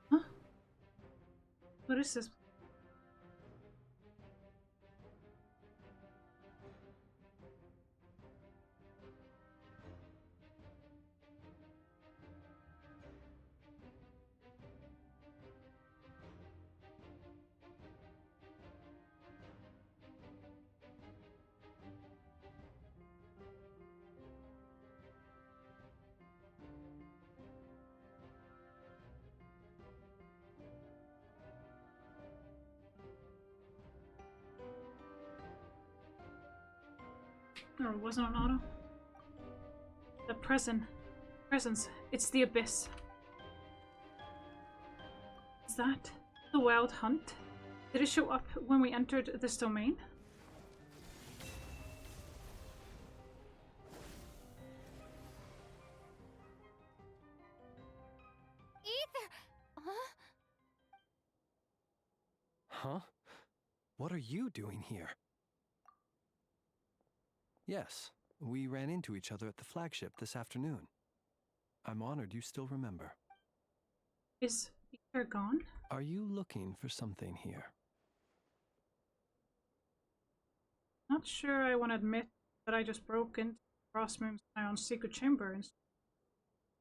Huh? What is this? Or it wasn't on auto? The presence. It's the abyss. Is that the wild hunt? Did it show up when we entered this domain? Ether! Huh? What are you doing here? Yes, we ran into each other at the flagship this afternoon. I'm honored you still remember. Is Ether gone? Are you looking for something here? Not sure I want to admit that I just broke into Frostmoon's Scion's secret chamber and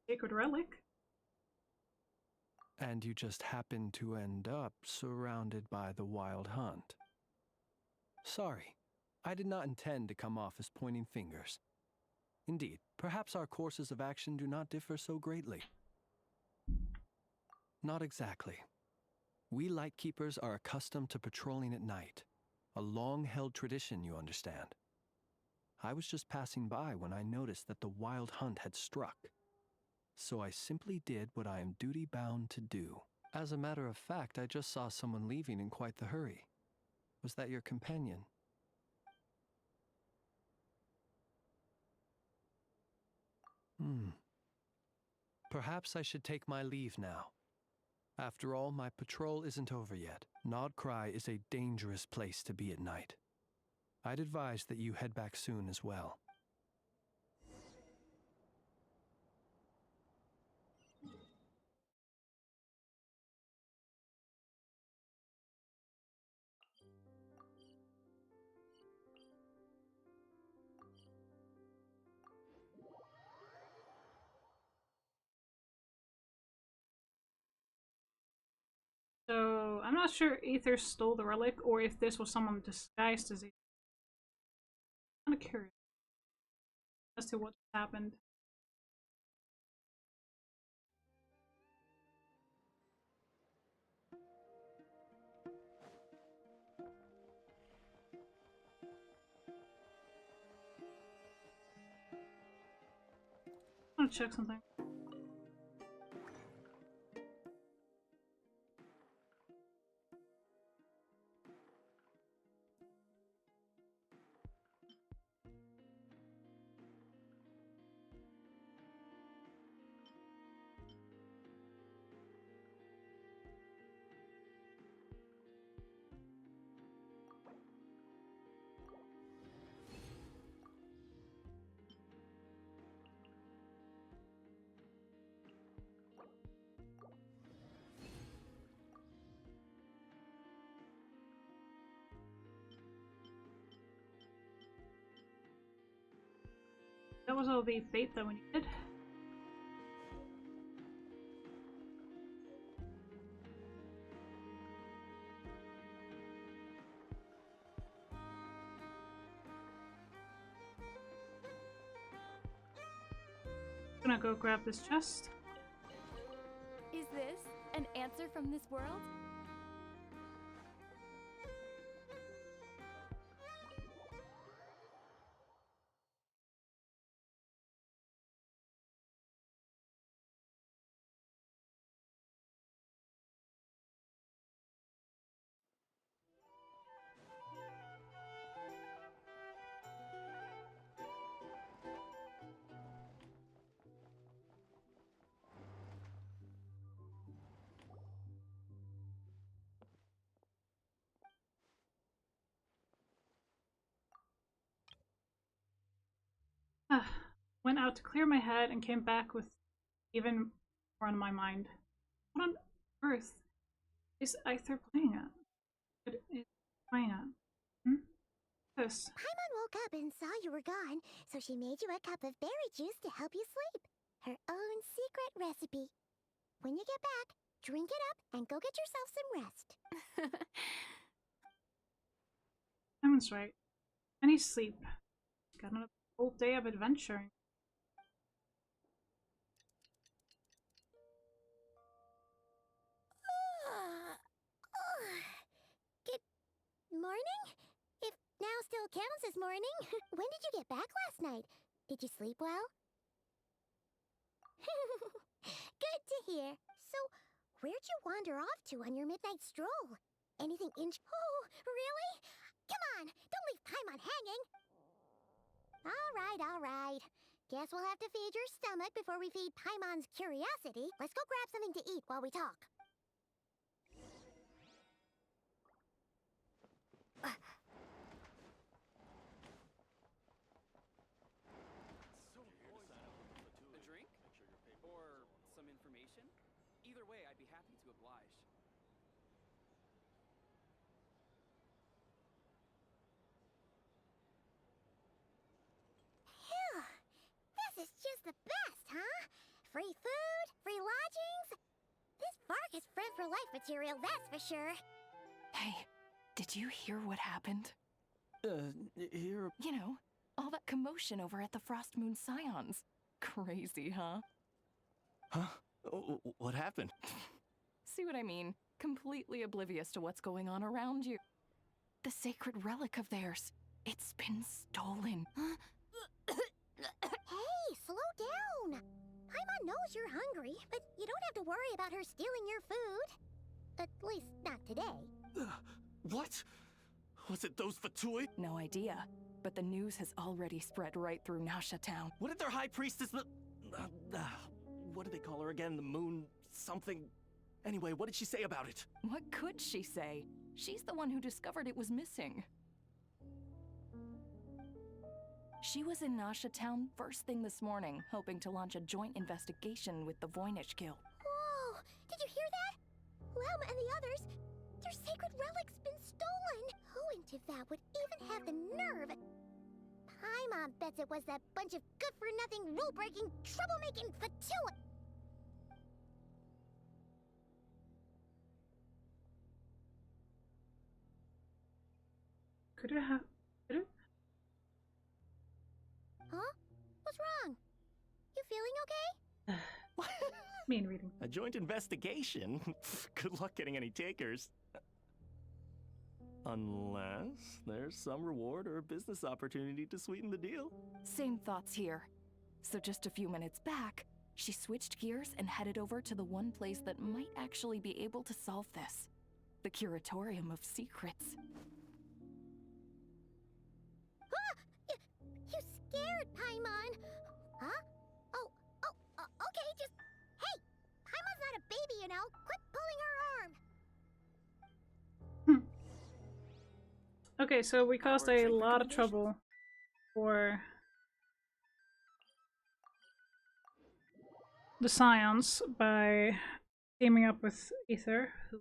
sacred relic. And you just happened to end up surrounded by the wild hunt. Sorry, I did not intend to come off as pointing fingers. Indeed, perhaps our courses of action do not differ so greatly. Not exactly. We Lightkeepers are accustomed to patrolling at night. A long-held tradition, you understand. I was just passing by when I noticed that the wild hunt had struck. So I simply did what I am duty-bound to do. As a matter of fact, I just saw someone leaving in quite the hurry. Was that your companion? Perhaps I should take my leave now. After all, my patrol isn't over yet. Nodcry is a dangerous place to be at night. I'd advise that you head back soon as well. So I'm not sure Aether stole the relic or if this was someone disguised as Aether. I'm kind of curious as to what happened. I want to check something. That was all the bait that we needed. I'm gonna go grab this chest. Is this an answer from this world? Went out to clear my head and came back with even more on my mind. What on earth is Aether playing at? What is playing at? This. Paimon woke up and saw you were gone, so she made you a cup of berry juice to help you sleep. Her own secret recipe. When you get back, drink it up and go get yourself some rest. Simon's right. I need sleep. Got another whole day of adventuring. Good morning? If now still counts as morning. When did you get back last night? Did you sleep well? Good to hear. So, where'd you wander off to on your midnight stroll? Anything Oh, really? Come on, don't leave Paimon hanging. All right. Guess we'll have to feed your stomach before we feed Paimon's curiosity. Let's go grab something to eat while we talk. A drink? Or some information? Either way, I'd be happy to oblige. Phew! This is just the best, huh? Free food, free lodgings. This bark is friend for life material, that's for sure. Hey, did you hear what happened? Here. You know, all that commotion over at the Frost Moon Scions. Crazy, huh? Huh? What happened? See what I mean? completely oblivious to what's going on around you. The sacred relic of theirs, it's been stolen. Hey, slow down! Paimon knows you're hungry, but you don't have to worry about her stealing your food. At least, not today. What? Was it those Fatui? No idea, but the news has already spread right through Nasha Town. What did their high priestess what do they call her again? The moon something? Anyway, what did she say about it? What could she say? She's the one who discovered it was missing. She was in Nasha Town first thing this morning, hoping to launch a joint investigation with the Voynich Guild. Whoa! Did you hear that? Lauma and the others, their sacred relic's been stolen! Who in Tivat would even have the nerve? Paimon bets it was that bunch of good-for-nothing, rule-breaking, troublemaking Fatui! Could it have? Could it? Huh? What's wrong? You feeling okay? Mean reading. A joint investigation? Good luck getting any takers. Unless there's some reward or business opportunity to sweeten the deal. Same thoughts here. So just a few minutes back, she switched gears and headed over to the one place that might actually be able to solve this. The Curatorium of Secrets. You scared Paimon! Huh? Okay, just... Hey! Paimon's not a baby, you know! Quit pulling her arm! Okay, so we caused a lot of trouble for the Scions by teaming up with Aether, who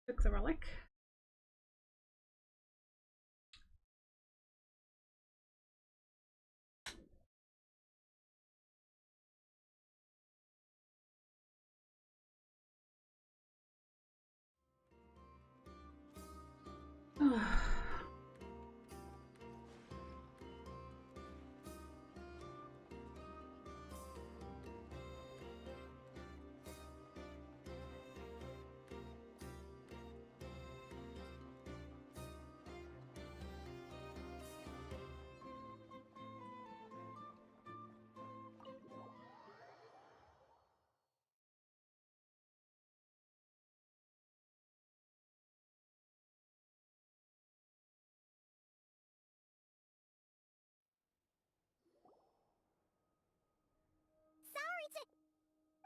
took the relic.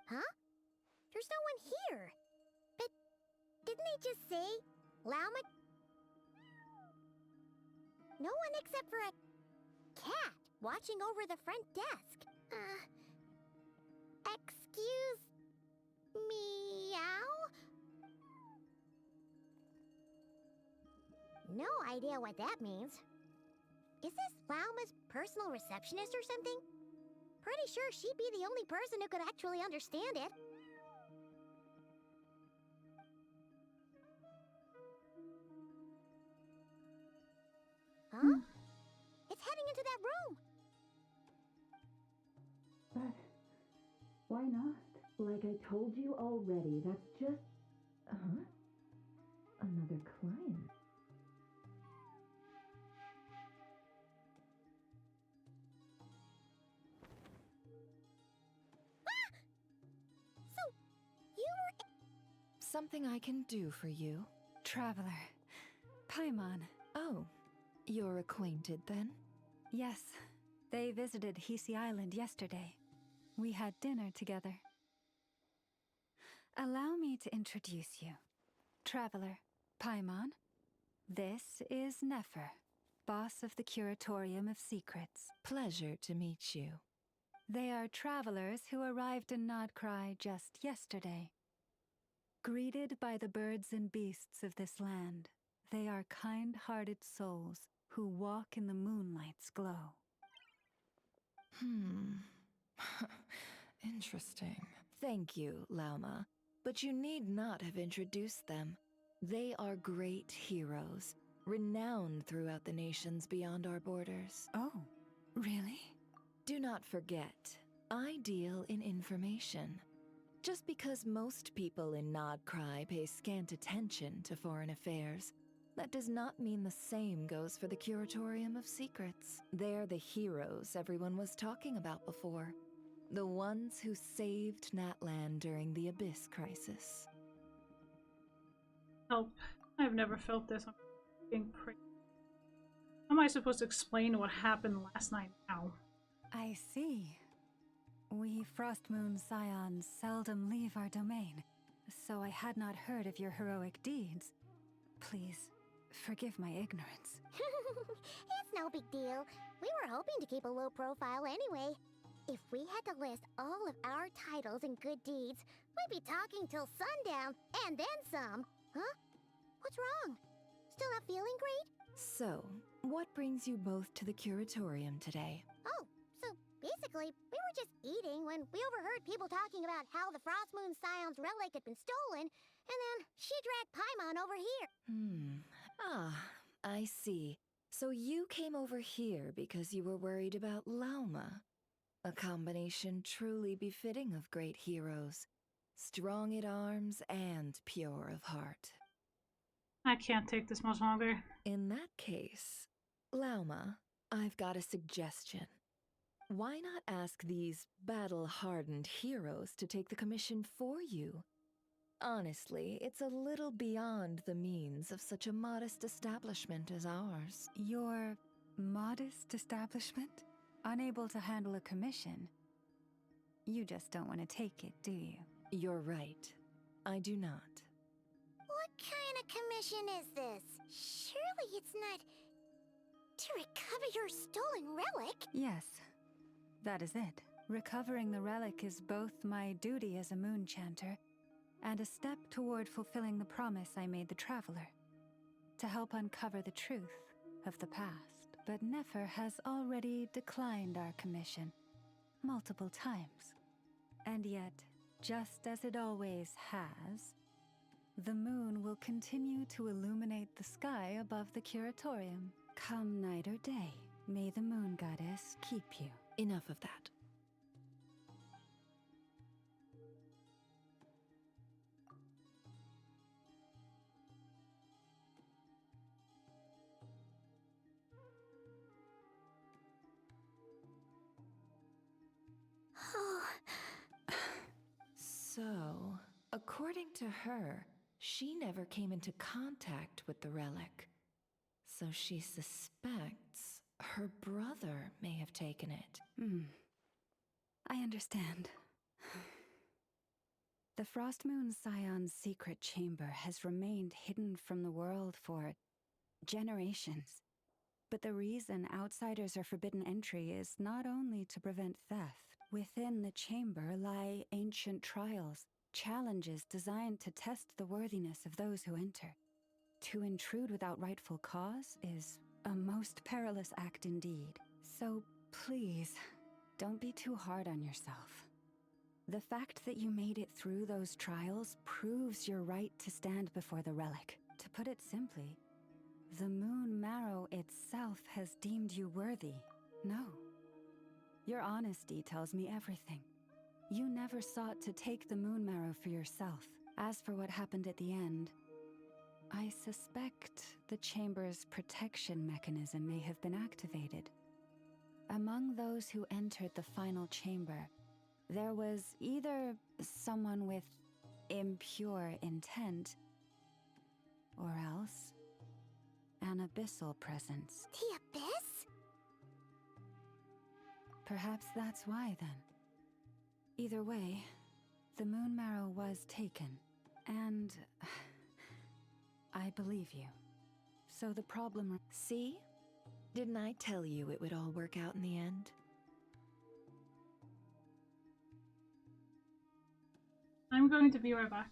Huh? There's no one here. But didn't they just say Lauma? No one except for a cat watching over the front desk. Excuse meow? No idea what that means. Is this Lauma's personal receptionist or something? Pretty sure she'd be the only person who could actually understand it. Huh? It's heading into that room! But why not? Like I told you already, that's just... Another client. Something I can do for you? Traveler. Paimon. Oh, you're acquainted then? Yes. They visited Hisi Island yesterday. We had dinner together. Allow me to introduce you. Traveler, Paimon. This is Nefer, boss of the Curatorium of Secrets. Pleasure to meet you. They are travelers who arrived in Nodcry just yesterday. Greeted by the birds and beasts of this land, they are kind-hearted souls who walk in the moonlight's glow. Interesting. Thank you, Lauma. But you need not have introduced them. They are great heroes, renowned throughout the nations beyond our borders. Oh, really? Do not forget, I deal in information. Just because most people in Nodcry pay scant attention to foreign affairs, that does not mean the same goes for the Curatorium of Secrets. They're the heroes everyone was talking about before. The ones who saved Natlan during the Abyss crisis. Help. I've never felt this. I'm being crazy. How am I supposed to explain what happened last night now? I see. We Frostmoon Scions seldom leave our domain, so I had not heard of your heroic deeds. Please, forgive my ignorance. It's no big deal. We were hoping to keep a low profile anyway. If we had to list all of our titles and good deeds, we'd be talking till sundown, and then some. Huh? What's wrong? Still not feeling great? So, what brings you both to the Curatorium today? Oh, so basically, we were just eating when we overheard people talking about how the Frostmoon Scion's relic had been stolen, and then she dragged Paimon over here. I see. So you came over here because you were worried about Lauma. A combination truly befitting of great heroes. Strong at arms and pure of heart. I can't take this much longer. In that case, Lauma, I've got a suggestion. Why not ask these battle-hardened heroes to take the commission for you? Honestly, it's a little beyond the means of such a modest establishment as ours. Your modest establishment? Unable to handle a commission? You just don't want to take it, do you? You're right. I do not. What kind of commission is this? Surely it's not to recover your stolen relic? Yes, that is it. Recovering the relic is both my duty as a moon chanter and a step toward fulfilling the promise I made the Traveler, to help uncover the truth of the past. But Nefer has already declined our commission multiple times. And yet, just as it always has, the moon will continue to illuminate the sky above the Curatorium. Come night or day, may the moon goddess keep you. Enough of that. So, according to her, she never came into contact with the relic. So she suspects her brother may have taken it. I understand. The Frostmoon Scion's secret chamber has remained hidden from the world for generations. But the reason outsiders are forbidden entry is not only to prevent theft. Within the chamber lie ancient trials, challenges designed to test the worthiness of those who enter. To intrude without rightful cause is a most perilous act indeed. So please, don't be too hard on yourself. The fact that you made it through those trials proves your right to stand before the relic. To put it simply, the Moon Marrow itself has deemed you worthy. No. Your honesty tells me everything. You never sought to take the Moon Marrow for yourself. As for what happened at the end, I suspect the Chamber's protection mechanism may have been activated. Among those who entered the final chamber, there was either someone with impure intent, or else an abyssal presence. The Abyss? Perhaps that's why, then. Either way, the Moon Marrow was taken, and I believe you. So the problem... See? Didn't I tell you it would all work out in the end? I'm going to be right back.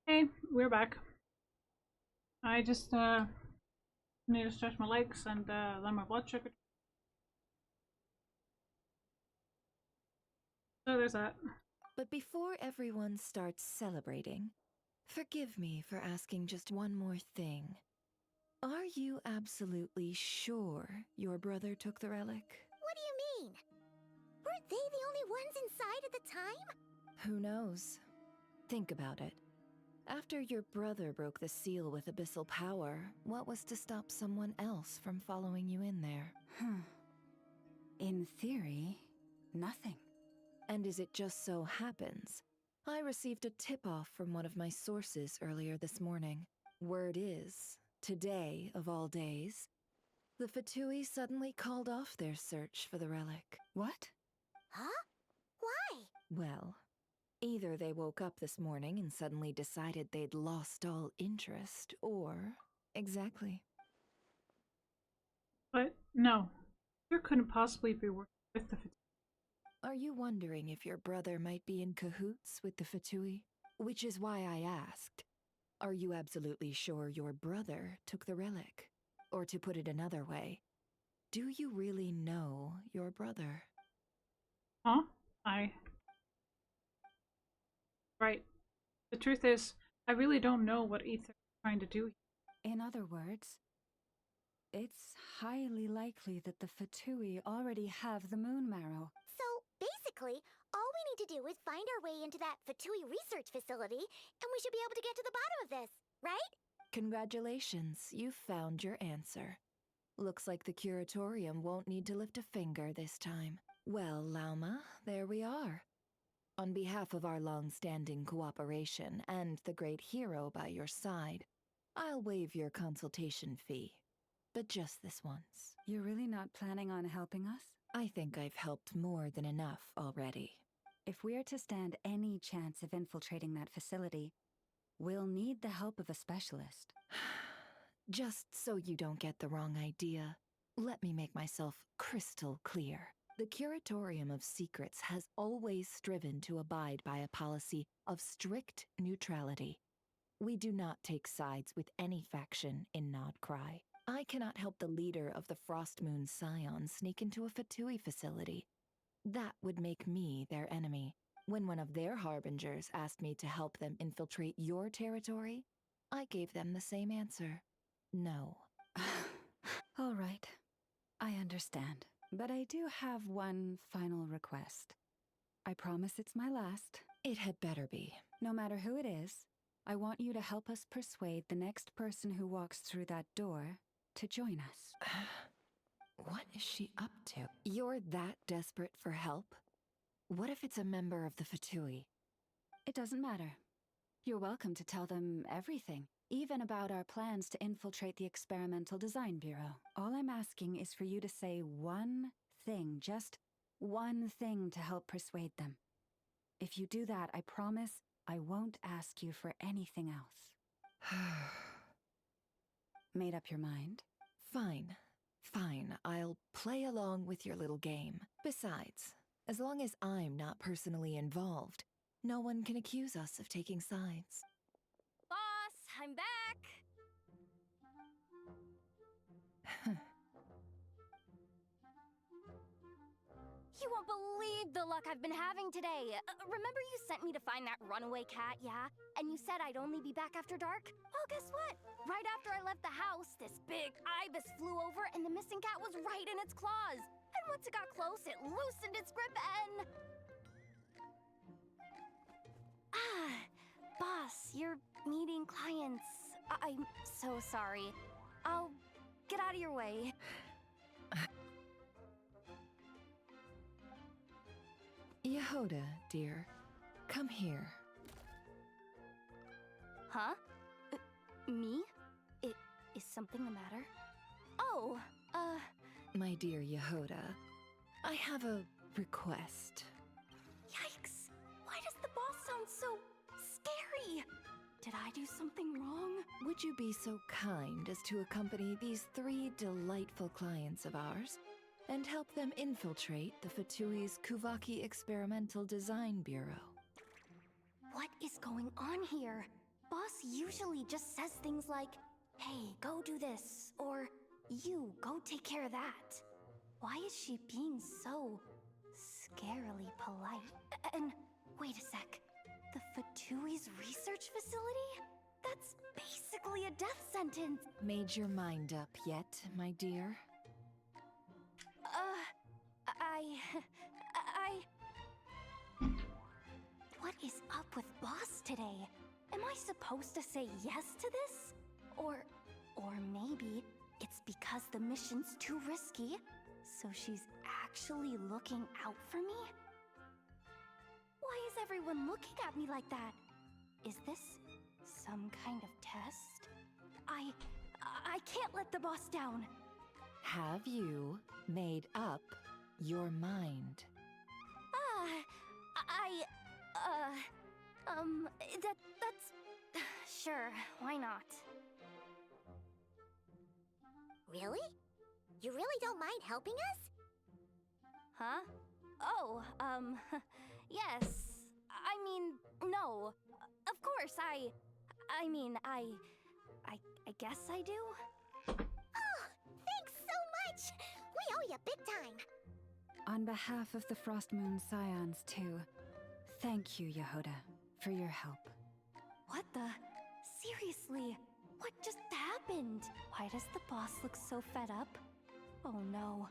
Hey, we're back. I just need to stretch my legs and let my blood sugar. So there's that. But before everyone starts celebrating, forgive me for asking just one more thing. Are you absolutely sure your brother took the relic? What do you mean? Weren't they the only ones inside at the time? Who knows? Think about it. After your brother broke the seal with abyssal power, what was to stop someone else from following you in there? In theory, nothing. And as it just so happens, I received a tip-off from one of my sources earlier this morning. Word is, today of all days, the Fatui suddenly called off their search for the relic. What? Huh? Why? Well, either they woke up this morning and suddenly decided they'd lost all interest, or... Exactly. But no, there couldn't possibly be working with the. Are you wondering if your brother might be in cahoots with the Fatui? Which is why I asked, are you absolutely sure your brother took the relic? Or to put it another way, do you really know your brother? Huh? Right. The truth is, I really don't know what Ether is trying to do. In other words, it's highly likely that the Fatui already have the moon marrow. So, basically, all we need to do is find our way into that Fatui research facility, and we should be able to get to the bottom of this, right? Congratulations, you've found your answer. Looks like the curatorium won't need to lift a finger this time. Well, Lauma, there we are. On behalf of our long-standing cooperation and the great hero by your side, I'll waive your consultation fee. But just this once. You're really not planning on helping us? I think I've helped more than enough already. If we're to stand any chance of infiltrating that facility, we'll need the help of a specialist. Just so you don't get the wrong idea, let me make myself crystal clear. The Curatorium of Secrets has always striven to abide by a policy of strict neutrality. We do not take sides with any faction in Nodcry. I cannot help the leader of the Frostmoon Scions sneak into a Fatui facility. That would make me their enemy. When one of their harbingers asked me to help them infiltrate your territory, I gave them the same answer. No. All right. I understand. But I do have one final request. I promise it's my last. It had better be. No matter who it is, I want you to help us persuade the next person who walks through that door to join us. What is she up to? You're that desperate for help? What if it's a member of the Fatui? It doesn't matter. You're welcome to tell them everything, even about our plans to infiltrate the Experimental Design Bureau. All I'm asking is for you to say one thing, just one thing to help persuade them. If you do that, I promise I won't ask you for anything else. Made up your mind? Fine. Fine, I'll play along with your little game. Besides, as long as I'm not personally involved, no one can accuse us of taking sides. Boss, I'm back! You won't believe the luck I've been having today. Remember you sent me to find that runaway cat, yeah? And you said I'd only be back after dark? Well, guess what? Right after I left the house, this big ibis flew over and the missing cat was right in its claws. And once it got close, it loosened its grip and... Boss, you're meeting clients. I'm so sorry. I'll get out of your way. Yehoda, dear, come here. Huh? Me? Is something the matter? Oh, My dear Yehoda, I have a request. Yikes! Why does the boss sound so scary? Did I do something wrong? Would you be so kind as to accompany these 3 delightful clients of ours and help them infiltrate the Fatui's Kuvaki Experimental Design Bureau? What is going on here? boss usually just says things like, hey, go do this, or you, go take care of that. Why is she being so scarily polite? And wait a sec. The Fatui's research facility? That's basically a death sentence. Made your mind up yet, my dear? What is up with Boss today? Am I supposed to say yes to this? Or maybe it's because the mission's too risky, so she's actually looking out for me? Why is everyone looking at me like that? Is this some kind of test? I can't let the boss down. Have you made up your mind? That's... Sure, why not? Really? You really don't mind helping us? Huh? Oh, yes. I mean, no. Of course, I guess I do. Oh, thanks so much! We owe you big time! On behalf of the Frost Moon Scions, too, thank you, Yehoda, for your help. What the? Seriously, what just happened? Why does the boss look so fed up? Oh no,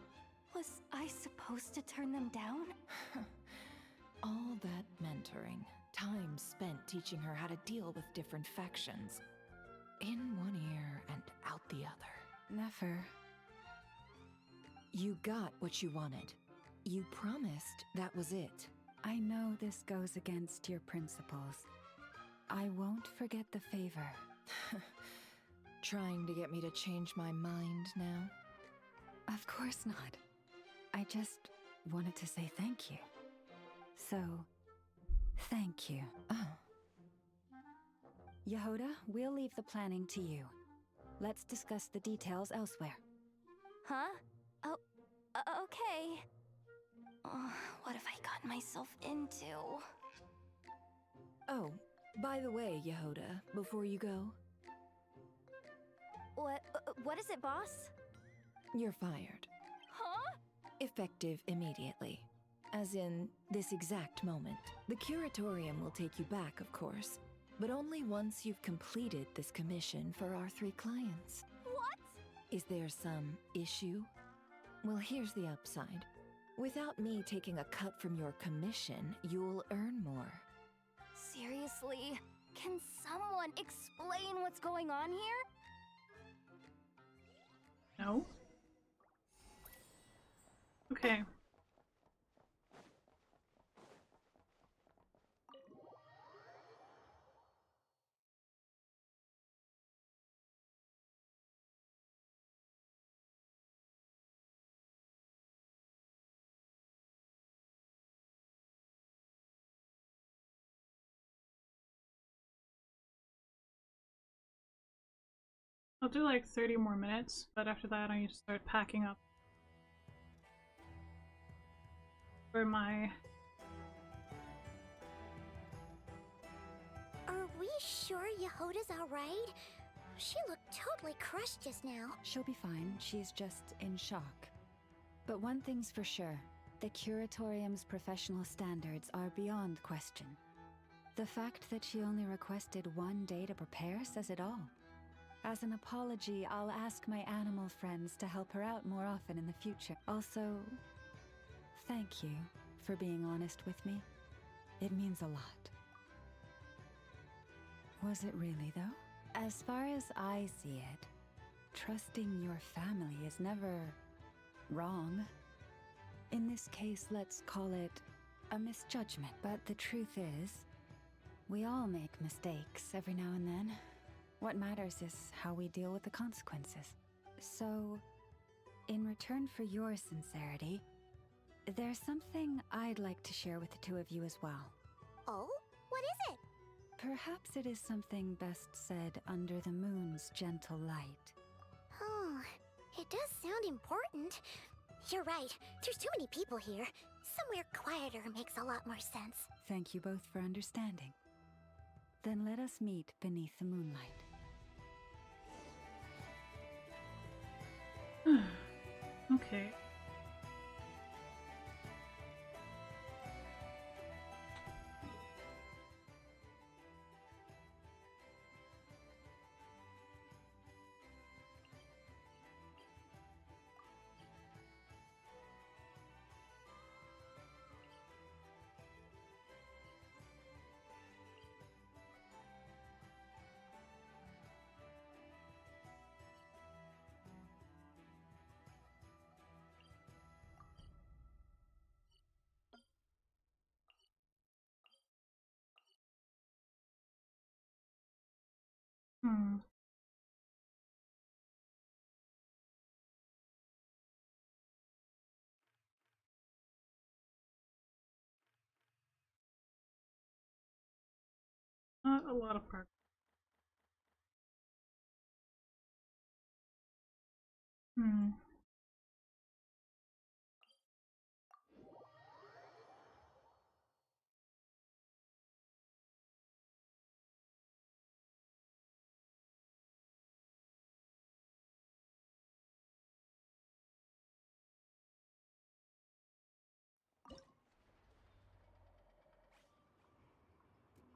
was I supposed to turn them down? All that mentoring, time spent teaching her how to deal with different factions. In one ear and out the other. Never. You got what you wanted. You promised that was it. I know this goes against your principles. I won't forget the favor. Trying to get me to change my mind now? Of course not. I just wanted to say thank you. So, thank you. Oh. Yehoda, we'll leave the planning to you. Let's discuss the details elsewhere. Huh? Oh, okay. What have I gotten myself into? Oh, by the way, Yehoda, before you go... What is it, boss? You're fired. Huh? Effective immediately. As in, this exact moment. The Curatorium will take you back, of course. But only once you've completed this commission for our 3 clients. What? Is there some issue? Well, here's the upside. Without me taking a cut from your commission, you'll earn more. Seriously? Can someone explain what's going on here? No? Okay. I'll do like 30 more minutes, but after that I need to start packing up for my... Are we sure Yehoda's alright? She looked totally crushed just now. She'll be fine. She's just in shock. But one thing's for sure. The Curatorium's professional standards are beyond question. The fact that she only requested 1 day to prepare says it all. As an apology, I'll ask my animal friends to help her out more often in the future. Also, thank you for being honest with me. It means a lot. Was it really, though? As far as I see it, trusting your family is never wrong. In this case, let's call it a misjudgment. But the truth is, we all make mistakes every now and then. What matters is how we deal with the consequences. So, in return for your sincerity, there's something I'd like to share with the 2 of you as well. Oh? What is it? Perhaps it is something best said under the moon's gentle light. Oh, it does sound important. You're right. There's too many people here. Somewhere quieter makes a lot more sense. Thank you both for understanding. Then let us meet beneath the moonlight. Okay. Hmm. Not a lot of progress. Hmm.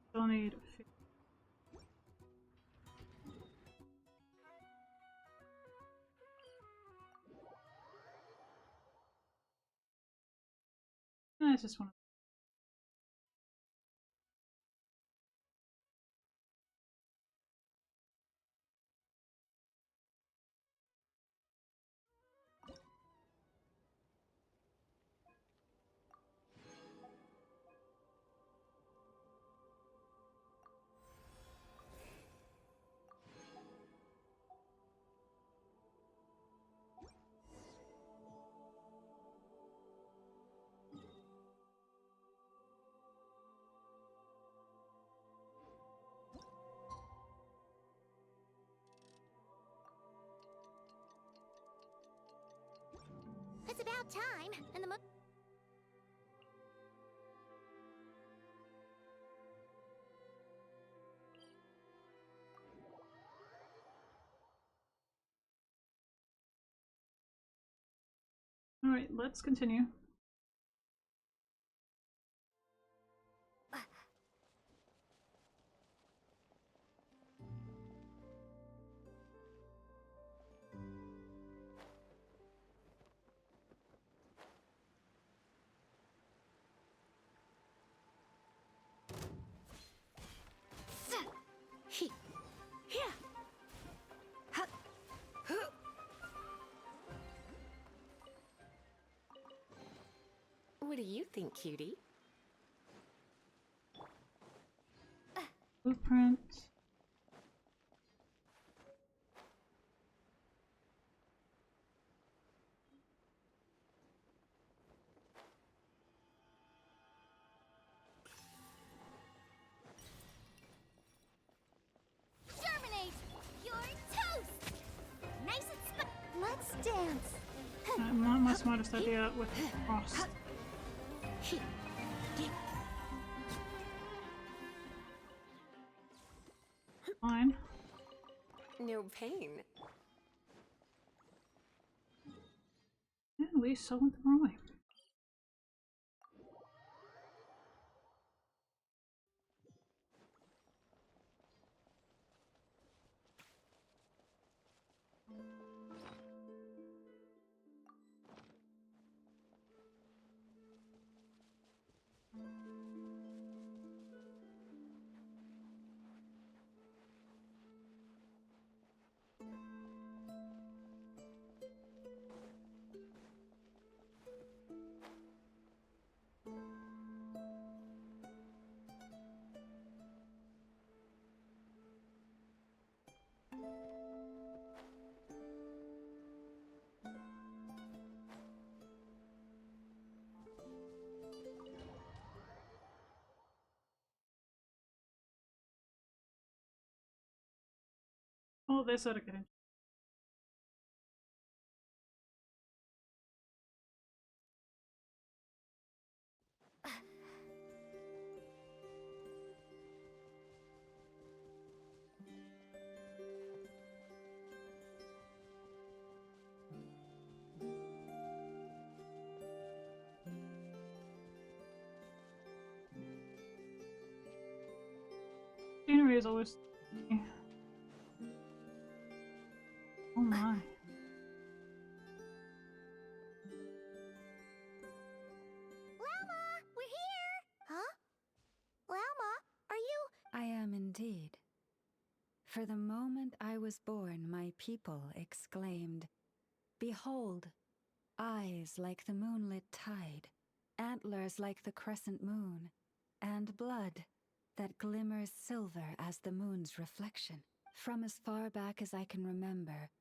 Still need. I just want. It's about time, and the All right, let's continue. What do you think, cutie? Blueprint. germinate! You're toast! Nice and let's dance! Not my smartest idea with frost. Fine. No pain. Yeah, at least I went the wrong way. Oh, this ought to get in. is always. Oh my. Llama, we're here! Huh? Llama, are you... I am indeed. For the moment I was born, my people exclaimed, "Behold, eyes like the moonlit tide, antlers like the crescent moon, and blood that glimmers silver as the moon's reflection." From as far back as I can remember,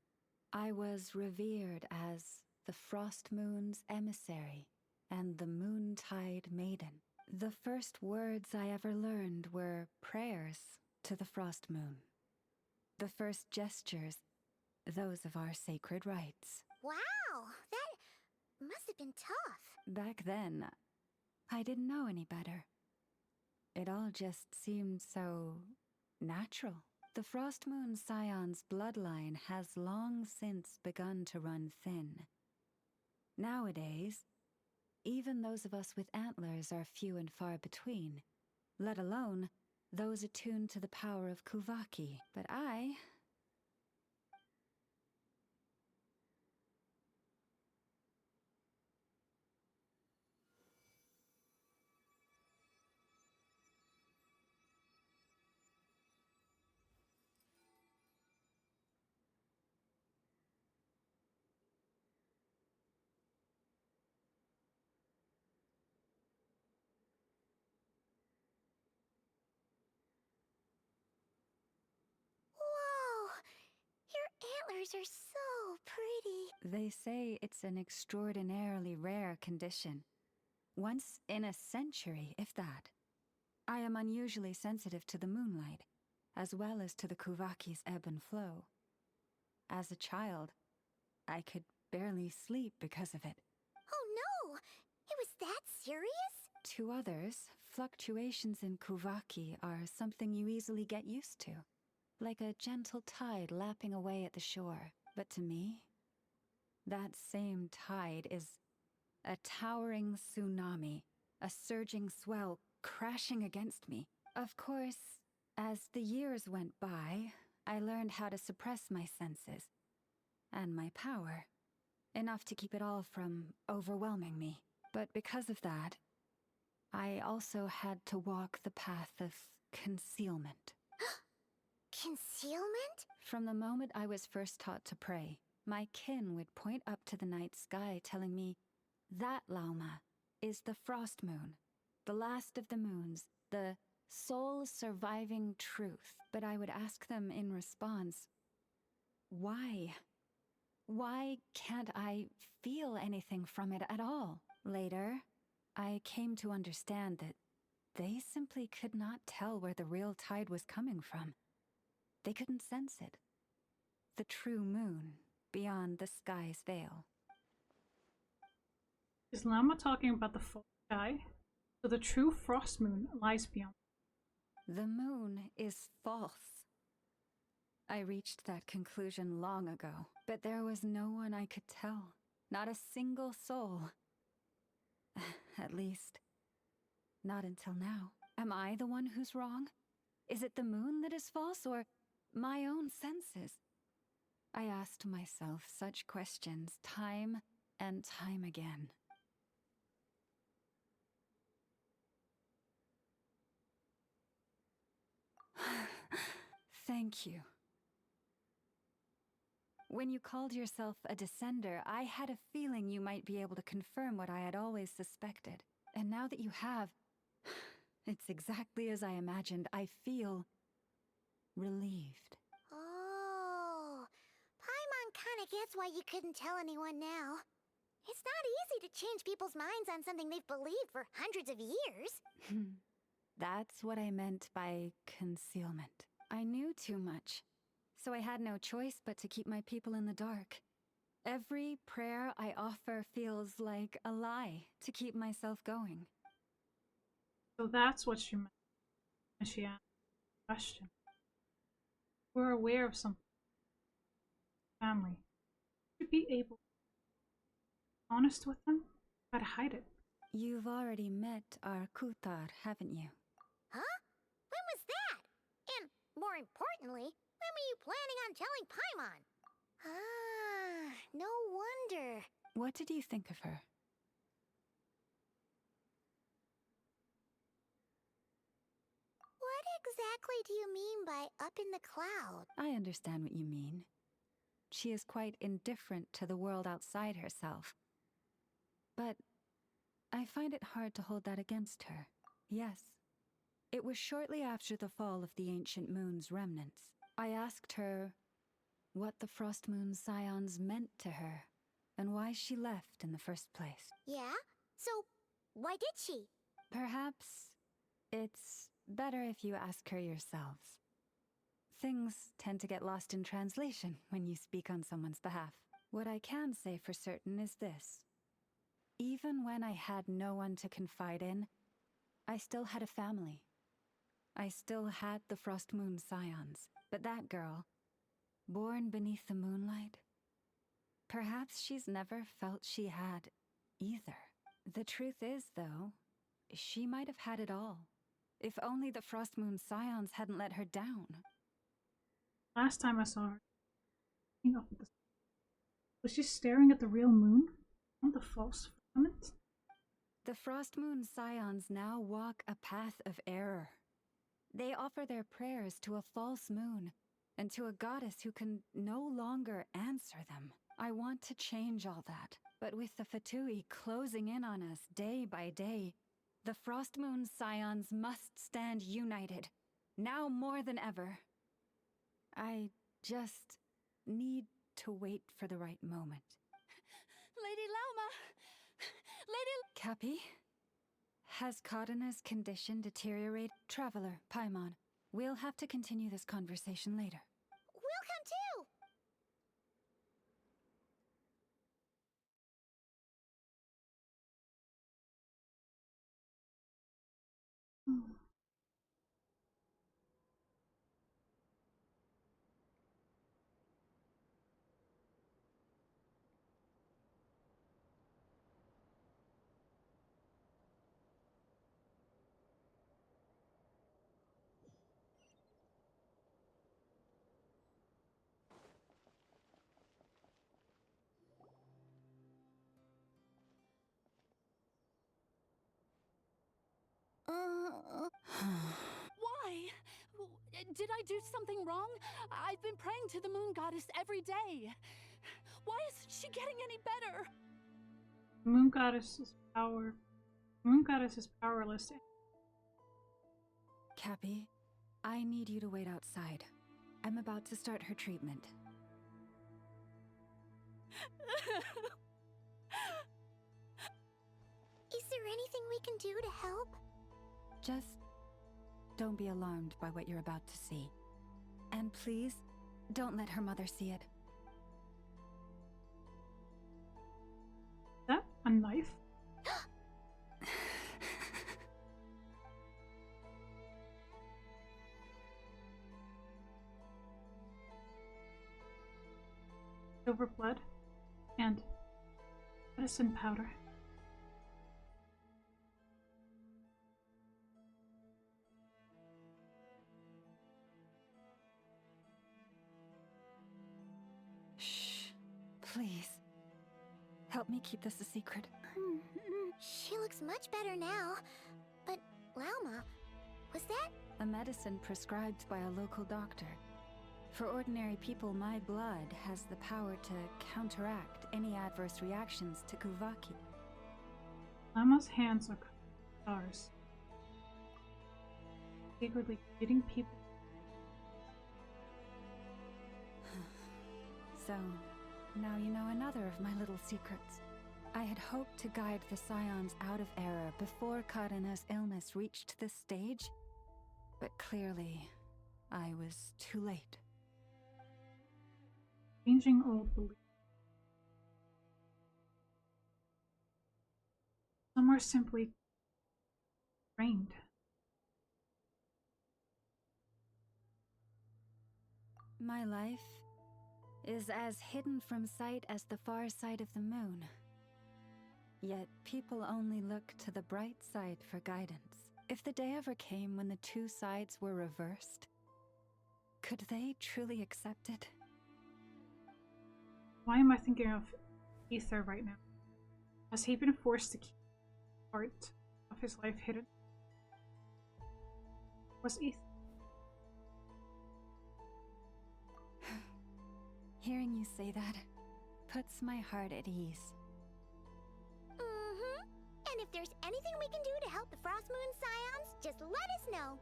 I was revered as the Frost Moon's emissary and the Moontide Maiden. The first words I ever learned were prayers to the Frost Moon. The first gestures, those of our sacred rites. Wow, that must have been tough. Back then, I didn't know any better. It all just seemed so natural. The Frost Moon Scion's bloodline has long since begun to run thin. Nowadays, even those of us with antlers are few and far between, let alone those attuned to the power of Kuvaki. But I... Whoa! Your antlers are so pretty. They say it's an extraordinarily rare condition. Once in a century, if that. I am unusually sensitive to the moonlight, as well as to the Kuvaki's ebb and flow. As a child, I could barely sleep because of it. Oh no! It was that serious? To others, fluctuations in Kuvaki are something you easily get used to, like a gentle tide lapping away at the shore. But to me, that same tide is a towering tsunami, a surging swell crashing against me. Of course, as the years went by, I learned how to suppress my senses and my power, enough to keep it all from overwhelming me. But because of that, I also had to walk the path of concealment. Concealment? From the moment I was first taught to pray, my kin would point up to the night sky telling me, "That, Lauma, is the Frost Moon, the last of the moons, the sole surviving truth." But I would ask them in response, why? Why can't I feel anything from it at all? Later, I came to understand that they simply could not tell where the real tide was coming from. They couldn't sense it. The true moon beyond the sky's veil. Is Llama talking about the full sky? So the true frost moon lies beyond. The moon is false. I reached that conclusion long ago, but there was no one I could tell. Not a single soul. At least, not until now. Am I the one who's wrong? Is it the moon that is false, or my own senses? I asked myself such questions time and time again. Thank you. When you called yourself a descender, I had a feeling you might be able to confirm what I had always suspected. And now that you have, it's exactly as I imagined. I feel relieved. Oh, Paimon kinda gets why you couldn't tell anyone now. It's not easy to change people's minds on something they've believed for hundreds of years. That's what I meant by concealment. I knew too much, so I had no choice but to keep my people in the dark. Every prayer I offer feels like a lie to keep myself going. So that's what she meant when she asked the question. We're aware of something. Family. To be able to be honest with them, try to hide it. You've already met our Kutar, haven't you? Huh? When was that? And more importantly, when were you planning on telling Paimon? Ah, no wonder. What did you think of her? What exactly do you mean by up in the cloud? I understand what you mean. She is quite indifferent to the world outside herself. But I find it hard to hold that against her. Yes, it was shortly after the fall of the ancient moon's remnants. I asked her what the Frost Moon Scions meant to her, and why she left in the first place. Yeah? So, why did she? Perhaps it's better if you ask her yourselves. Things tend to get lost in translation when you speak on someone's behalf. What I can say for certain is this. Even when I had no one to confide in, I still had a family. I still had the Frost Moon Scions. But that girl, born beneath the moonlight, perhaps she's never felt she had either. The truth is, though, she might have had it all. If only the Frost Moon Scions hadn't let her down. Last time I saw her, looking up at the... was she staring at the real moon? Not the false firmament? The Frost Moon Scions now walk a path of error. They offer their prayers to a false moon, and to a goddess who can no longer answer them. I want to change all that, but with the Fatui closing in on us day by day, the Frost Moon Scions must stand united, now more than ever. I just need to wait for the right moment. Lady Lauma! Cappy? Has Kadena's condition deteriorated? Traveler, Paimon, we'll have to continue this conversation later. We'll come too! Why? Did I do something wrong? I've been praying to the moon goddess every day. Why isn't she getting any better? The moon goddess is powerless. Cappy, I need you to wait outside. I'm about to start her treatment. Is there anything we can do to help? Just don't be alarmed by what you're about to see. And please, don't let her mother see it. Is that a knife? Silver blood and medicine powder. Shh. Please. Help me keep this a secret. She looks much better now. But, Lauma, was that? A medicine prescribed by a local doctor. For ordinary people, my blood has the power to counteract any adverse reactions to Kuvaki. Lama's hands are stars. Secretly hitting people. So, now you know another of my little secrets. I had hoped to guide the Scions out of error before Kadena's illness reached this stage, but clearly, I was too late. Changing old beliefs. Some are simply trained. My life is as hidden from sight as the far side of the moon. Yet people only look to the bright side for guidance. If the day ever came when the two sides were reversed, Could they truly accept it? Why am I thinking of Ether right now? Has he been forced to keep part of his life hidden? Was Ether? Hearing you say that puts my heart at ease. Mm-hmm. And if there's anything we can do to help the Frost Moon Scions, just let us know.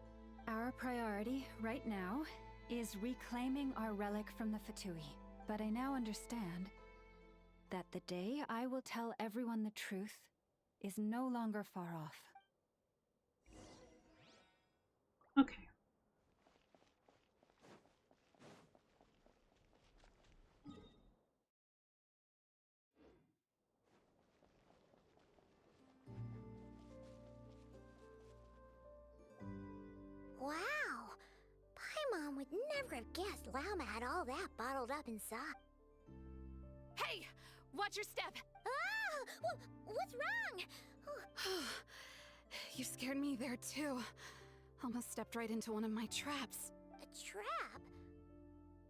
Our priority right now is reclaiming our relic from the Fatui. But I now understand that the day I will tell everyone the truth is no longer far off. Okay. Wow! Paimon would never have guessed Llama had all that bottled up inside. Hey! Watch your step! Ah! What's wrong? You scared me there too. Almost stepped right into one of my traps. A trap?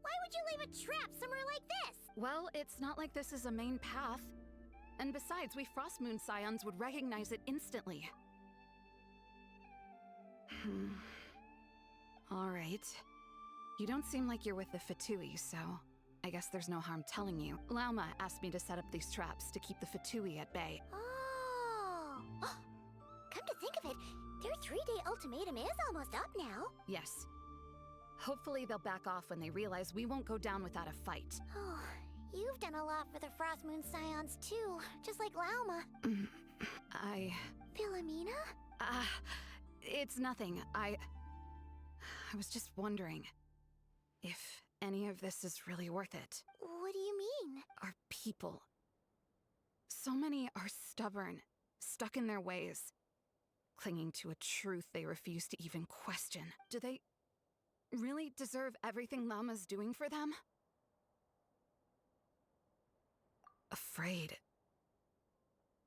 Why would you leave a trap somewhere like this? Well, it's not like this is a main path. And besides, we Frostmoon Scions would recognize it instantly. Alright. You don't seem like you're with the Fatui, so I guess there's no harm telling you. Lauma asked me to set up these traps to keep the Fatui at bay. Oh! Come to think of it, their 3-day ultimatum is almost up now. Yes. Hopefully they'll back off when they realize we won't go down without a fight. Oh, you've done a lot for the Frostmoon Scions too, just like Lauma. Philomena? It's nothing. I was just wondering if any of this is really worth it. What do you mean? Our people. So many are stubborn, stuck in their ways, clinging to a truth they refuse to even question. Do they really deserve everything Llama's doing for them? Afraid.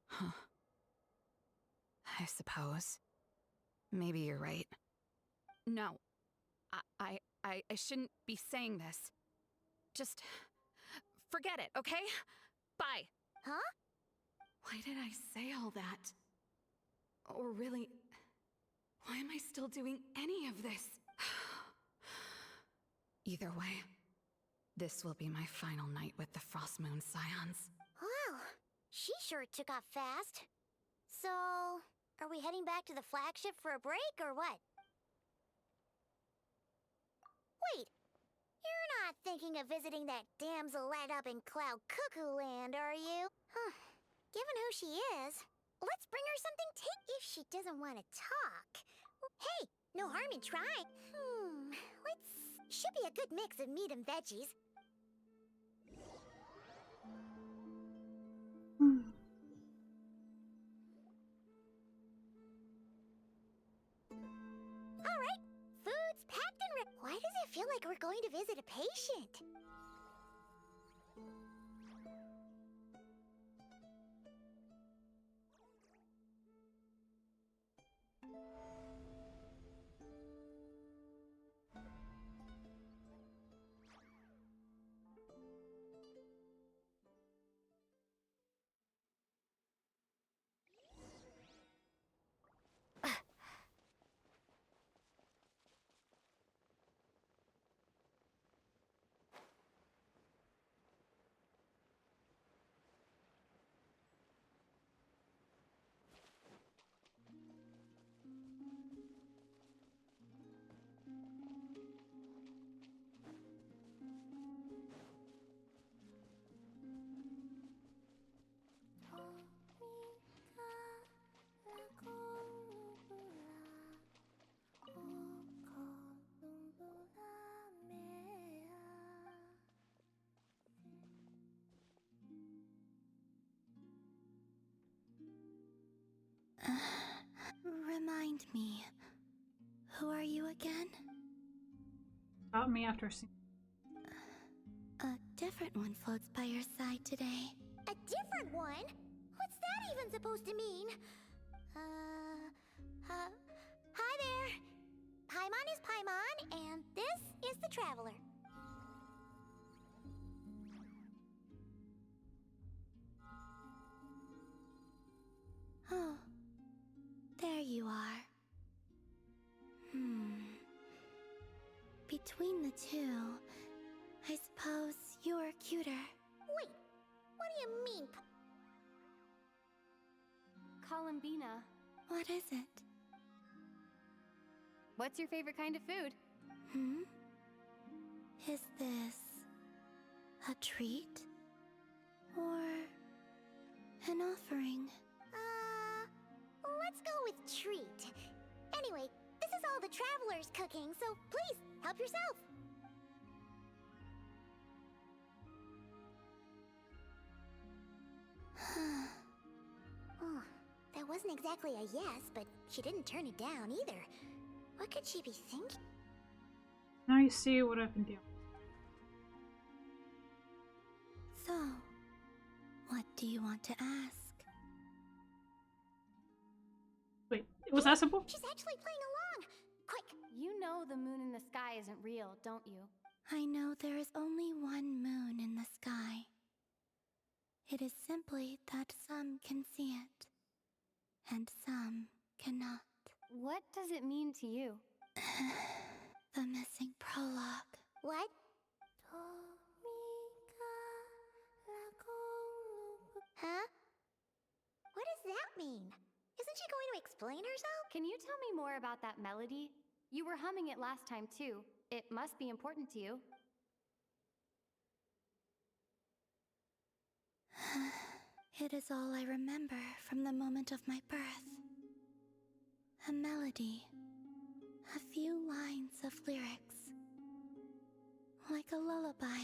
Huh. I suppose. Maybe you're right. No. I shouldn't be saying this. Just forget it, okay? Bye. Huh? Why did I say all that? Or really, why am I still doing any of this? Either way, this will be my final night with the Frostmoon Scions. Wow, she sure took off fast. So, are we heading back to the flagship for a break, or what? Wait, you're not thinking of visiting that damselette up in Cloud Cuckoo Land, are you? Huh. Given who she is, let's bring her something if she doesn't want to talk. Hey, no harm in trying. Should be a good mix of meat and veggies. All right, food's packed and ready. Why does it feel like we're going to visit a patient? Remind me, who are you again? About me after seeing. A different one floats by your side today. A different one? What's that even supposed to mean? Hi there. Paimon is Paimon, and this is the Traveler. Oh, there you are. Between the two, I suppose you're cuter. Wait, what do you mean? Columbina, What is it? what's your favorite kind of food? Is this a treat? Or an offering? Let's go with treat. Anyway, this is all the Traveler's cooking, so please, help yourself. Oh, that wasn't exactly a yes, but she didn't turn it down either. What could she be thinking? Now you see what I've been doing. So, what do you want to ask? Wait, was that simple? She's actually playing along! Quick! You know the moon in the sky isn't real, don't you? I know there is only one moon in the sky. It is simply that some can see it, and some cannot. What does it mean to you? The missing prologue. What? Huh? What does that mean? Isn't she going to explain herself? Can you tell me more about that melody? You were humming it last time too. It must be important to you. It is all I remember from the moment of my birth. A melody. A few lines of lyrics. Like a lullaby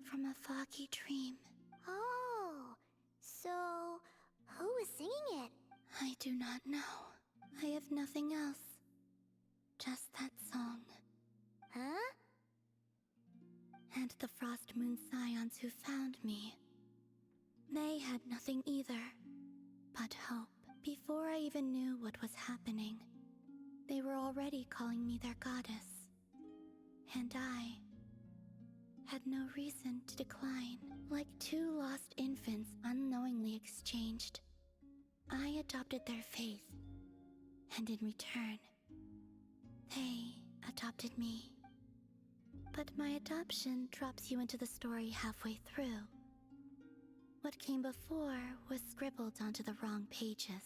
from a foggy dream. Oh, so who was singing it? I do not know. I have nothing else. Just that song. Huh? And the Frost Moon Scions who found me. They had nothing either, but hope. Before I even knew what was happening, they were already calling me their goddess. And I had no reason to decline. Like two lost infants unknowingly exchanged, I adopted their faith, and in return, they adopted me. But my adoption drops you into the story halfway through. What came before was scribbled onto the wrong pages,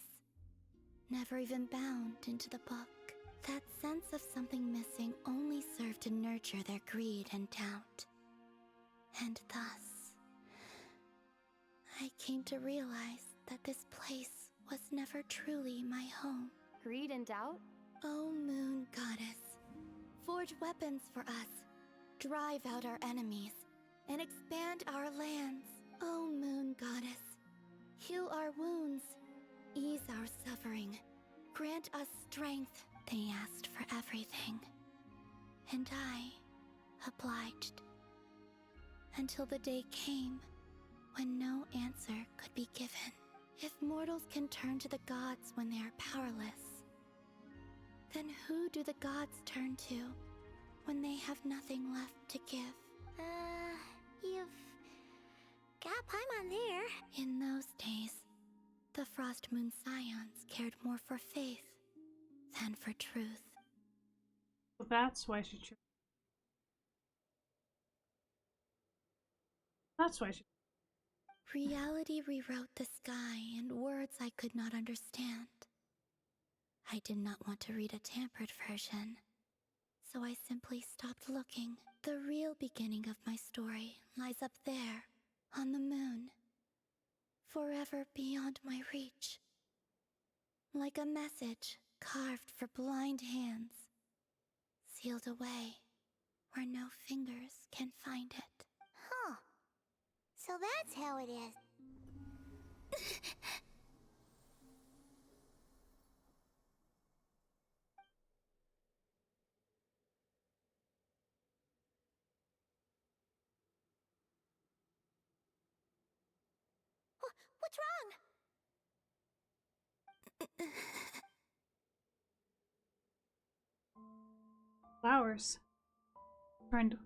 never even bound into the book. That sense of something missing only served to nurture their greed and doubt. And thus, I came to realize that this place was never truly my home. Greed and doubt? O Moon Goddess, forge weapons for us, drive out our enemies, and expand our lands. O Moon Goddess, heal our wounds, ease our suffering, grant us strength. They asked for everything, and I obliged. Until the day came when no answer could be given. If mortals can turn to the gods when they are powerless, then who do the gods turn to when they have nothing left to give? You've got Paimon there. In those days, the Frost Moon Scions cared more for faith than for truth. So that's why she chose. That's why she. Reality rewrote the sky in words I could not understand. I did not want to read a tampered version, so I simply stopped looking. The real beginning of my story lies up there, on the moon, forever beyond my reach. Like a message carved for blind hands, sealed away where no fingers can find it. Huh. So that's how it is. What's wrong? flowers turned.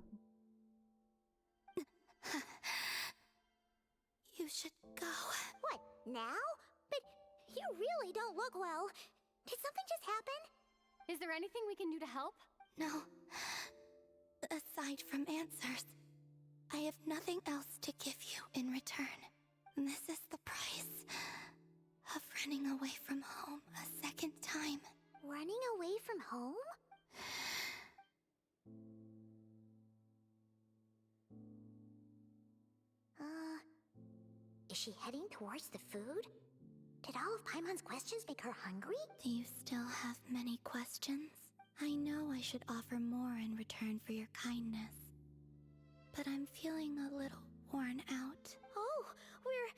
You should go. What, now? But you really don't look well. Did something just happen? Is there anything we can do to help? No. Aside from answers, I have nothing else to give you in return. This is the price of running away from home a second time. Running away from home? Is she heading towards the food? Did all of Paimon's questions make her hungry? Do you still have many questions? I know I should offer more in return for your kindness, but I'm feeling a little worn out. Oh, we're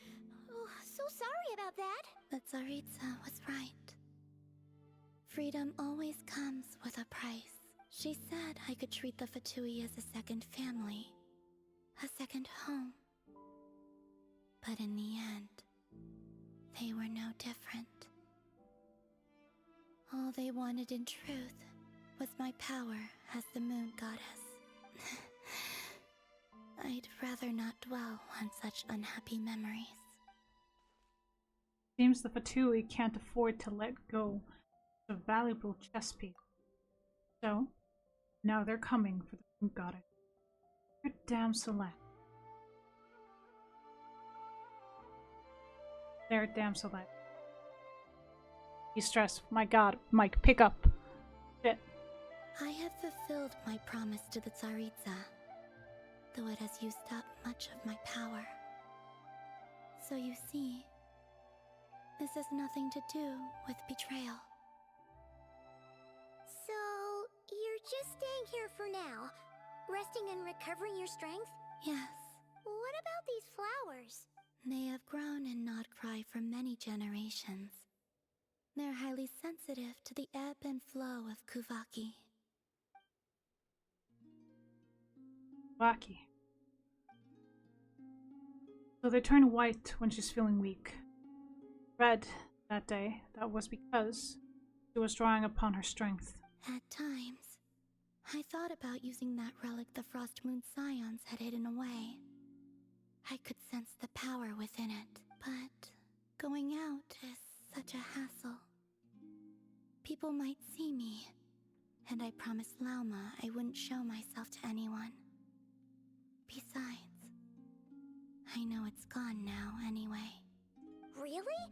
so sorry about that. But Tsaritsa was right. Freedom always comes with a price. She said I could treat the Fatui as a second family, a second home. But in the end, they were no different. All they wanted in truth was my power as the moon goddess. I'd rather not dwell on such unhappy memories. Seems the Fatui can't afford to let go of a valuable chess piece. So, now they're coming for the moon goddess. Good damn Celeste. There, damn Celeste. He's stressed. My god, Mike, pick up. Shit. I have fulfilled my promise to the Tsaritsa, though it has used up much of my power. So you see, this has nothing to do with betrayal. So, you're just staying here for now, resting and recovering your strength? Yes. What about these flowers? They have grown in Nodcry for many generations. They're highly sensitive to the ebb and flow of Kuvaki. Kuvaki. So they turn white when she's feeling weak. Red that day, that was because she was drawing upon her strength. At times, I thought about using that relic the Frost Moon Scions had hidden away. I could sense the power within it, but going out is such a hassle. People might see me, and I promised Lauma I wouldn't show myself to anyone. Besides, I know it's gone now anyway. Really?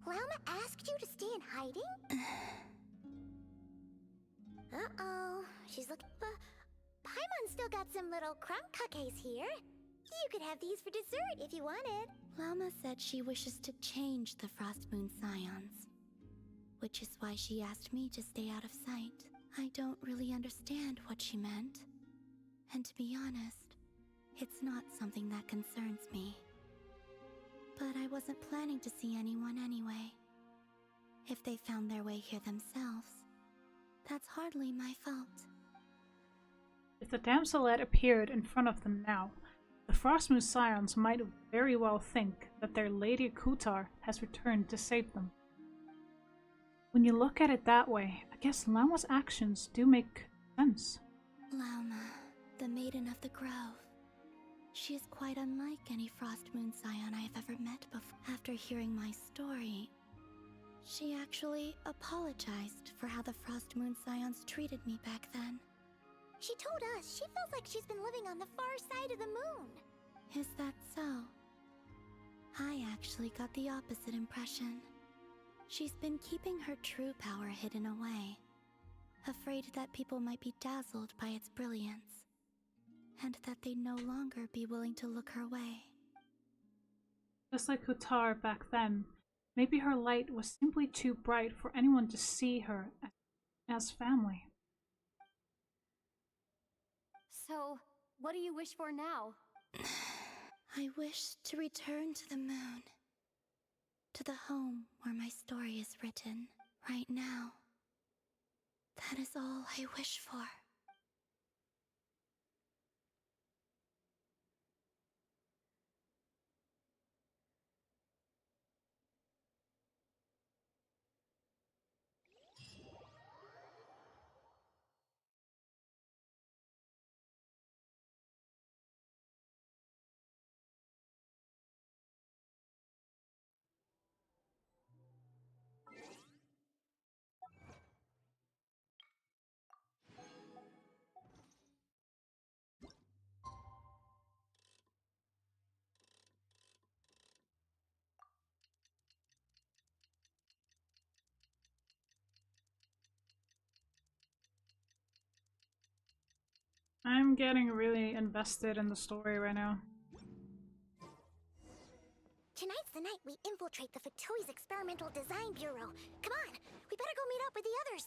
Lauma asked you to stay in hiding? Uh-oh, she's looking... Paimon still got some little crumb cookies here. You could have these for dessert if you wanted. Lauma said she wishes to change the Frost Moon Scions, which is why she asked me to stay out of sight. I don't really understand what she meant. And to be honest, it's not something that concerns me. But I wasn't planning to see anyone anyway. If they found their way here themselves, that's hardly my fault. If the damselette appeared in front of them now, the Frostmoon Scions might very well think that their Lady Kutar has returned to save them. When you look at it that way, I guess Lauma's actions do make sense. Lauma, the Maiden of the Grove. She is quite unlike any Frost Moon Scion I have ever met before. After hearing my story, she actually apologized for how the Frost Moon Scions treated me back then. She told us she feels like she's been living on the far side of the moon. Is that so? I actually got the opposite impression. She's been keeping her true power hidden away, afraid that people might be dazzled by its brilliance, and that they'd no longer be willing to look her way. Just like Kutar back then, maybe her light was simply too bright for anyone to see her as family. So, what do you wish for now? I wish to return to the moon. To the home where my story is written. Right now. That is all I wish for. I'm getting really invested in the story right now. Tonight's the night we infiltrate the Fatui's Experimental Design Bureau. Come on, we better go meet up with the others.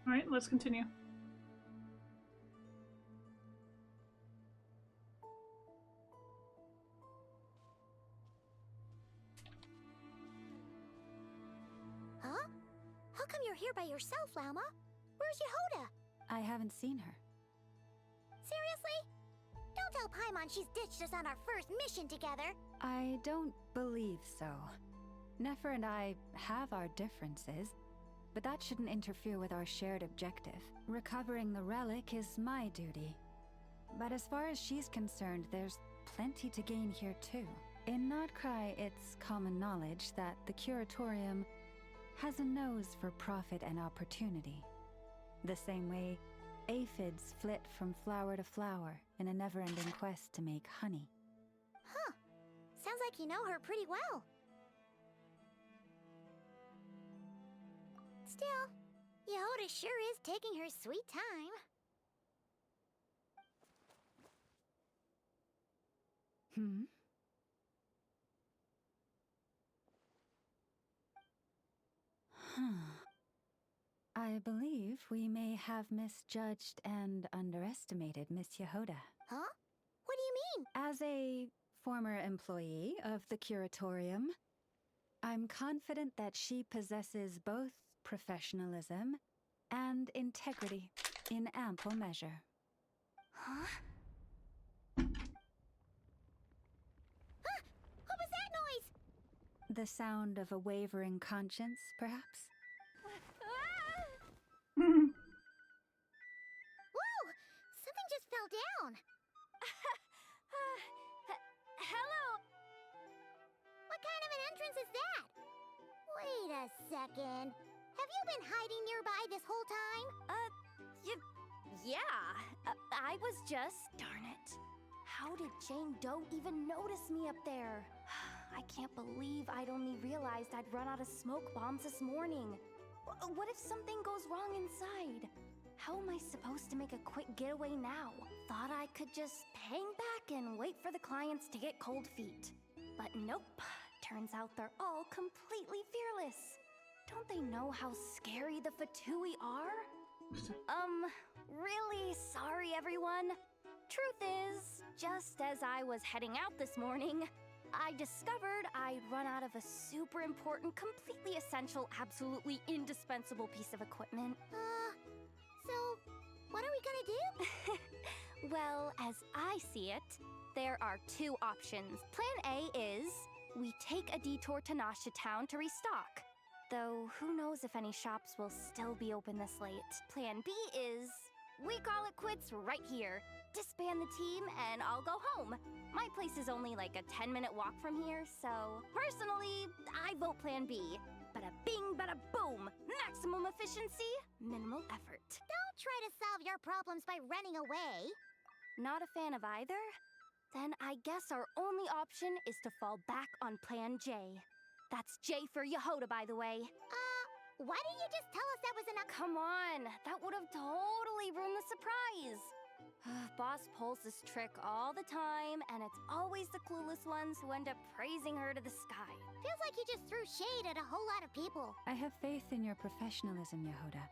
Alright, let's continue. Huh? How come you're here by yourself, Lauma? Where's Yehoda? I haven't seen her. Seriously? Don't tell Paimon she's ditched us on our first mission together. I don't believe so. Nefer and I have our differences, but that shouldn't interfere with our shared objective. Recovering the relic is my duty. But as far as she's concerned, there's plenty to gain here too. In Nodcry, it's common knowledge that the Curatorium has a nose for profit and opportunity. The same way aphids flit from flower to flower in a never-ending quest to make honey. Huh. Sounds like you know her pretty well. Still, Yehoda sure is taking her sweet time. Hmm? I believe we may have misjudged and underestimated Miss Yehoda. Huh? What do you mean? As a former employee of the Curatorium, I'm confident that she possesses both professionalism and integrity in ample measure. Huh? Huh? What was that noise? The sound of a wavering conscience, perhaps? Whoa! Something just fell down. Hello! What kind of an entrance is that? Wait a second. Have you been hiding nearby this whole time? Yeah. I was just... Darn it. How did Jane Doe even notice me up there? I can't believe I'd only realized I'd run out of smoke bombs this morning. What if something goes wrong inside? How am I supposed to make a quick getaway now? Thought I could just hang back and wait for the clients to get cold feet. But nope. Turns out they're all completely fearless. Don't they know how scary the Fatui are? Really sorry, everyone. Truth is, just as I was heading out this morning, I discovered I'd run out of a super important, completely essential, absolutely indispensable piece of equipment. So, what are we gonna do? Well, as I see it, there are two options. Plan A is we take a detour to Nasha Town to restock. Though, who knows if any shops will still be open this late. Plan B is we call it quits right here. Disband the team and I'll go home. My place is only like a 10-minute walk from here, so personally, I vote Plan B. Bada bing, bada boom. Maximum efficiency, minimal effort. Don't try to solve your problems by running away. Not a fan of either? Then I guess our only option is to fall back on Plan J. That's J for Yehoda, by the way. Why didn't you just tell us that was an... Come on, that would have totally ruined the surprise. Boss pulls this trick all the time, and it's always the clueless ones who end up praising her to the sky. Feels like you just threw shade at a whole lot of people. I have faith in your professionalism, Yehuda.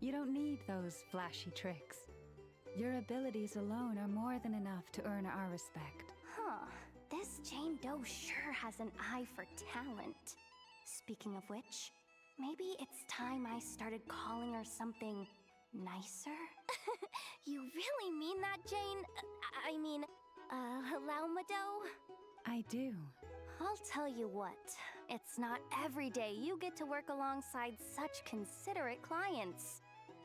You don't need those flashy tricks. Your abilities alone are more than enough to earn our respect. Huh. This Jane Doe sure has an eye for talent. Speaking of which, maybe it's time I started calling her something nicer? You really mean that, Jane? I mean, Laumado? I do. I'll tell you what, it's not every day you get to work alongside such considerate clients.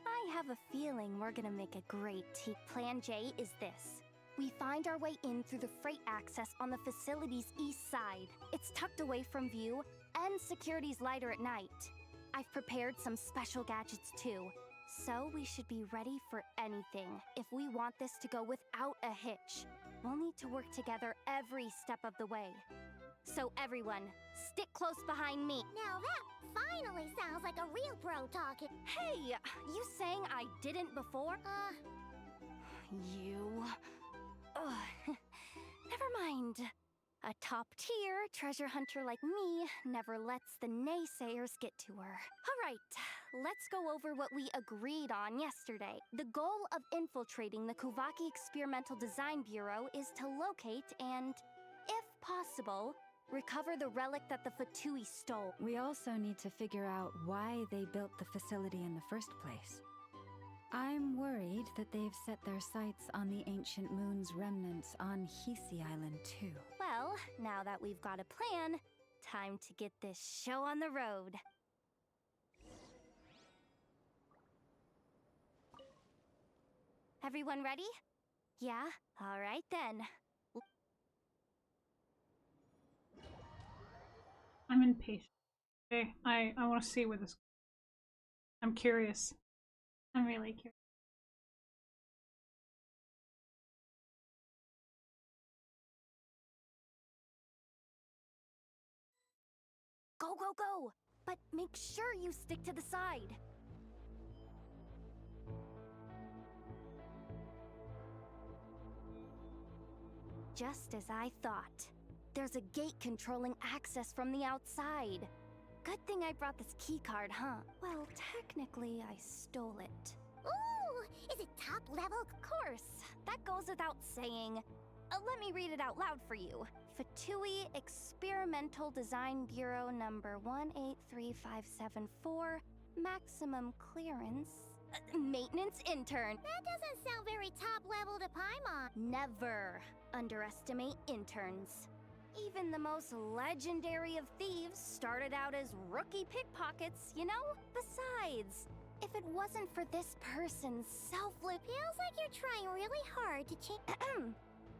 I have a feeling we're gonna make a great team. Plan J is this. We find our way in through the freight access on the facility's east side. It's tucked away from view, and security's lighter at night. I've prepared some special gadgets too, so we should be ready for anything if we want this to go without a hitch. We'll need to work together every step of the way. So everyone, stick close behind me. Now that finally sounds like a real pro talking. Hey, you saying I didn't before? You... Ugh. Never mind. A top-tier treasure hunter like me never lets the naysayers get to her. All right, let's go over what we agreed on yesterday. The goal of infiltrating the Kuvaki Experimental Design Bureau is to locate and, if possible, recover the relic that the Fatui stole. We also need to figure out why they built the facility in the first place. I'm worried that they've set their sights on the ancient moon's remnants on Hisi Island too. Well, now that we've got a plan, time to get this show on the road. Everyone ready? Yeah? All right then. I'm impatient. Okay, I want to see where this goes. I'm curious. I'm really curious. Go, go, go! But make sure you stick to the side. Just as I thought. There's a gate controlling access from the outside. Good thing I brought this keycard, huh? Well, technically, I stole it. Ooh! Is it top level? Of course! That goes without saying. Let me read it out loud for you. Fatui Experimental Design Bureau number 183574, maximum clearance. Maintenance intern. That doesn't sound very top level to Paimon. Never underestimate interns. Even the most legendary of thieves started out as rookie pickpockets, you know? Besides, if it wasn't for this person's selfless... Feels like you're trying really hard to change...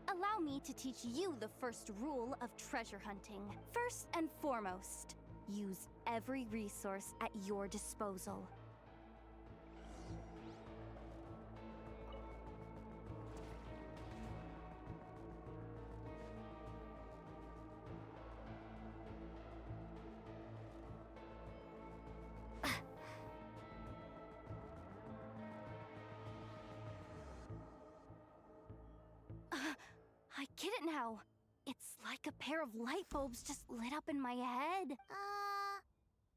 Allow me to teach you the first rule of treasure hunting. First and foremost, use every resource at your disposal. I get it now. It's like a pair of light bulbs just lit up in my head.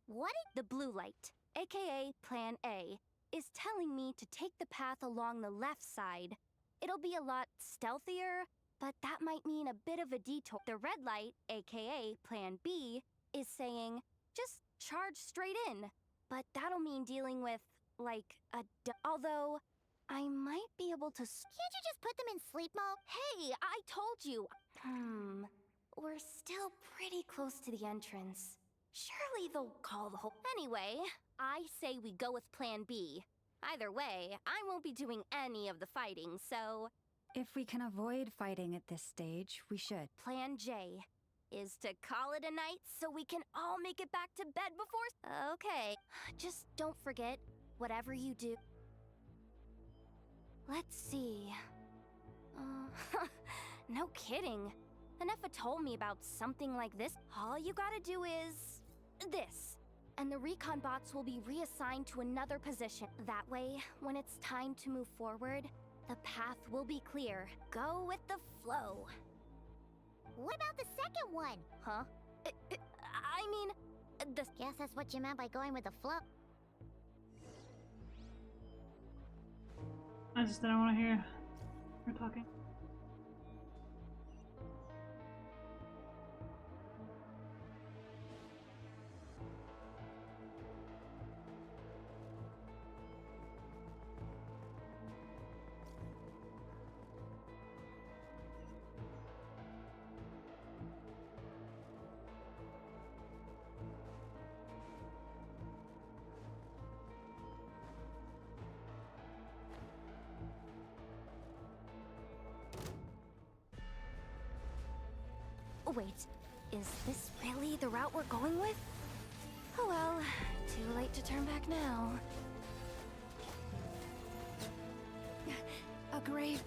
What? The blue light, aka Plan A, is telling me to take the path along the left side. It'll be a lot stealthier, but that might mean a bit of a detour. The red light, aka Plan B, is saying, just charge straight in. But that'll mean dealing with, like, although... I might be able to... Can't you just put them in sleep mode? Hey, I told you! We're still pretty close to the entrance. Surely they'll call the whole... Anyway, I say we go with Plan B. Either way, I won't be doing any of the fighting, so... If we can avoid fighting at this stage, we should. Plan J is to call it a night so we can all make it back to bed before... Okay, just don't forget, whatever you do... Let's see... no kidding. Anefa told me about something like this. All you gotta do is... this. and the recon bots will be reassigned to another position. That way, when it's time to move forward, the path will be clear. Go with the flow. What about the second one? Huh? I mean, Guess that's what you meant by going with the flow. I just didn't want to hear her talking. Wait, is this really the route we're going with? Oh well, too late to turn back now. A great...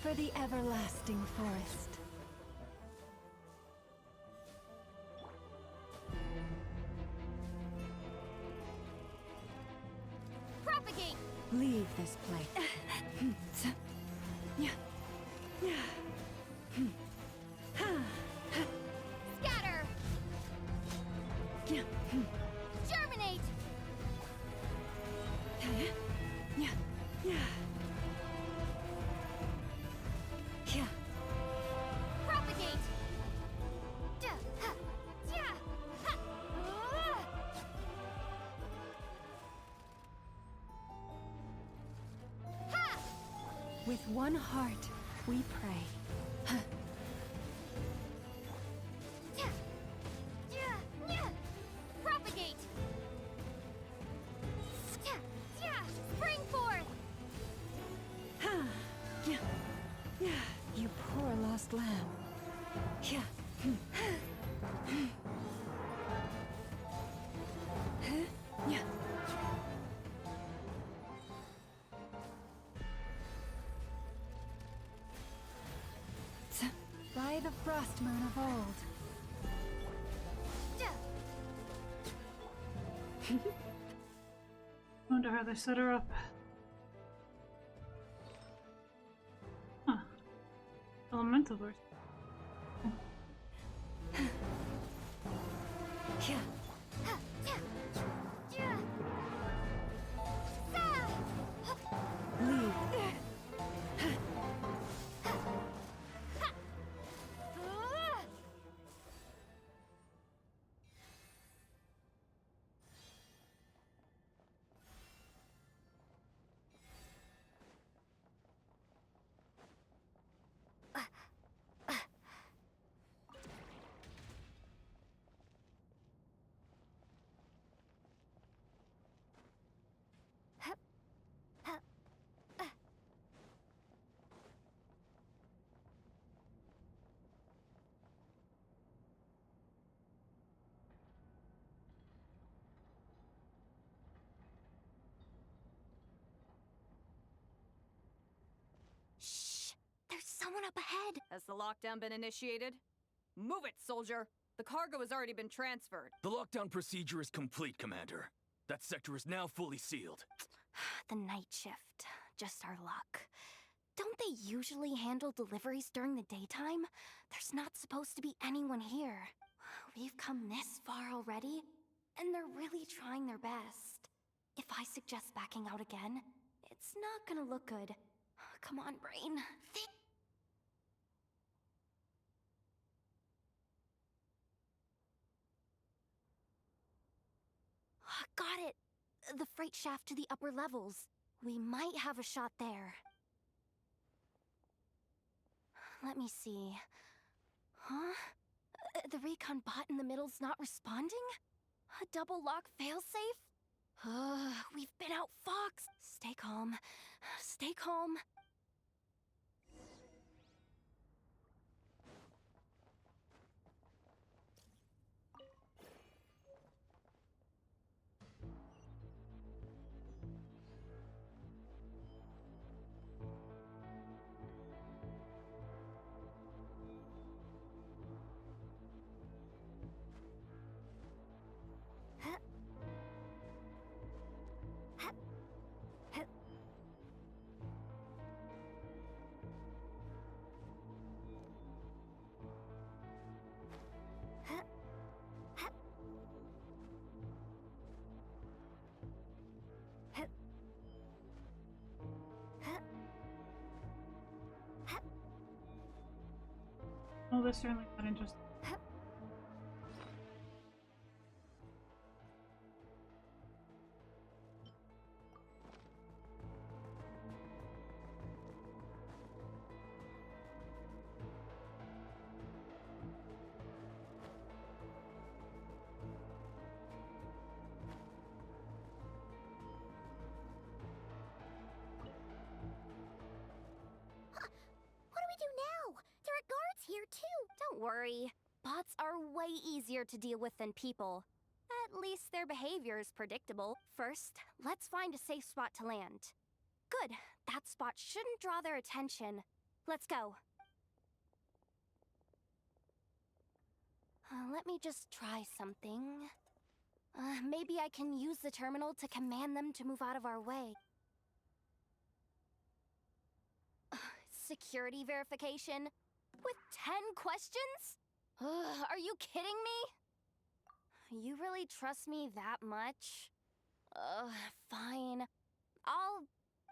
For the everlasting forest. Propagate! Leave this place. Scatter! Germinate! Propagate! With one heart, we pray. Propagate! Spring forth! You poor lost lamb. By the frost moon of old. Wonder how they set her up. Huh. Elemental verse. There's someone up ahead! Has the lockdown been initiated? Move it, soldier! The cargo has already been transferred. The lockdown procedure is complete, Commander. That sector is now fully sealed. The night shift. Just our luck. Don't they usually handle deliveries during the daytime? There's not supposed to be anyone here. We've come this far already, and they're really trying their best. If I suggest backing out again, it's not gonna look good. Come on, brain. Think. Got it! The freight shaft to the upper levels. We might have a shot there. Let me see. Huh? The recon bot in the middle's not responding? A double lock failsafe? We've been outfoxed. Stay calm. Stay calm. that's certainly not interesting. What do we do now? There are guards here too. Don't worry. Bots are way easier to deal with than people. At least their behavior is predictable. First, let's find a safe spot to land. Good. That spot shouldn't draw their attention. Let's go. Let me just try something. Maybe I can use the terminal to command them to move out of our way. Security verification? With 10 questions? Are you kidding me? You really trust me that much? Fine.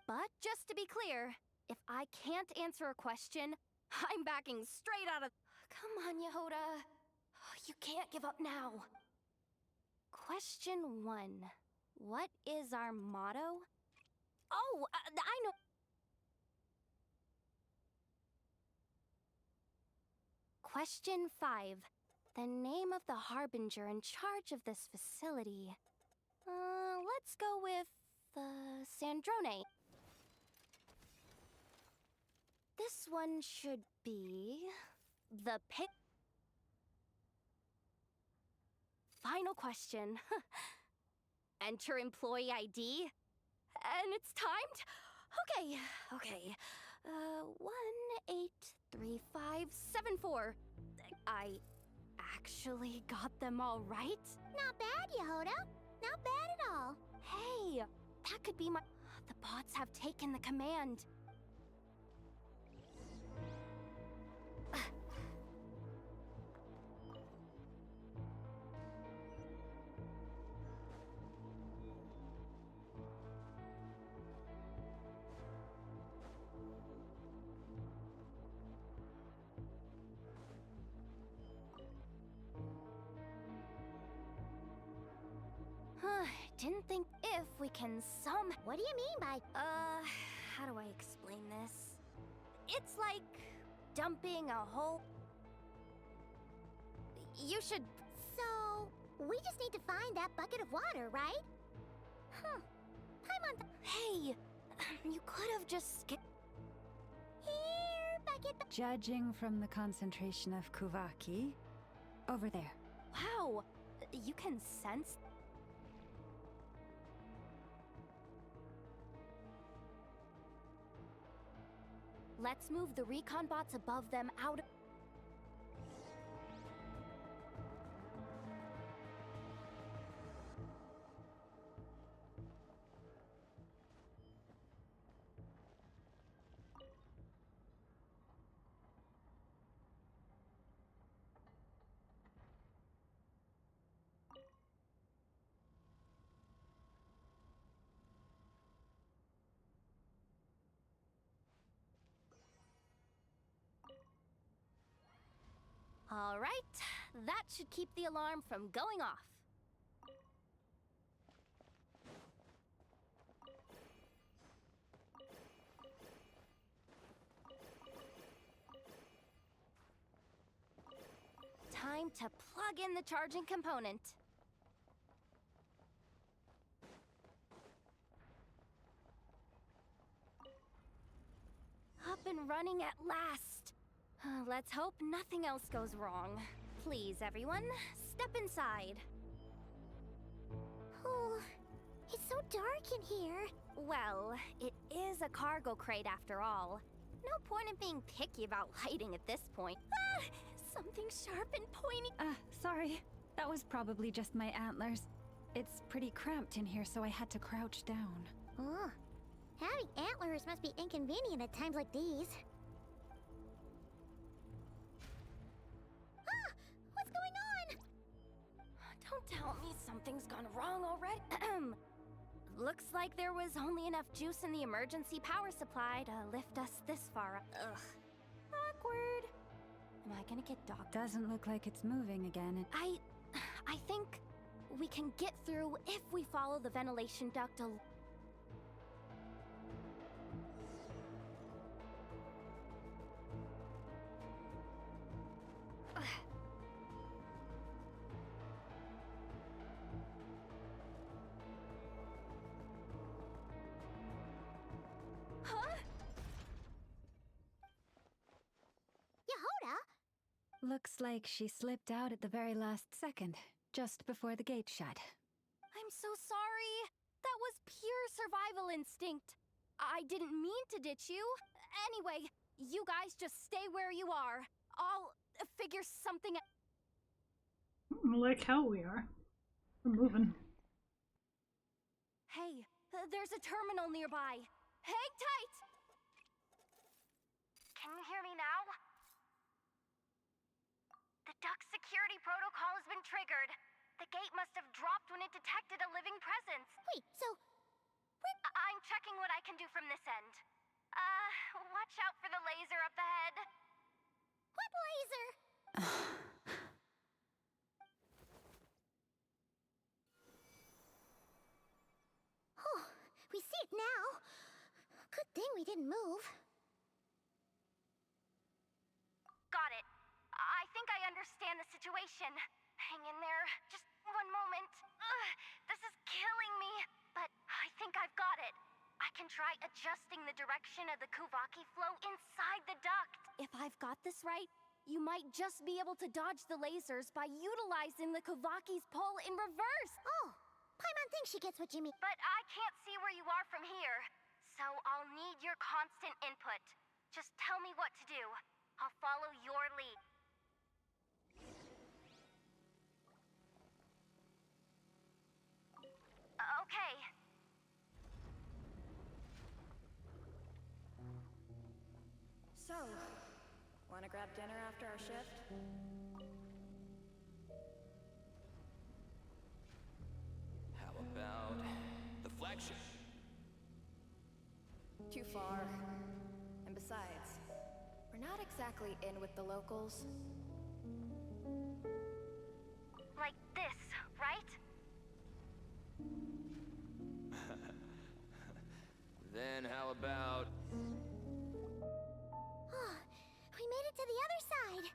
But just to be clear, if I can't answer a question, I'm backing straight out of... Come on, Yehoda. You can't give up now. Question 1. What is our motto? Oh, I know. Question 5. The name of the harbinger in charge of this facility. Let's go with, Sandrone. This one should be... the pit... Final question. Enter employee ID. And it's timed? Okay. 183574. I actually got them all right? Not bad, Yehoda. Not bad at all. Hey, that could be my... The bots have taken the command. Didn't think if we can What do you mean by... how do I explain this? It's like dumping a whole... You should... So, we just need to find that bucket of water, right? Huh. I'm on... Hey, you could have just skipped... Here, bucket... Judging from the concentration of Kuvaki, over there. Wow, you can sense... Let's move the recon bots above them out. All right, that should keep the alarm from going off. Time to plug in the charging component. Up and running at last. Let's hope nothing else goes wrong. Please, everyone, step inside. Oh, it's so dark in here. Well, it is a cargo crate after all. No point in being picky about lighting at this point. Ah! Something sharp and pointy. Sorry. That was probably just my antlers. It's pretty cramped in here, so I had to crouch down. Oh, having antlers must be inconvenient at times like these. What's going on? Don't tell me something's gone wrong already. Looks like there was only enough juice in the emergency power supply to lift us this far up. Ugh. Awkward. Am I gonna get docked? Doesn't look like it's moving again. I think we can get through if we follow the ventilation duct Huh? Yehoda? Looks like she slipped out at the very last second, just before the gate shut. I'm so sorry. That was pure survival instinct. I didn't mean to ditch you. Anyway, you guys just stay where you are. I'll figure something out. Like how we are. We're moving. Hey, there's a terminal nearby. Hang tight! Can you hear me now? The duct security protocol has been triggered. The gate must have dropped when it detected a living presence. Wait, so... I'm checking what I can do from this end. Watch out for the laser up ahead. What laser? Oh, we see it now. Good thing we didn't move. Got it. I think I understand the situation. Hang in there. Just one moment. This is killing me. But I think I've got it. I can try adjusting the direction of the Kuvaki flow inside the duct. If I've got this right, you might just be able to dodge the lasers by utilizing the Kuvaki's pull in reverse. Oh, Paimon thinks she gets what you mean. But I can't see where you are from here. So I'll need your constant input. Just tell me what to do. I'll follow your lead. Okay. So, wanna grab dinner after our shift? How about the flagship? Too far. And besides, we're not exactly in with the locals. Like this, right? Then how about... Oh, we made it to the other side.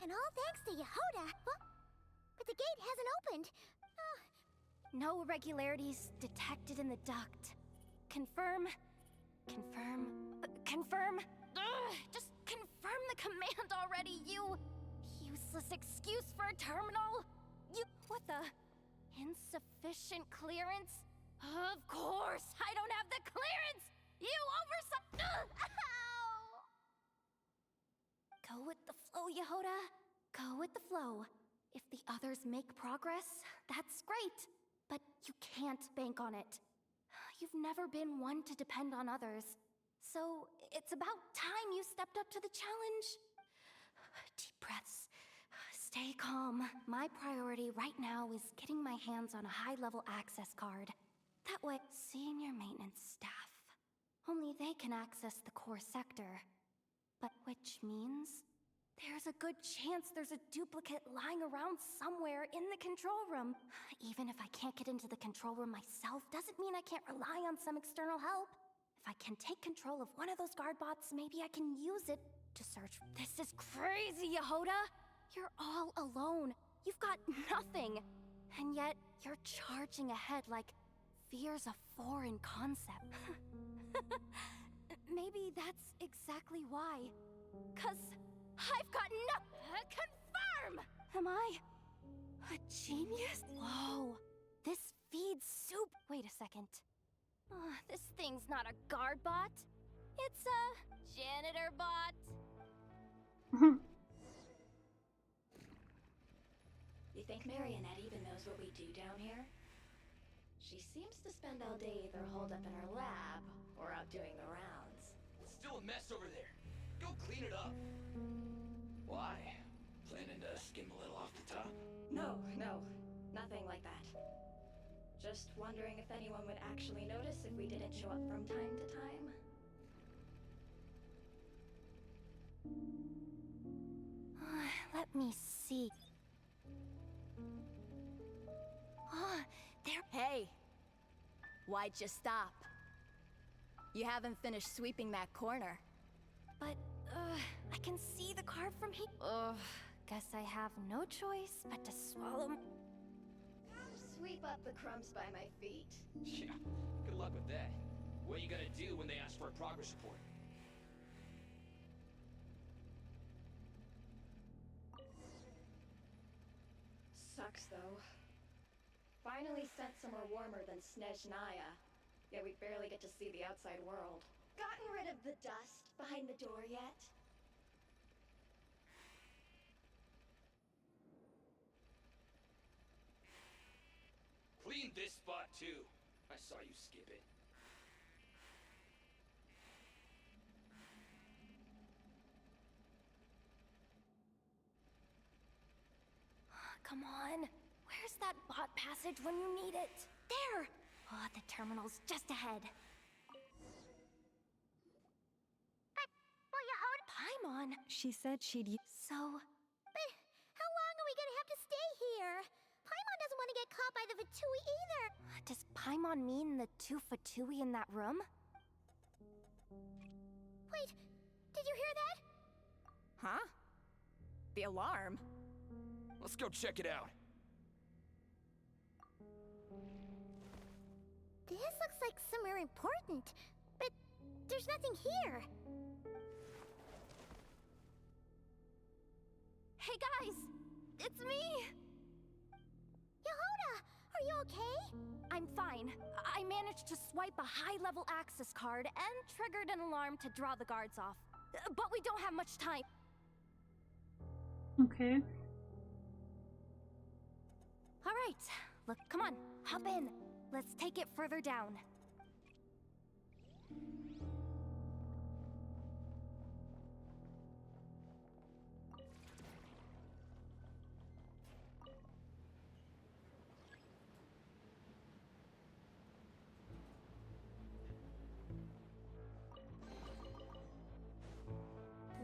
And all thanks to Yehoda. But the gate hasn't opened. No irregularities detected in the duct. Confirm. Confirm. Just confirm the command already, you useless excuse for a terminal. What the? Insufficient clearance? Of course, I don't have the clearance! You Ow! Go with the flow, Yehoda. Go with the flow. If the others make progress, that's great. But you can't bank on it. You've never been one to depend on others. So it's about time you stepped up to the challenge. Deep breaths. Stay calm. My priority right now is getting my hands on a high-level access card. That way, senior maintenance staff. Only they can access the core sector. But which means there's a good chance there's a duplicate lying around somewhere in the control room. Even if I can't get into the control room myself, doesn't mean I can't rely on some external help. If I can take control of one of those guard bots, maybe I can use it to search. This is crazy, Yehoda! You're all alone. You've got nothing. And yet, you're charging ahead like fear's a foreign concept. Maybe that's exactly why. 'Cause I've got confirm! Am I a genius? Whoa, this feeds soup. Wait a second. This thing's not a guard bot. It's a janitor bot. You think Marionette even knows what we do down here? She seems to spend all day either holed up in her lab or out doing the rounds. It's still a mess over there. Go clean it up. Why? Planning to skim a little off the top? No, nothing like that. Just wondering if anyone would actually notice if we didn't show up from time to time. Let me see. Ah, there. Hey! Why'd you stop? You haven't finished sweeping that corner. But, I can see the card from here. Guess I have no choice but to swallow. Sweep up the crumbs by my feet. Yeah, good luck with that. What are you gonna do when they ask for a progress report? Sucks, though. Finally sent somewhere warmer than Snezhnaya, yet we barely get to see the outside world. Gotten rid of the dust behind the door yet? Clean this spot too. I saw you skip it. Come on. Where's that bot passage when you need it? There! Oh, the terminal's just ahead. Will you hold Paimon! She said she'd. So, But how long are we gonna have to stay here? Paimon doesn't want to get caught by the Fatui either. does Paimon mean the two Fatui in that room? Wait, did you hear that? Huh? The alarm? Let's go check it out. This looks like somewhere important, but there's nothing here. Hey guys! It's me! Yehuda, are you okay? I'm fine. I managed to swipe a high-level access card and triggered an alarm to draw the guards off. But we don't have much time. Okay. All right. Look, come on. Hop in. Let's take it further down.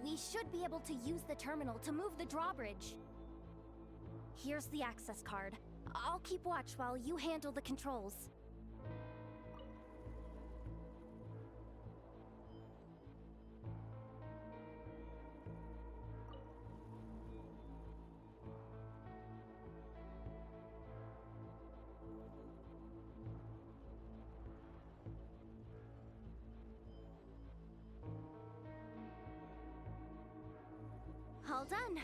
We should be able to use the terminal to move the drawbridge. Here's the access card. I'll keep watch while you handle the controls. All done.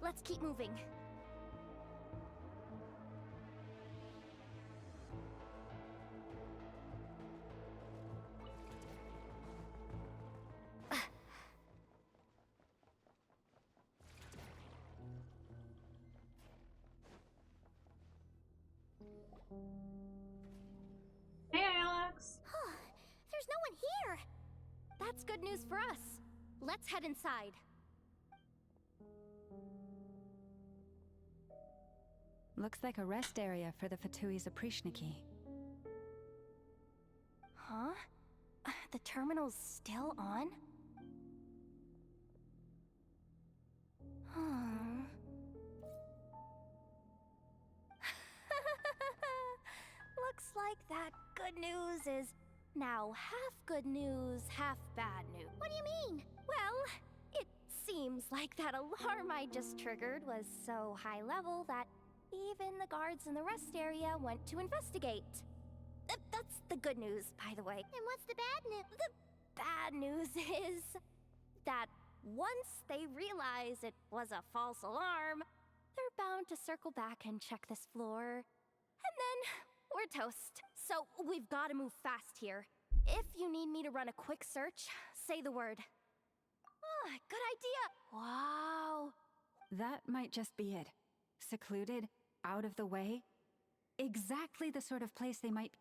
Let's keep moving. Hey, Alex! There's no one here! That's good news for us. Let's head inside. Looks like a rest area for the Fatui's Oprishniki. Huh? The terminal's still on? Hmm. Looks like that good news is now half good news, half bad news. What do you mean? Well, it seems like that alarm I just triggered was so high level that even the guards in the rest area went to investigate. That's the good news, by the way. And what's the bad news? The bad news is that once they realize it was a false alarm, they're bound to circle back and check this floor. And then we're toast. So we've got to move fast here. If you need me to run a quick search, say the word. Ah, good idea. Wow. That might just be it. Secluded, out of the way. Exactly the sort of place they might.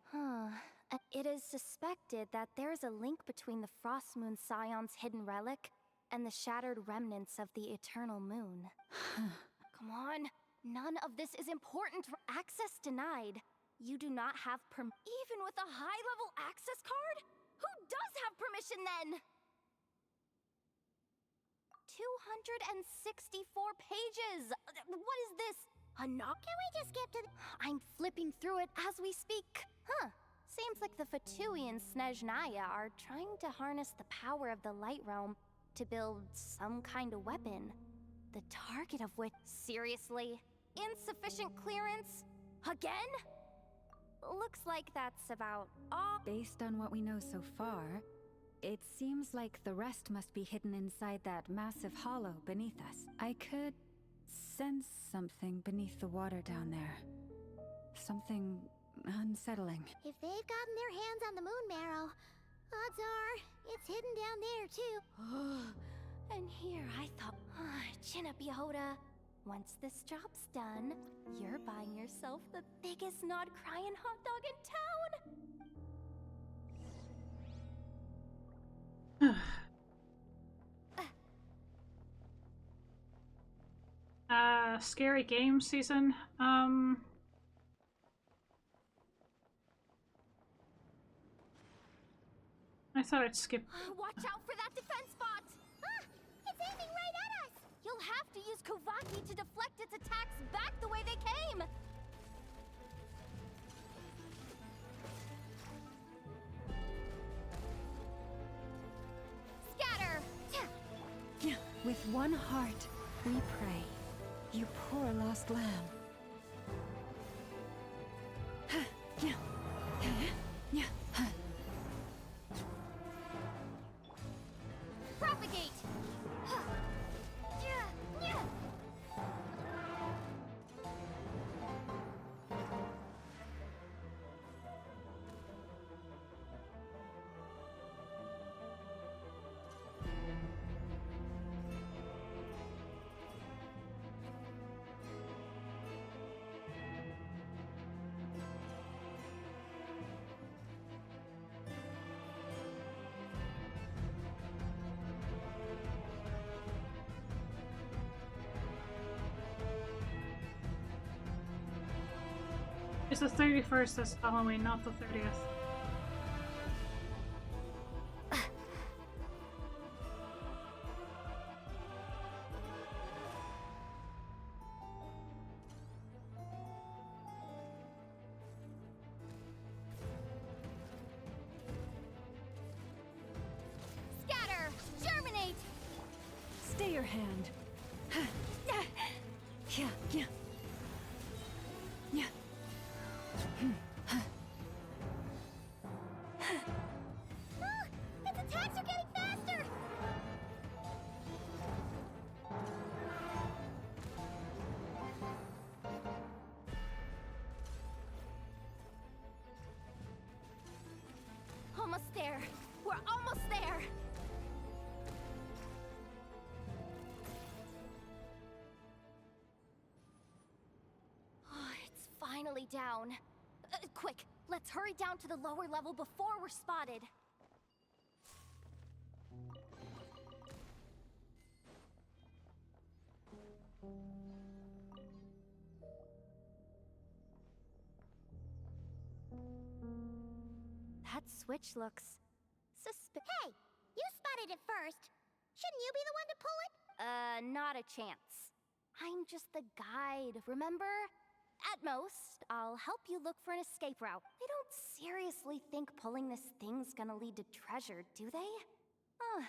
It is suspected that there's a link between the Frost Moon Scion's hidden relic and the shattered remnants of the Eternal Moon. Come on. None of this is important. Access denied. You do not have even with a high-level access card? Who does have permission then? 264 pages! What is this? A knock? Can we just skip to the... I'm flipping through it as we speak. Huh. Seems like the Fatui and Snezhnaya are trying to harness the power of the Light Realm to build some kind of weapon. The target of which... Seriously? Insufficient clearance? Again? Looks like that's about all. Based on what we know so far, it seems like the rest must be hidden inside that massive hollow beneath us. I could sense something beneath the water down there. Something unsettling. If they've gotten their hands on the moon marrow, odds are it's hidden down there too. And here I thought, chin up, Yehoda. Once this job's done, you're buying yourself the biggest nod-crying hot dog in town! Scary game season. I thought I'd skip. Watch out for that defense bot! It's aiming right at us! You'll have to use Kovaki to deflect its attacks back the way they came! Scatter! With one heart, we pray. You poor lost lamb. Propagate! It's the 31st, that's Halloween, not the 30th. Scatter! Germinate! Stay your hand. Its attacks are getting faster! Almost there. We're almost there. It's finally down. Quick, let's hurry down to the lower level before we're spotted. That switch looks Hey! You spotted it first! Shouldn't you be the one to pull it? Not a chance. I'm just the guide, remember? At most, I'll help you look for an escape route. They don't seriously think pulling this thing's gonna lead to treasure, do they?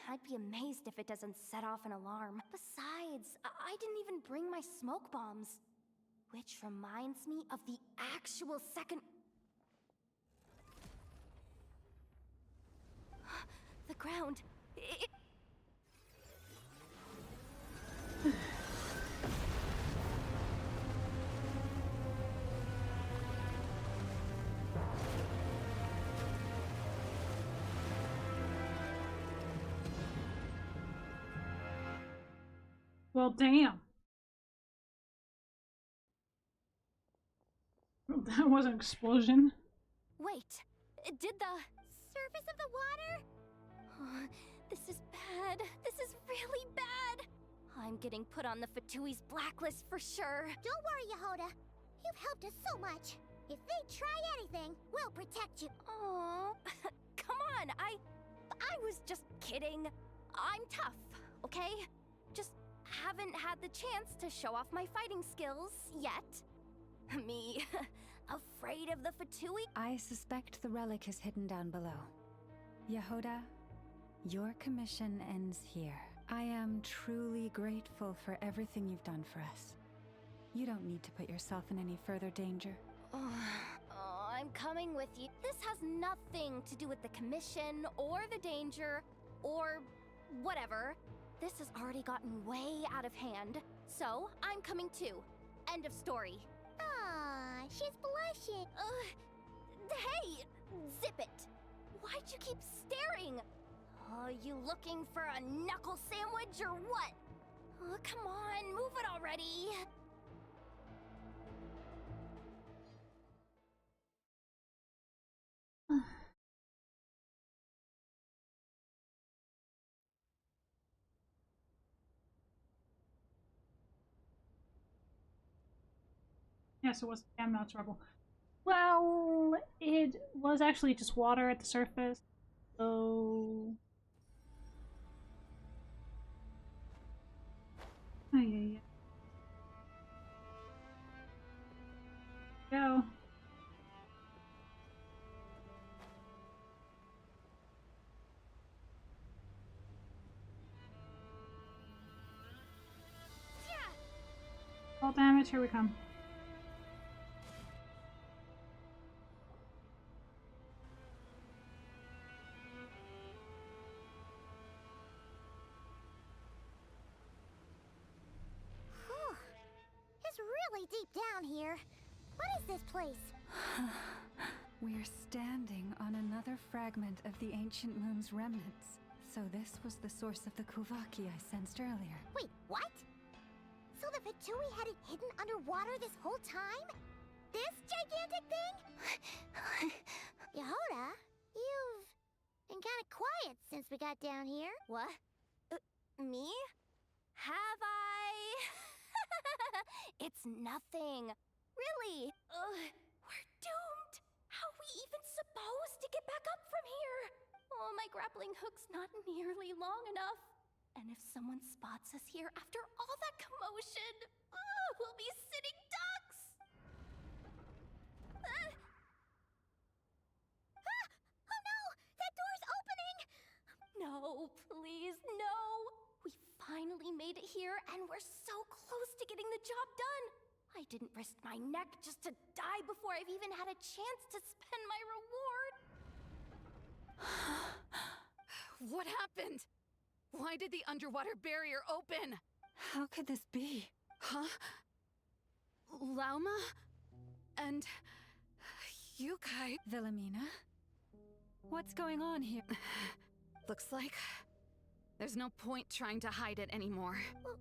I'd be amazed if it doesn't set off an alarm. Besides, I didn't even bring my smoke bombs. Which reminds me of the actual second... The ground... Well, damn. That was an explosion. Wait, did the... Surface of the water? This is bad. This is really bad. I'm getting put on the Fatui's blacklist for sure. Don't worry, Yehoda. You've helped us so much. If they try anything, we'll protect you. Aww. Come on, I was just kidding. I'm tough, okay? just haven't had the chance to show off my fighting skills yet. Me, afraid of the Fatui? I suspect the relic is hidden down below. Yehoda, your commission ends here. I am truly grateful for everything you've done for us. You don't need to put yourself in any further danger. Oh, I'm coming with you. This has nothing to do with the commission or the danger or whatever. This has already gotten way out of hand, so I'm coming too. End of story. Aw, she's blushing. Hey, zip it. Why'd you keep staring? You looking for a knuckle sandwich or what? Oh, come on, move it already. Yes, it was damn not trouble. Well, it was actually just water at the surface, so... Oh, yeah. Go. All damage, here we come. Whew. It's really deep down here. What is this place? We're standing on another fragment of the ancient moon's remnants. So this was the source of the Kuvaki I sensed earlier. Wait, what? So the Fatui had it hidden underwater this whole time? This gigantic thing? Yehoda, you've been kind of quiet since we got down here. What? Me? Have I? It's nothing. Really. We're doomed. How are we even supposed to get back up from here? Oh, my grappling hook's not nearly long enough. And if someone spots us here after all that commotion, we'll be sitting ducks! Oh no! That door's opening! No, please, no! We finally made it here, and we're so close to getting the job done! I didn't risk my neck just to die before I've even had a chance to spend my reward! What happened? Why did the underwater barrier open? How could this be? Huh? Lauma? And... Yukai? Wilhelmina? What's going on here? Looks like... there's no point trying to hide it anymore. Well,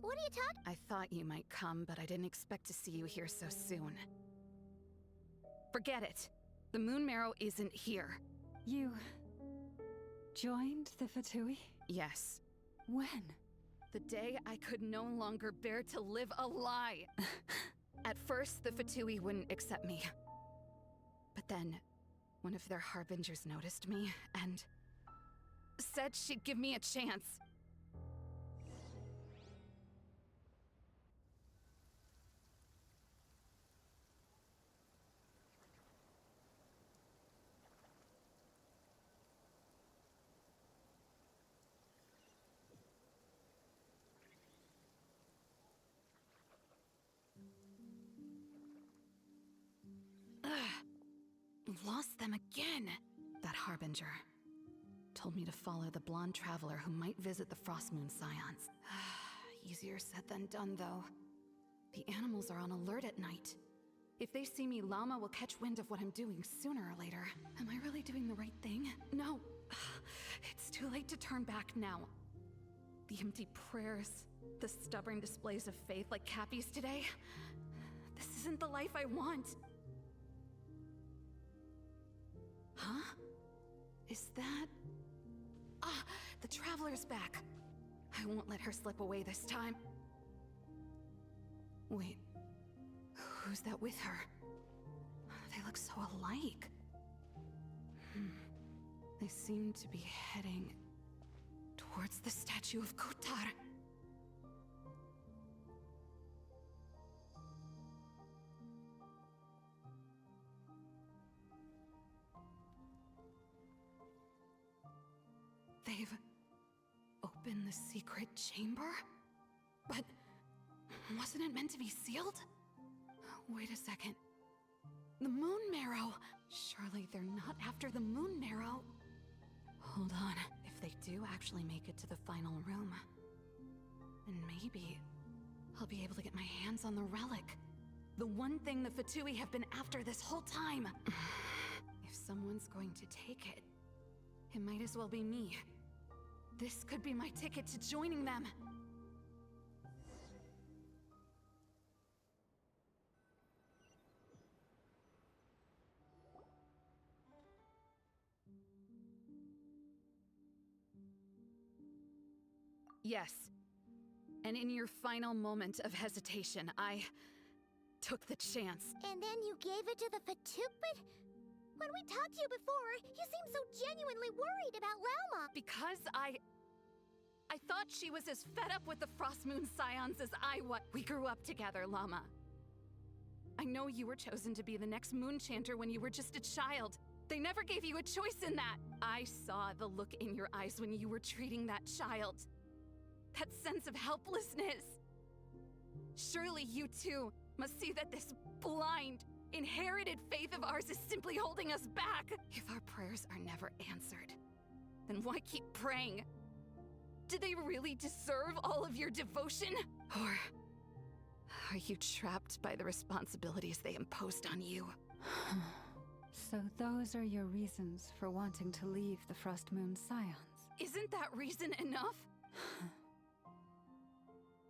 what are you talking? I thought you might come, but I didn't expect to see you here so soon. Forget it. The Moon Marrow isn't here. You... joined the Fatui? Yes. When? The day I could no longer bear to live a lie. At first, the Fatui wouldn't accept me. But then, one of their harbingers noticed me and said she'd give me a chance. Lost them again. That harbinger told me to follow the blonde traveler who might visit the Frostmoon Scions. Easier said than done, though. The animals are on alert at night. If they see me, Llama will catch wind of what I'm doing sooner or later. Am I really doing the right thing? No. It's too late to turn back now. The empty prayers, the stubborn displays of faith like Cappy's today. This isn't the life I want. Huh? Is that... Ah, the Traveler's back. I won't let her slip away this time. Wait, who's that with her? They look so alike. They seem to be heading towards the statue of Kotar. open the secret chamber? But wasn't it meant to be sealed? Wait a second. The Moon Marrow! Surely they're not after the Moon Marrow. Hold on. If they do actually make it to the final room, then maybe I'll be able to get my hands on the relic. The one thing the Fatui have been after this whole time. If someone's going to take it, it might as well be me. This could be my ticket to joining them. Yes. And in your final moment of hesitation, I took the chance. And then you gave it to the Fatupid? When we talked to you before, you seemed so genuinely worried about Lauma. Because I thought she was as fed up with the Frost Moon Scions as I was. We grew up together, Llama. I know you were chosen to be the next Moon Chanter when you were just a child. They never gave you a choice in that. I saw the look in your eyes when you were treating that child. That sense of helplessness. Surely you too must see that this blind, inherited faith of ours is simply holding us back. If our prayers are never answered, then why keep praying? Do they really deserve all of your devotion? Or are you trapped by the responsibilities they imposed on you? So those are your reasons for wanting to leave the Frost Moon Scions? Isn't that reason enough?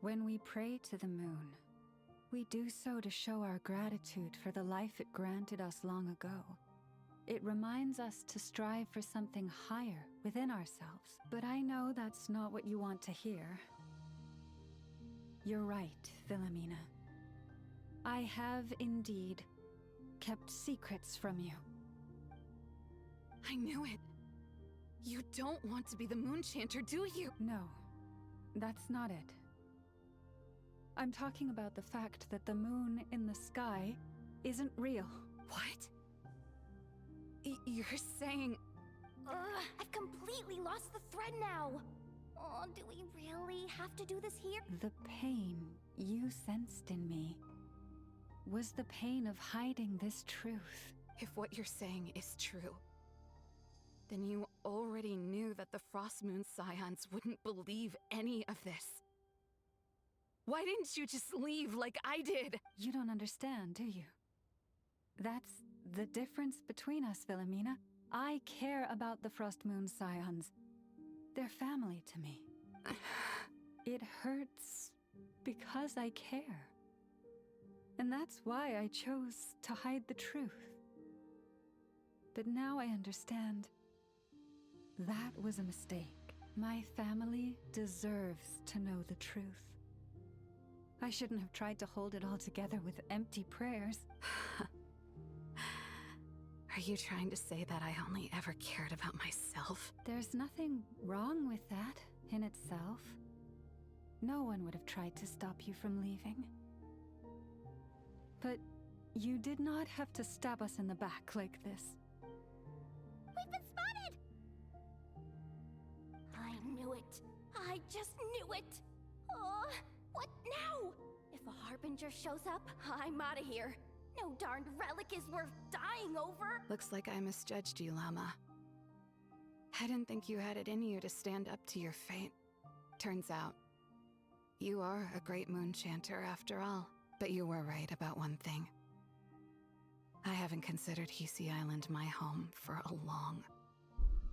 When we pray to the moon, we do so to show our gratitude for the life it granted us long ago. It reminds us to strive for something higher within ourselves. But I know that's not what you want to hear. You're right, Philomena. I have indeed kept secrets from you. I knew it. You don't want to be the Moon Chanter, do you? No, that's not it. I'm talking about the fact that the moon in the sky isn't real. What? You're saying... I've completely lost the thread now. Oh, do we really have to do this here? The pain you sensed in me was the pain of hiding this truth. If what you're saying is true, then you already knew that the Frost Moon Scions wouldn't believe any of this. Why didn't you just leave like I did? You don't understand, do you? That's the difference between us, Philomena. I care about the Frost Moon Scions. They're family to me. It hurts because I care. And that's why I chose to hide the truth. But now I understand. That was a mistake. My family deserves to know the truth. I shouldn't have tried to hold it all together with empty prayers. Are you trying to say that I only ever cared about myself? There's nothing wrong with that in itself. No one would have tried to stop you from leaving. But you did not have to stab us in the back like this. We've been spotted! I knew it. I just knew it. What now? If a Harbinger shows up, I'm out of here. No darned relic is worth dying over. Looks like I misjudged you, Llama. I didn't think you had it in you to stand up to your fate. Turns out, you are a great Moon Chanter after all. But you were right about one thing. I haven't considered Hisi Island my home for a long,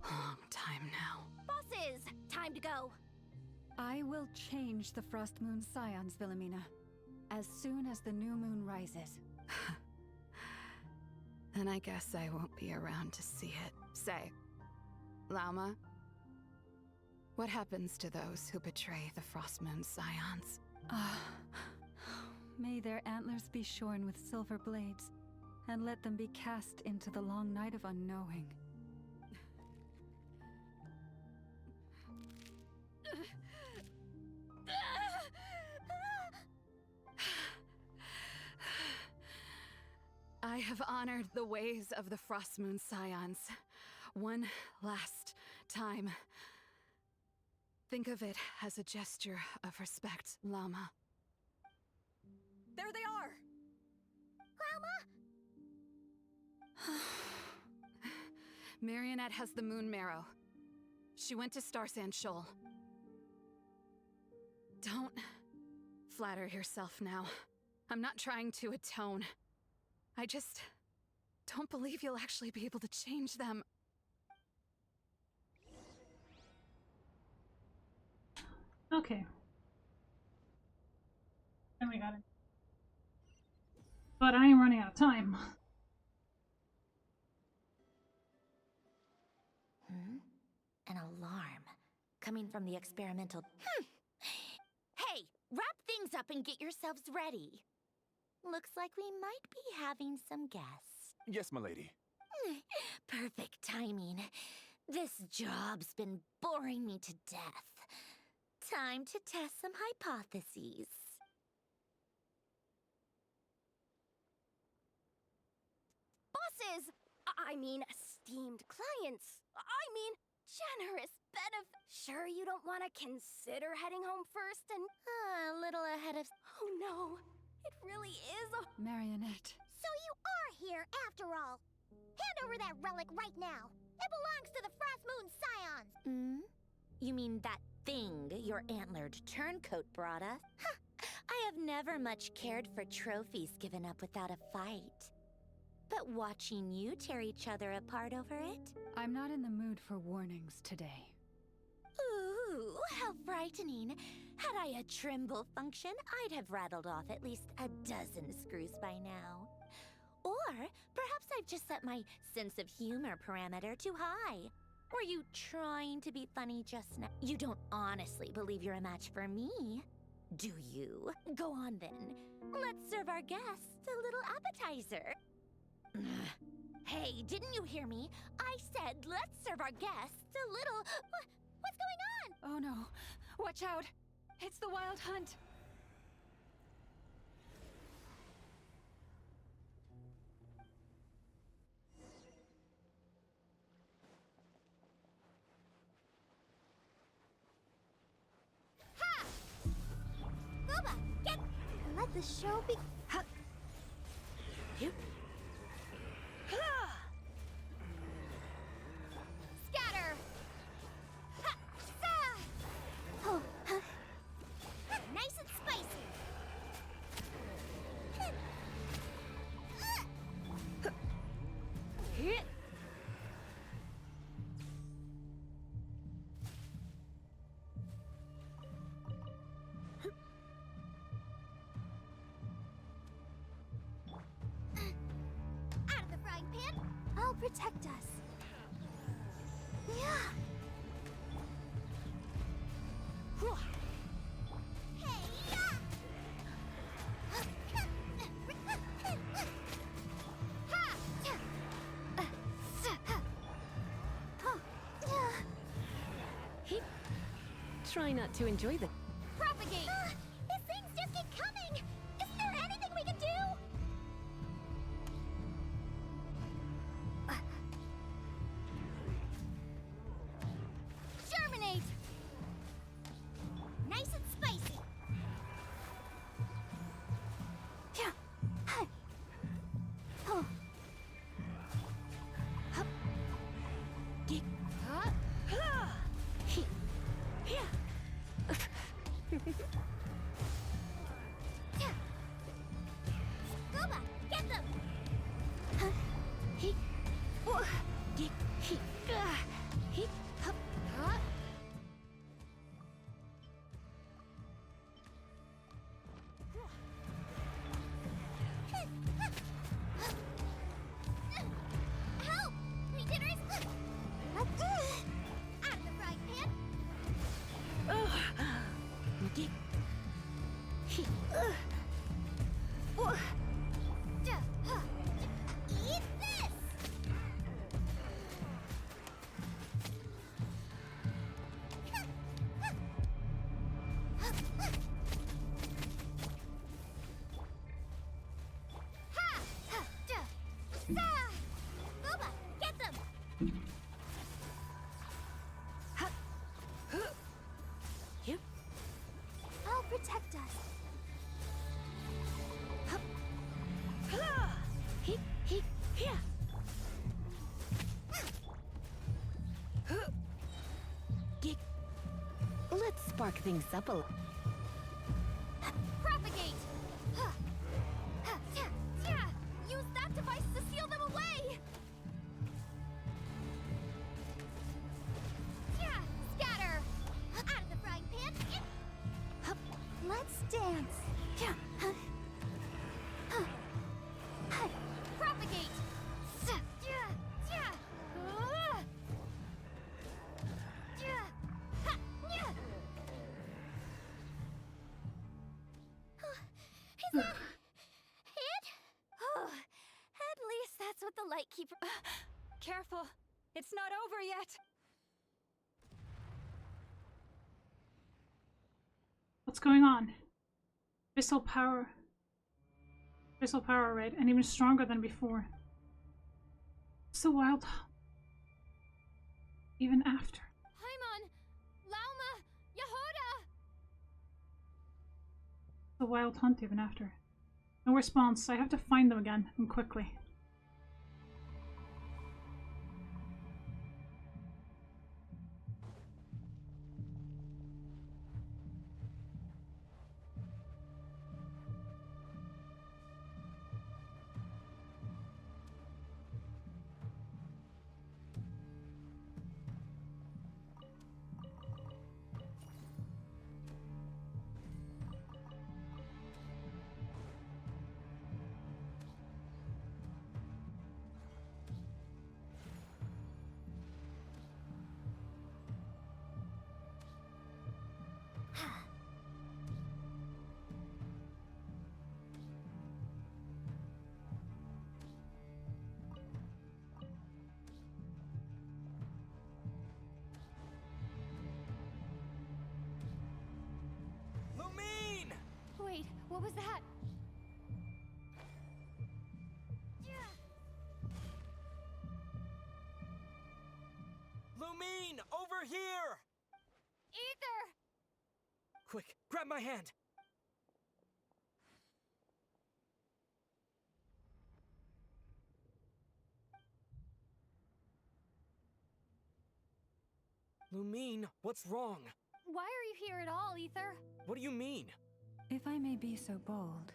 long time now. Bosses, time to go. I will change the Frost Moon Scions, Philomena, as soon as the new moon rises. Then I guess I won't be around to see it. Say, Llama, what happens to those who betray the Frost Moon Scions? May their antlers be shorn with silver blades, and let them be cast into the long night of unknowing. I have honored the ways of the Frost Moon Scions one last time. Think of it as a gesture of respect, Llama. There they are! Grandma? Marionette has the Moon Marrow. She went to Star Sand Shoal. Don't flatter yourself now. I'm not trying to atone. I just don't believe you'll actually be able to change them. Okay. And we got it. But I am running out of time. An alarm coming from the experimental. Hey, wrap things up and get yourselves ready. Looks like we might be having some guests. Yes, milady. Perfect timing. This job's been boring me to death. Time to test some hypotheses. Bosses! I mean, esteemed clients. I mean, generous Sure you don't want to consider heading home first and... A little ahead of... Oh no, it really is a... Marionette. So you are here after all. Hand over that relic right now. It belongs to the Frost Moon Scions. You mean that thing your antlered turncoat brought us? I have never much cared for trophies given up without a fight. But watching you tear each other apart over it? I'm not in the mood for warnings today. Ooh, how frightening. Had I a Trimble function, I'd have rattled off at least a dozen screws by now. Or perhaps I've just set my sense of humor parameter too high. Were you trying to be funny just now? You don't honestly believe you're a match for me, do you? Go on then. Let's serve our guests a little appetizer. Hey, didn't you hear me? I said let's serve our guests a little... What's going on? Oh no. Watch out. It's the Wild Hunt. Ha! Gooba, get... Let the show be... Ha! Yep. Scatter! Ha! Sa! Oh, huh. Nice and spicy! Hit! Out of the frying pan! I'll protect us. Yeah. Hey, yeah. Ha! Oh, yeah. Try not to enjoy the... Propagate! These things just keep coming! Isn't there anything we can do? Germinate! Nice and spicy! Yeah. Hi. Oh. Hup. Dig. Huh? He. Yeah. Let's spark things up a little. Propagate! Use that device to seal them away! Scatter! Out of the frying pan! Let's dance! Propagate! Is that it? At least that's what the Lightkeeper. Careful! It's not over yet! What's going on? Abyssal power. Abyssal power, right? And even stronger than before. It's the wild. Even after. Paimon! Lauma! Yehuda! The wild hunt even after. No response. I have to find them again, and quickly. Wait, what was that? Lumine, over here! Ether! Quick, grab my hand! Lumine, what's wrong? Why are you here at all, Ether? What do you mean? If I may be so bold,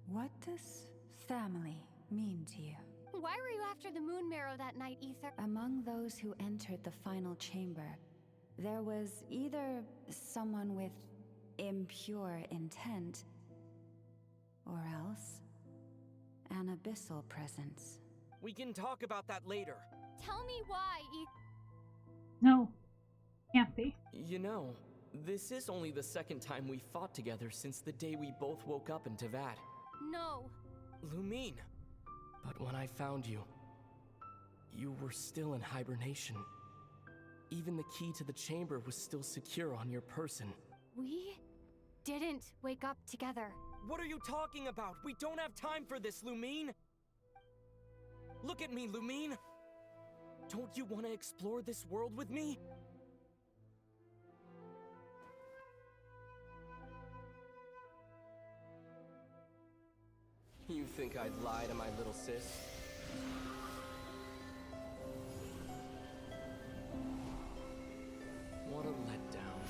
what does family mean to you? Why were you after the Moon Marrow that night, Ether? Among those who entered the final chamber, there was either someone with impure intent, or else an abyssal presence. We can talk about that later. Tell me why, Ether. No. Can't be. You know, this is only the second time we fought together since the day we both woke up in Teyvat. No. Lumine. But when I found you, you were still in hibernation. Even the key to the chamber was still secure on your person. We didn't wake up together. What are you talking about? We don't have time for this, Lumine! Look at me, Lumine! Don't you want to explore this world with me? You think I'd lie to my little sis? What a letdown.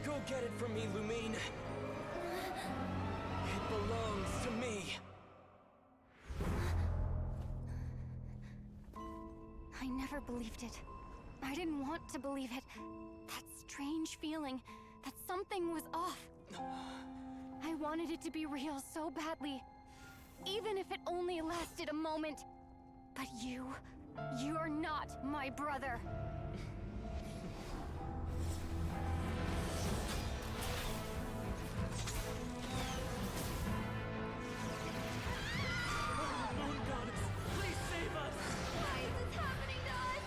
Go get it from me, Lumine. It belongs to me. I never believed it. I didn't want to believe it. That strange feeling that something was off. I wanted it to be real so badly. Even if it only lasted a moment. But you're not my brother. Moon goddess, please save us! Why is this happening to us?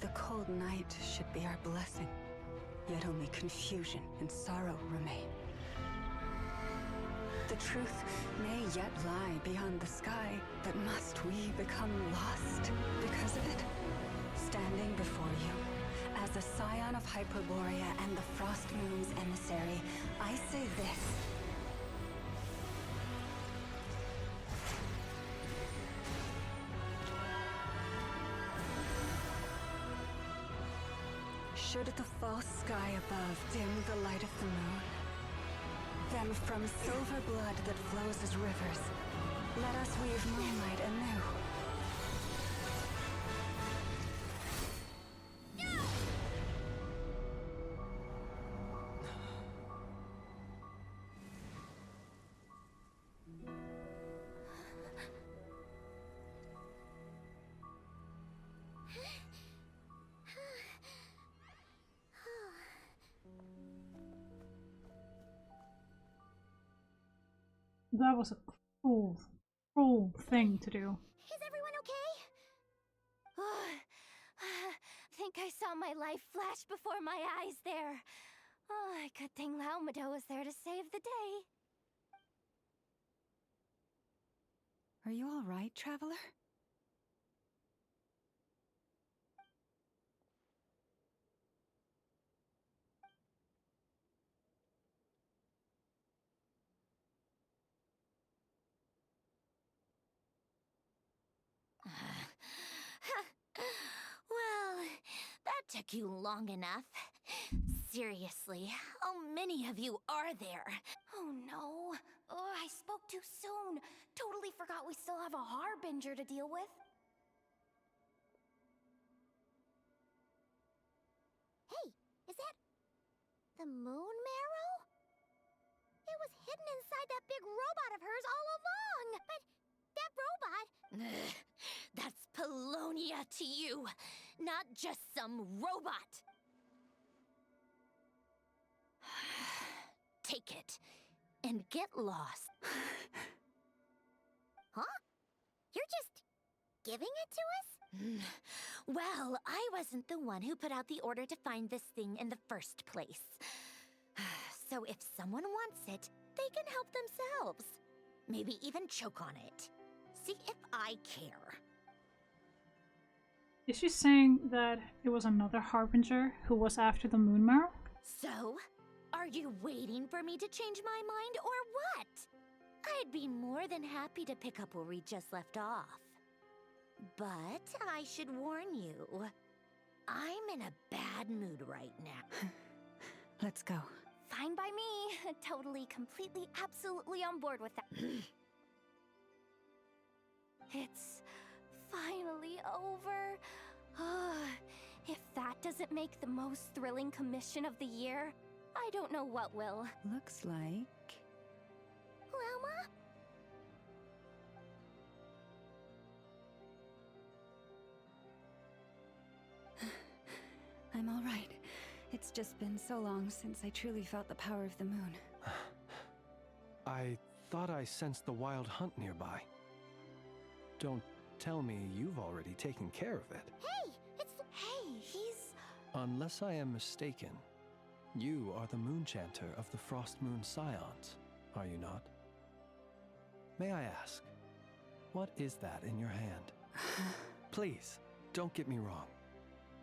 The cold night should be our blessing, yet only confusion and sorrow remain. The truth may yet lie beyond the sky, but must we become lost because of it? standing before you, as a scion of Hyperborea and the Frost Moon's emissary, I say this. Should the false sky above dim the light of the moon, then from silver blood that flows as rivers, let us weave moonlight anew. That was a cruel thing to do. Is everyone okay? Think I saw my life flash before my eyes there. Oh, good thing Laumado was there to save the day. Are you all right, traveler? Well, that took you long enough. Seriously, how many of you are there? Oh no. Oh, I spoke too soon. Totally forgot we still have a Harbinger to deal with. Hey, is that the Moon Marrow? It was hidden inside that big robot of hers all along. But that robot... That's Polonia to you, not just some robot. Take it and get lost. Huh? You're just giving it to us? Well, I wasn't the one who put out the order to find this thing in the first place. So if someone wants it, they can help themselves. Maybe even choke on it. See if I care. Is she saying that it was another Harbinger who was after the Moon Marrow? So, are you waiting for me to change my mind or what? I'd be more than happy to pick up where we just left off. But I should warn you, I'm in a bad mood right now. Let's go. Fine by me. Totally, completely, absolutely on board with that. It's finally over. If that doesn't make the most thrilling commission of the year, I don't know what will. Looks like... Lelma? I'm all right. It's just been so long since I truly felt the power of the moon. I thought I sensed the wild hunt nearby. Don't tell me you've already taken care of it. Hey, he's... Unless I am mistaken, you are the Moonchanter of the Frost Moon Scions, are you not? May I ask, what is that in your hand? Please, don't get me wrong.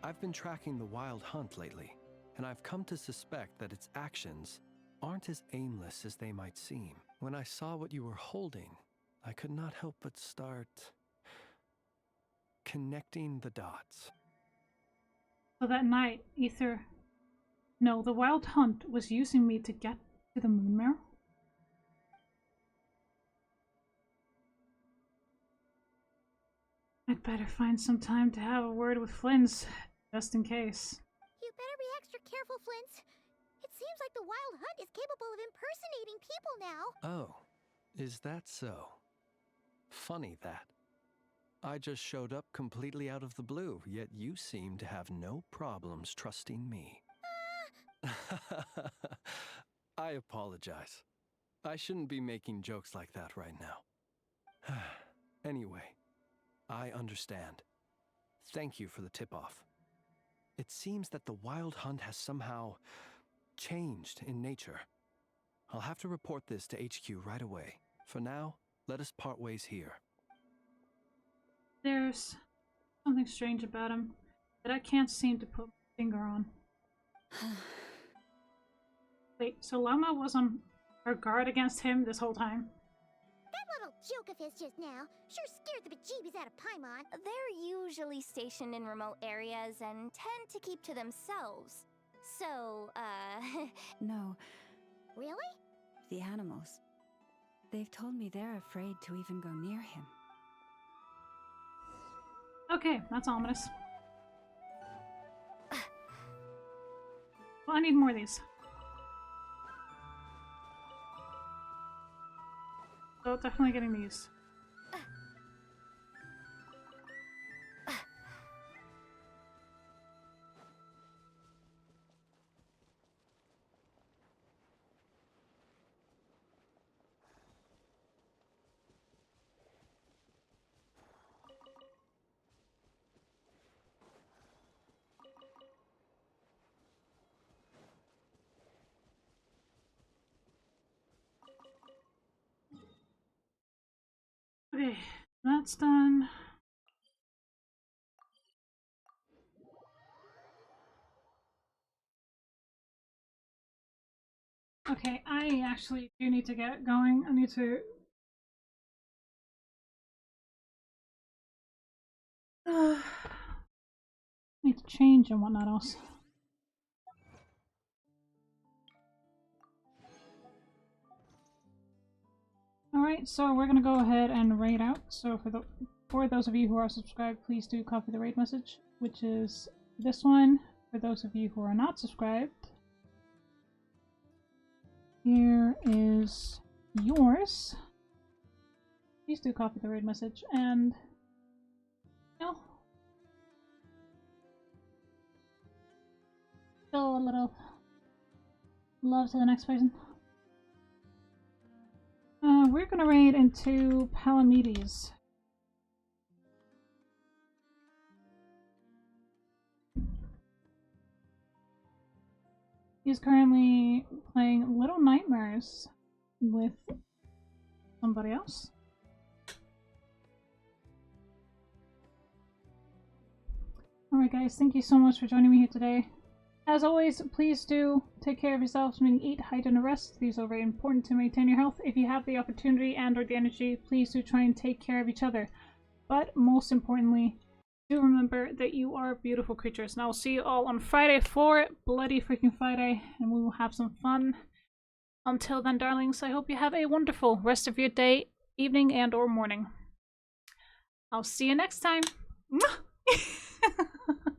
I've been tracking the wild hunt lately, and I've come to suspect that its actions aren't as aimless as they might seem. When I saw what you were holding, I could not help but start connecting the dots. So that night, Ether... No, the Wild Hunt was using me to get to the Moon Marrow? I'd better find some time to have a word with Flynns, just in case. You better be extra careful, Flint. It seems like the Wild Hunt is capable of impersonating people now. Oh, is that so? Funny that. I just showed up completely out of the blue, yet you seem to have no problems trusting me. I apologize. I shouldn't be making jokes like that right now. Anyway, I understand. Thank you for the tip-off. It seems that the Wild Hunt has somehow changed in nature. I'll have to report this to HQ right away. For now, let us part ways here. There's something strange about him. that I can't seem to put my finger on. Wait, so Llama was on her guard against him this whole time? That little joke of his just now sure scared the bejeebies out of Paimon. They're usually stationed in remote areas and tend to keep to themselves. So, No, Really? the animals. They've told me they're afraid to even go near him. Okay, that's ominous. Well, I need more of these. So definitely getting these. Okay, that's done. Okay, I actually do need to get going. I need to... need to change and whatnot else. Alright, so we're gonna go ahead and raid out. So for those of you who are subscribed, please do copy the raid message, which is this one. For those of you who are not subscribed, here is yours. Please do copy the raid message and show a little love to the next person. We're gonna raid into Palamedes. He's currently playing Little Nightmares with somebody else. Alright guys, thank you so much for joining me here today. As always, please do take care of yourselves, meaning eat, hydrate, and rest. These are very important to maintain your health. If you have the opportunity and or the energy, please do try and take care of each other. But most importantly, do remember that you are beautiful creatures. And I will see you all on Friday for Bloody Freaking Friday, and we will have some fun. Until then, darlings, I hope you have a wonderful rest of your day, evening, and or morning. I'll see you next time.